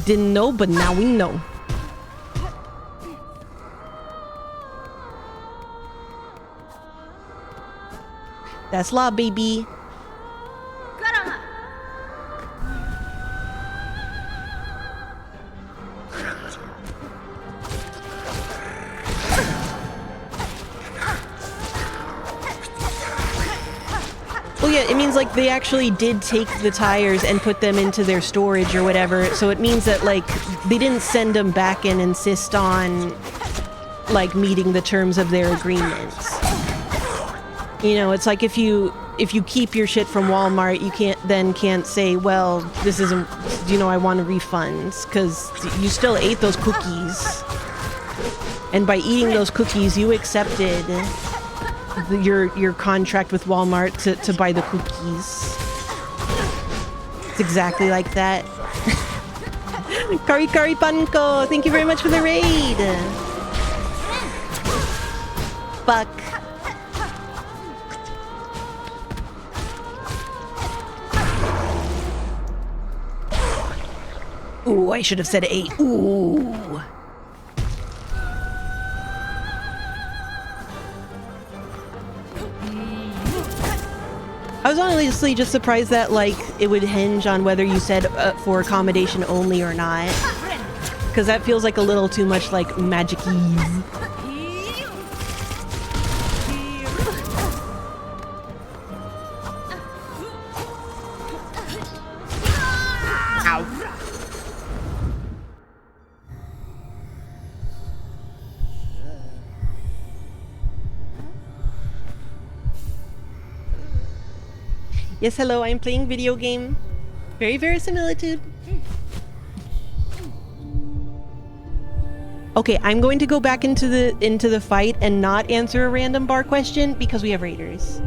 Didn't know, but now we know. That's law, baby. Well, yeah, it means like they actually did take the tires and put them into their storage or whatever. So it means that like they didn't send them back and insist on like meeting the terms of their agreements. You know, it's like if you keep your shit from Walmart, you can't say, well, this isn't, you know, I want refunds, because you still ate those cookies. And by eating those cookies, you accepted your contract with Walmart to buy the cookies. It's exactly like that. Kari Kari Panko, thank you very much for the raid. Fuck. Ooh, I should have said 8. Ooh. I was honestly just surprised that, like, it would hinge on whether you said for accommodation only or not. Because that feels like a little too much like magic-ese. Yes, hello, I'm playing video game. Very verisimilitude. Okay, I'm going to go back into the fight and not answer a random bar question because we have raiders.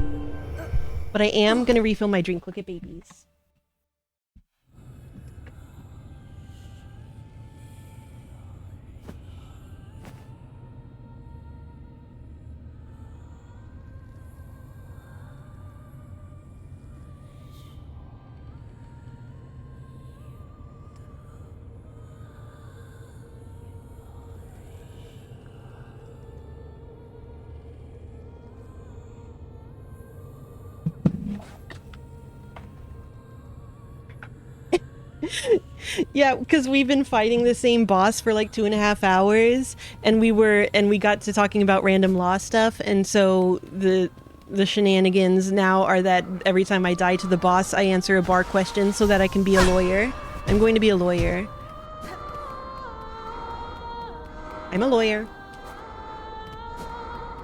But I am gonna refill my drink. Look at babies. Yeah, because we've been fighting the same boss for like 2.5 hours, and we got to talking about random law stuff, and so the shenanigans now are that every time I die to the boss, I answer a bar question so that I can be a lawyer. I'm going to be a lawyer. I'm a lawyer.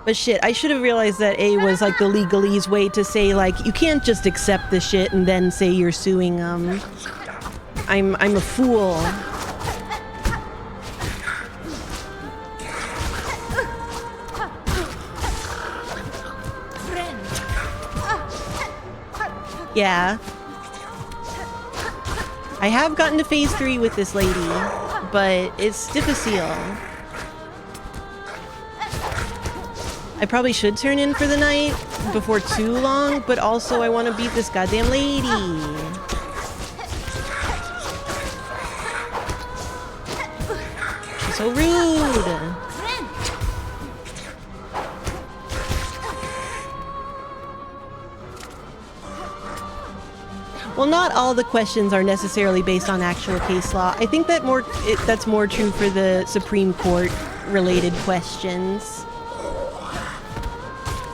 But shit, I should have realized that A was like the legalese way to say like, you can't just accept the shit and then say you're suing them. I'm a fool. Yeah. I have gotten to phase 3 with this lady, but it's difficile. I probably should turn in for the night before too long, but also I want to beat this goddamn lady. She's so rude. Well, not all the questions are necessarily based on actual case law. I think that that's more true for the Supreme Court related questions.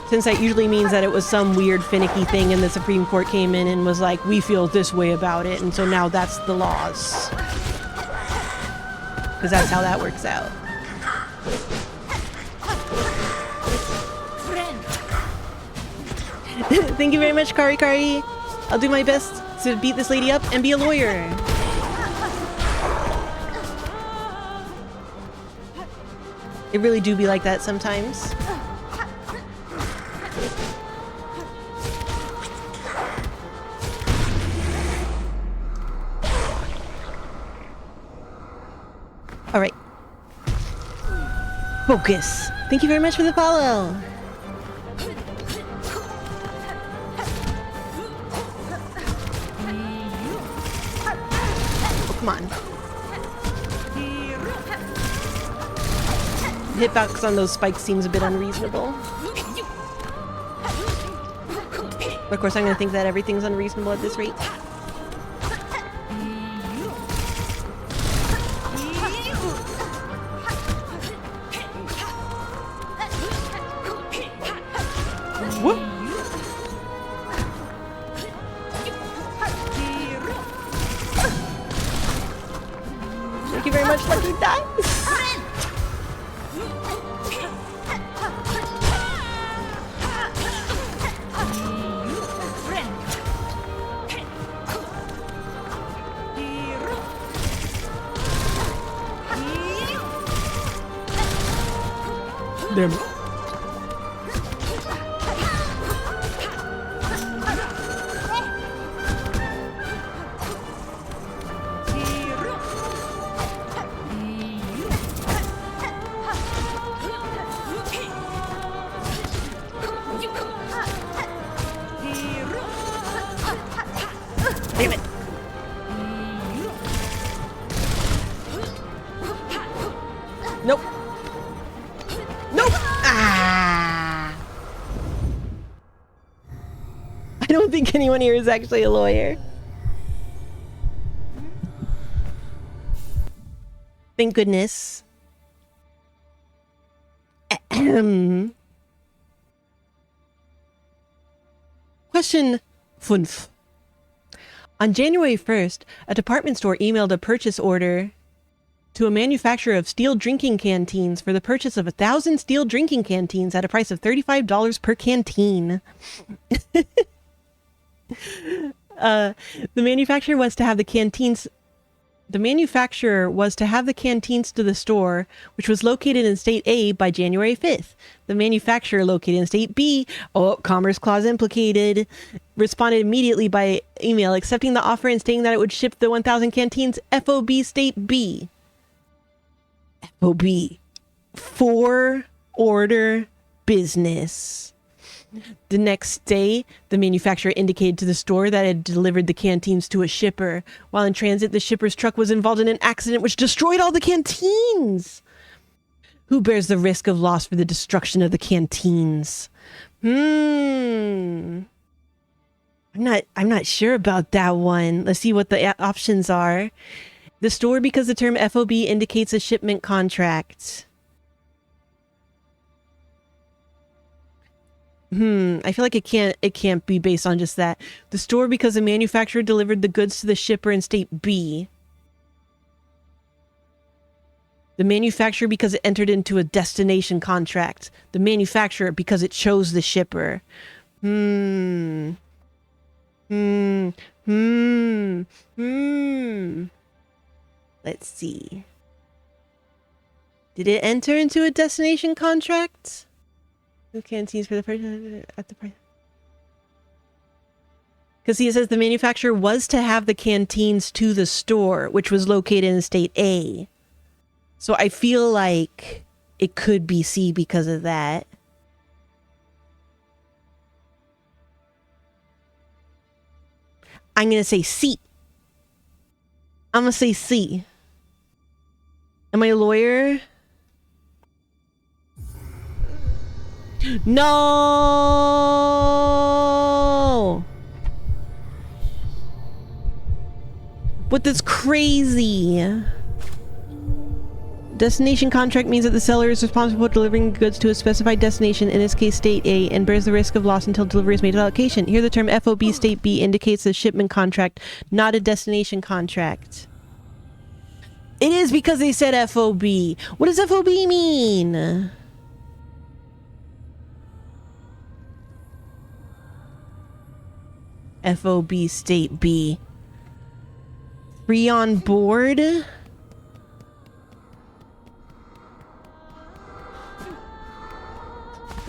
Since that usually means that it was some weird finicky thing and the Supreme Court came in and was like, we feel this way about it, and so now that's the laws. Because that's how that works out. Thank you very much, Kari Kari. I'll do my best to beat this lady up and be a lawyer. It really do be like that sometimes. All right. Focus. Thank you very much for the follow. Oh, come on. Hitbox on those spikes seems a bit unreasonable. But of course, I'm going to think that everything's unreasonable at this rate. Whoop. Thank you very much, Lucky Dice. Damn it. Damn it. Nope. Nope. Ah. I don't think anyone here is actually a lawyer. Thank goodness. Question 5. On January 1st, a department store emailed a purchase order to a manufacturer of steel drinking canteens for the purchase of 1,000 steel drinking canteens at a price of $35 per canteen. The manufacturer was to have the canteens to the store, which was located in State A, by January 5th. The manufacturer located in State B, Commerce Clause implicated, responded immediately by email accepting the offer and stating that it would ship the 1,000 canteens FOB State B. FOB. For order business. The next day, the manufacturer indicated to the store that it had delivered the canteens to a shipper. While in transit, the shipper's truck was involved in an accident which destroyed all the canteens. Who bears the risk of loss for the destruction of the canteens? I I'm not sure about that one. Let's see what the options are. The store, because the term FOB indicates a shipment contract. I feel like it can't be based on just that. The store, because the manufacturer delivered the goods to the shipper in state B. The manufacturer, because it entered into a destination contract. The manufacturer, because it chose the shipper. Let's see. Did it enter into a destination contract? The canteens for the person at the price. Because it says the manufacturer was to have the canteens to the store, which was located in state A. So I feel like it could be C because of that. I'm going to say C. I'm going to say C. Am I a lawyer? No! But that's crazy. Destination contract means that the seller is responsible for delivering goods to a specified destination, in this case state A, and bears the risk of loss until delivery is made to the location. Here the term FOB state B indicates a shipment contract, not a destination contract. It is because they said FOB. What does FOB mean? FOB state B. Free on board?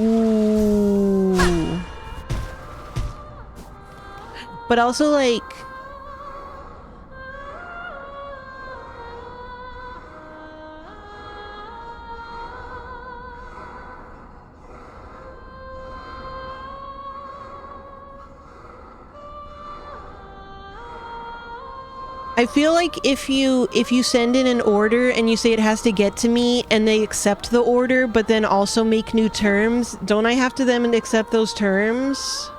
Ooh. But also, like, I feel like if you send in an order and you say it has to get to me and they accept the order but then also make new terms, don't I have to then accept those terms?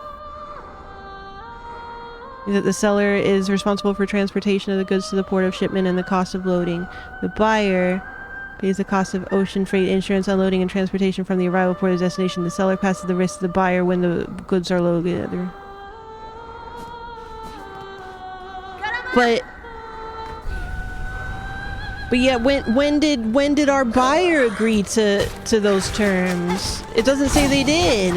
That the seller is responsible for transportation of the goods to the port of shipment and the cost of loading. The buyer pays the cost of ocean freight, insurance, unloading, and transportation from the arrival port of destination. The seller passes the risk to the buyer when the goods are loaded. But yeah, when did our buyer agree to those terms? It doesn't say they did.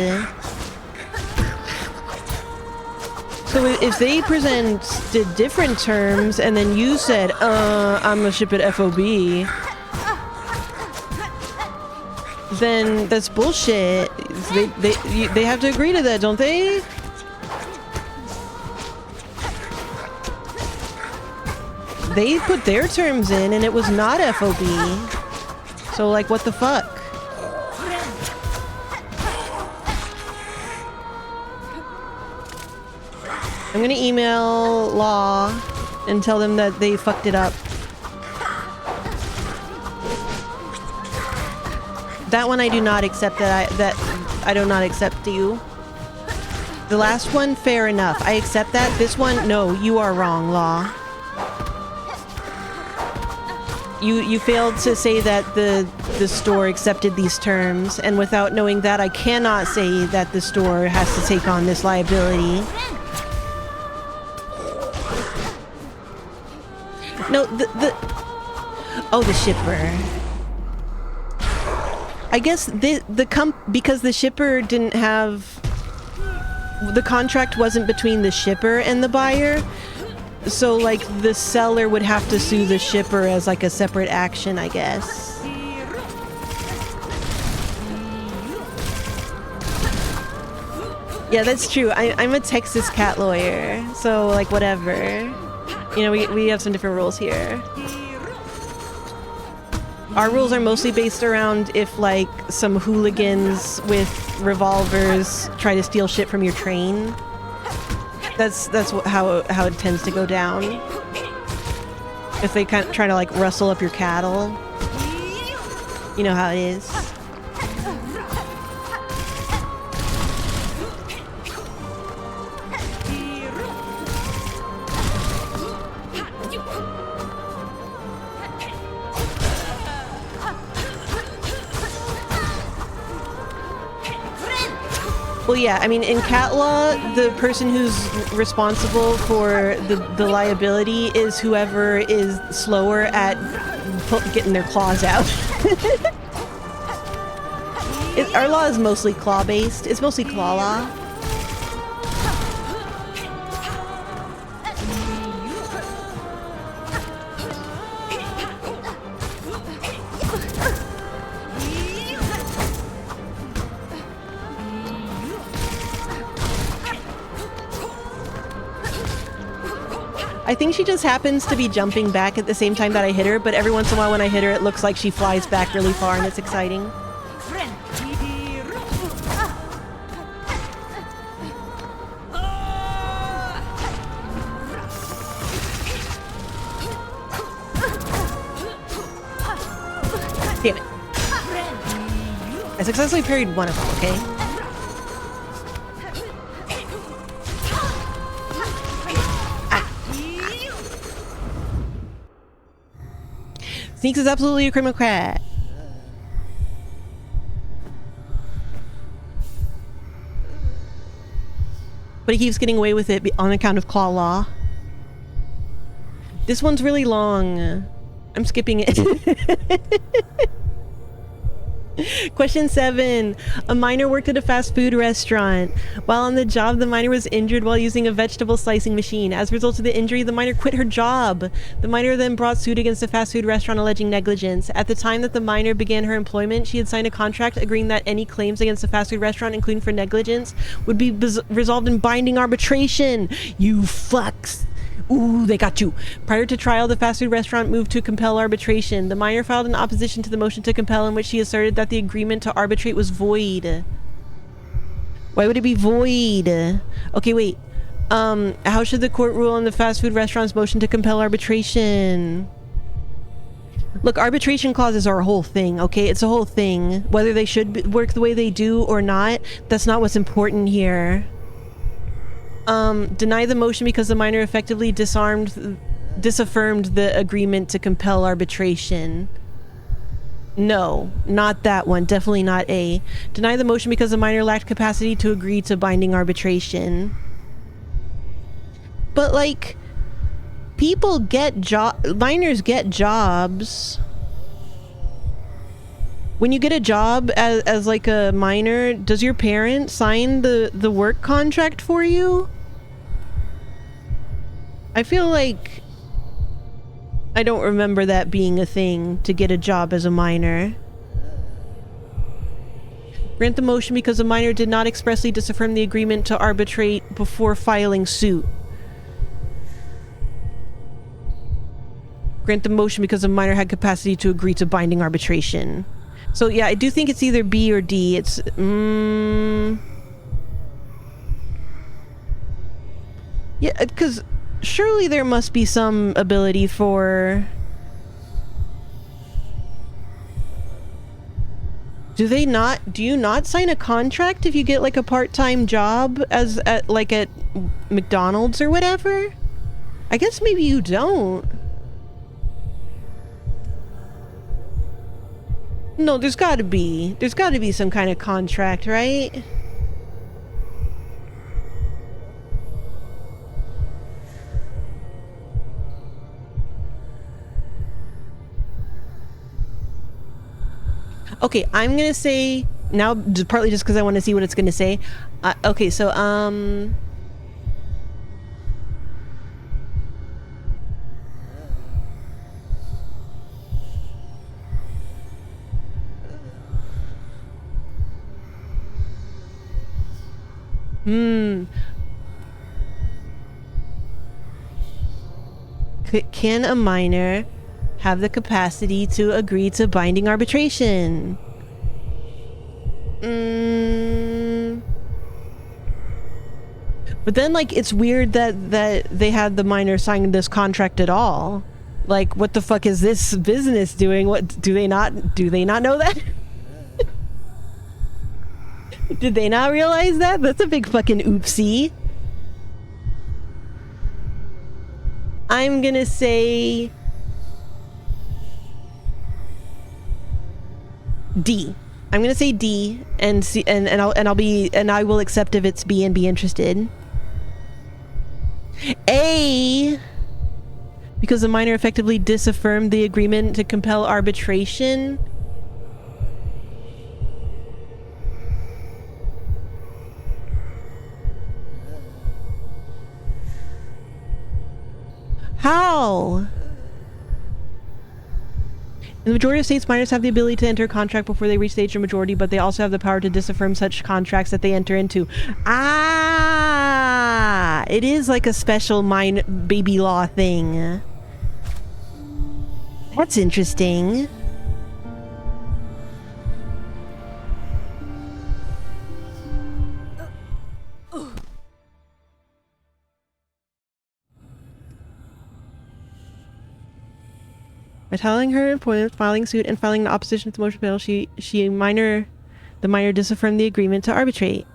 So if they presented different terms and then you said, I'm gonna ship it FOB, then that's bullshit. They have to agree to that, don't they? They put their terms in and it was not FOB. So like, what the fuck? I'm gonna email Law and tell them that they fucked it up. That one I do not accept. That I do not accept you. The last one, fair enough. I accept that. This one, no, you are wrong, Law. You failed to say that the store accepted these terms, and without knowing that, I cannot say that the store has to take on this liability. No, the shipper. I guess because the shipper didn't have, the contract wasn't between the shipper and the buyer, so like the seller would have to sue the shipper as like a separate action, I guess. Yeah, that's true. I'm a Texas cat lawyer, so like whatever. You know, we have some different rules here. Our rules are mostly based around if like some hooligans with revolvers try to steal shit from your train. That's how it tends to go down. If they kind of try to like rustle up your cattle. You know how it is. Well, yeah, I mean, in cat law, the person who's responsible for the liability is whoever is slower at getting their claws out. Our law is mostly claw-based. It's mostly claw law. I think she just happens to be jumping back at the same time that I hit her, but every once in a while when I hit her, it looks like she flies back really far and it's exciting. Damn it. I successfully parried one of them, okay? Sneaks is absolutely a criminal cat. But he keeps getting away with it on account of claw law. This one's really long. I'm skipping it. Question 7. A miner worked at a fast food restaurant. While on the job, the miner was injured while using a vegetable slicing machine. As a result of the injury, the miner quit her job. The miner then brought suit against the fast food restaurant alleging negligence. At the time that the miner began her employment, she had signed a contract agreeing that any claims against the fast food restaurant, including for negligence, would be resolved in binding arbitration. You fucks. Ooh, they got you. Prior to trial, the fast food restaurant moved to compel arbitration. The miner filed an opposition to the motion to compel in which she asserted that the agreement to arbitrate was void. Why would it be void? Okay, wait. How should the court rule on the fast food restaurant's motion to compel arbitration? Look, arbitration clauses are a whole thing, okay? It's a whole thing. Whether they should work the way they do or not, that's not what's important here. Deny the motion because the miner effectively disaffirmed the agreement to compel arbitration. No, not that one. Definitely not A. Deny the motion because the miner lacked capacity to agree to binding arbitration. But, like, people get miners get jobs. When you get a job as like a miner, does your parent sign the work contract for you? I feel like I don't remember that being a thing to get a job as a miner. Grant the motion because the miner did not expressly disaffirm the agreement to arbitrate before filing suit. Grant the motion because the miner had capacity to agree to binding arbitration. So yeah, I do think it's either B or D. It's yeah, because surely there must be some ability for... Do you not sign a contract if you get like a part-time job at McDonald's or whatever? I guess maybe you don't. No, there's gotta be some kind of contract, right? Okay, I'm gonna say now, partly just because I want to see what it's gonna say. Okay, so can a miner have the capacity to agree to binding arbitration? But then, like, it's weird that they had the miner sign this contract at all. Like, what the fuck is this business doing? What do they not know that? Did they not realize that? That's a big fucking oopsie. I'm gonna say D. I'm gonna say D and see, and I will accept if it's B and be interested. A, because the minor effectively disaffirmed the agreement to compel arbitration. How? In the majority of states, minors have the ability to enter a contract before they reach the age of majority, but they also have the power to disaffirm such contracts that they enter into. Ah! It is like a special baby law thing. That's interesting. By telling her employment, filing suit, and filing an opposition to the motion bill, the minor disaffirmed the agreement to arbitrate.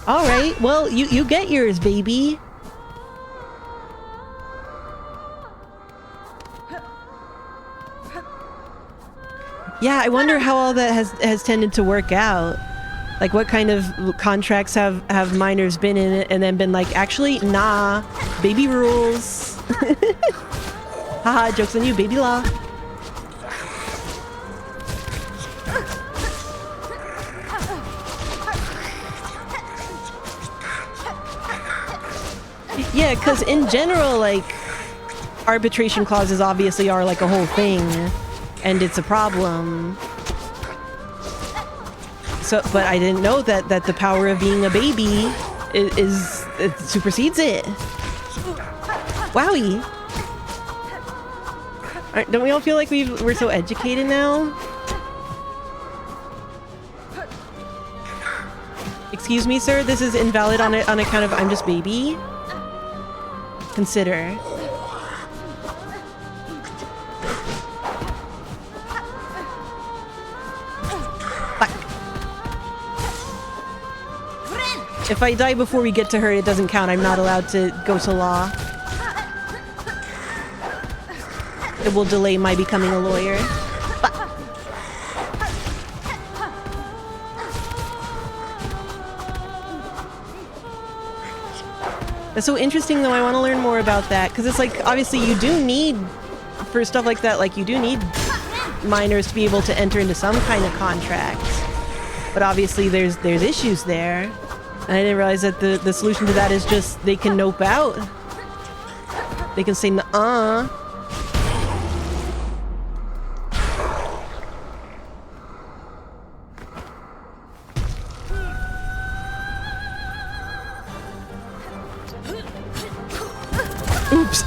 All right, well, you get yours, baby. Yeah, I wonder how all that has tended to work out. Like, what kind of contracts have minors been in it and then been like, actually, nah, baby rules. Haha, joke's on you, baby law. Yeah, because in general, like, arbitration clauses obviously are like a whole thing, and it's a problem. So, but I didn't know that the power of being a baby it supersedes it. Wowie. Don't we all feel like we're so educated now? Excuse me, sir. This is invalid on account of I'm just baby. Consider. If I die before we get to her, it doesn't count. I'm not allowed to go to law. It will delay my becoming a lawyer. That's so interesting, though. I want to learn more about that, because it's like, obviously you do need, for stuff like that, like you do need minors to be able to enter into some kind of contract. But obviously there's issues there. And I didn't realize that the solution to that is just they can nope out. They can say nuh-uh. Oops.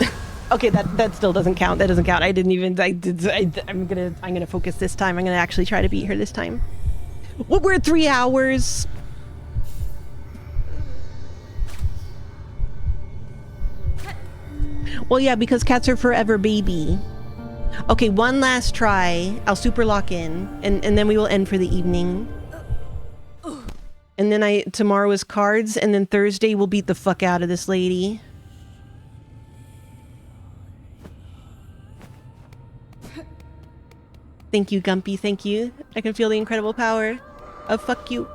Okay, that still doesn't count. That doesn't count. I didn't even. I'm gonna focus this time. I'm gonna actually try to beat her this time. Well, we're at 3 hours. Well, yeah, because cats are forever baby. Okay, one last try. I'll super lock in, and then we will end for the evening. And then tomorrow is cards, and then Thursday we'll beat the fuck out of this lady. Thank you, Gumpy, thank you. I can feel the incredible power of fuck you.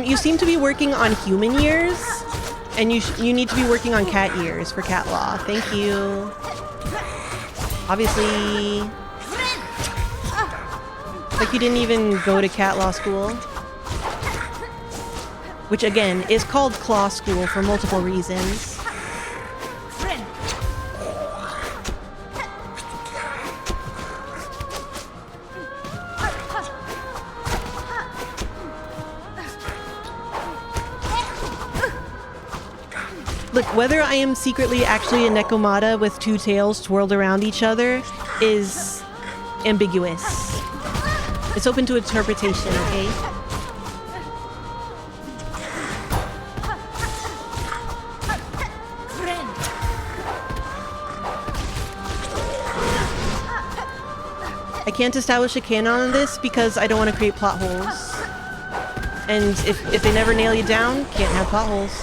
You seem to be working on human years, and you need to be working on cat years for cat law. Thank you. Obviously, like you didn't even go to cat law school, which again is called claw school for multiple reasons. Look, whether I am secretly actually a Nekomata with 2 tails twirled around each other is ambiguous. It's open to interpretation, okay? I can't establish a canon on this because I don't want to create plot holes. And if they never nail you down, can't have plot holes.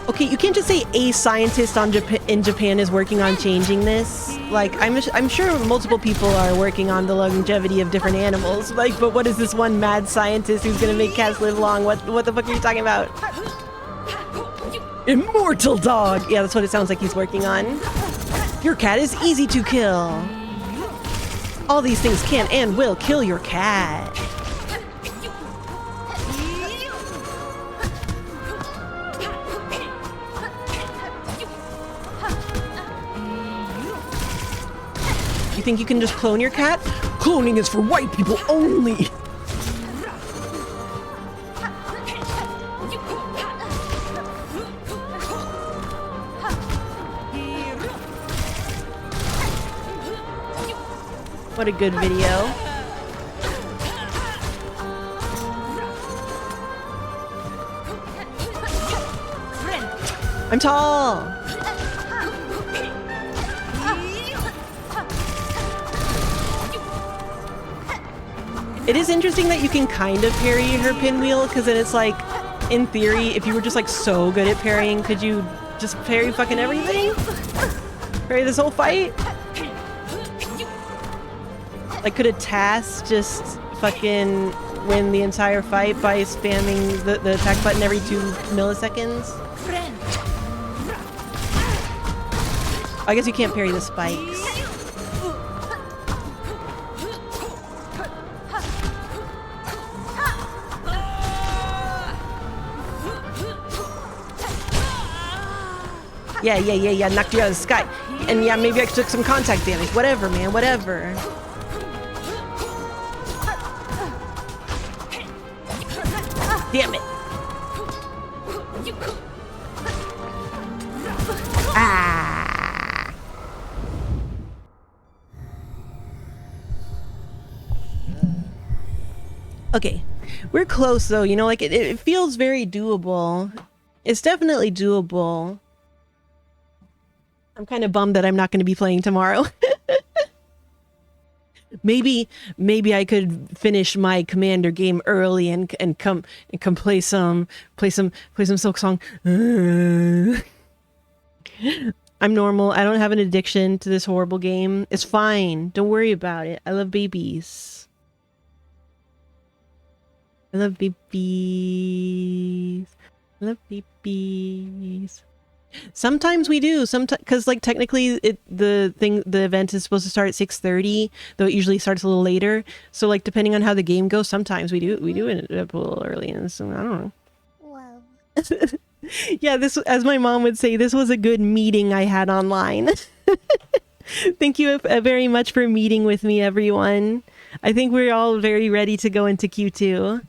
Okay, you can't just say a scientist in Japan is working on changing this. Like, I'm sure multiple people are working on the longevity of different animals. Like, but what is this one mad scientist who's gonna make cats live long? What the fuck are you talking about? Immortal dog! Yeah, that's what it sounds like he's working on. Your cat is easy to kill. All these things can and will kill your cat. You think you can just clone your cat? Cloning is for white people only! What a good video. I'm tall! It is interesting that you can kind of parry her pinwheel, because then it's like, in theory, if you were just like so good at parrying, could you just parry fucking everything? Parry this whole fight? Like, could a task just fucking win the entire fight by spamming the attack button every 2 milliseconds? I guess you can't parry the spikes. Yeah, knocked you out of the sky. And yeah, maybe I took some contact damage. Whatever, man, whatever. Damn it. Ah. Okay, we're close though, you know, like it feels very doable. It's definitely doable. I'm kind of bummed that I'm not going to be playing tomorrow. Maybe I could finish my commander game early and come play some Silksong. I'm normal. I don't have an addiction to this horrible game. It's fine. Don't worry about it. I love babies. I love babies. I love babies. Sometimes we do, sometimes, because like technically the event is supposed to start at 6:30, though it usually starts a little later. So like depending on how the game goes, sometimes we do it a little early, and so I don't know. Wow. Yeah, this, as my mom would say, this was a good meeting I had online. Thank you very much for meeting with me, everyone. I think we're all very ready to go into Q2,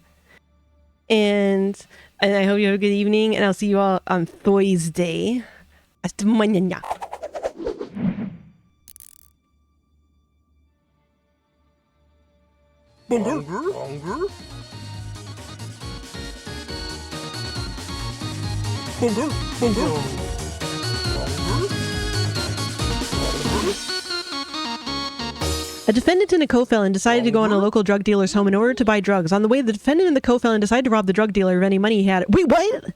and I hope you have a good evening, and I'll see you all on Thursday. Hasta mañana. A defendant and a co-felon decided to go on a local drug dealer's home in order to buy drugs. On the way, the defendant and the co-felon decided to rob the drug dealer of any money he had. Wait, what?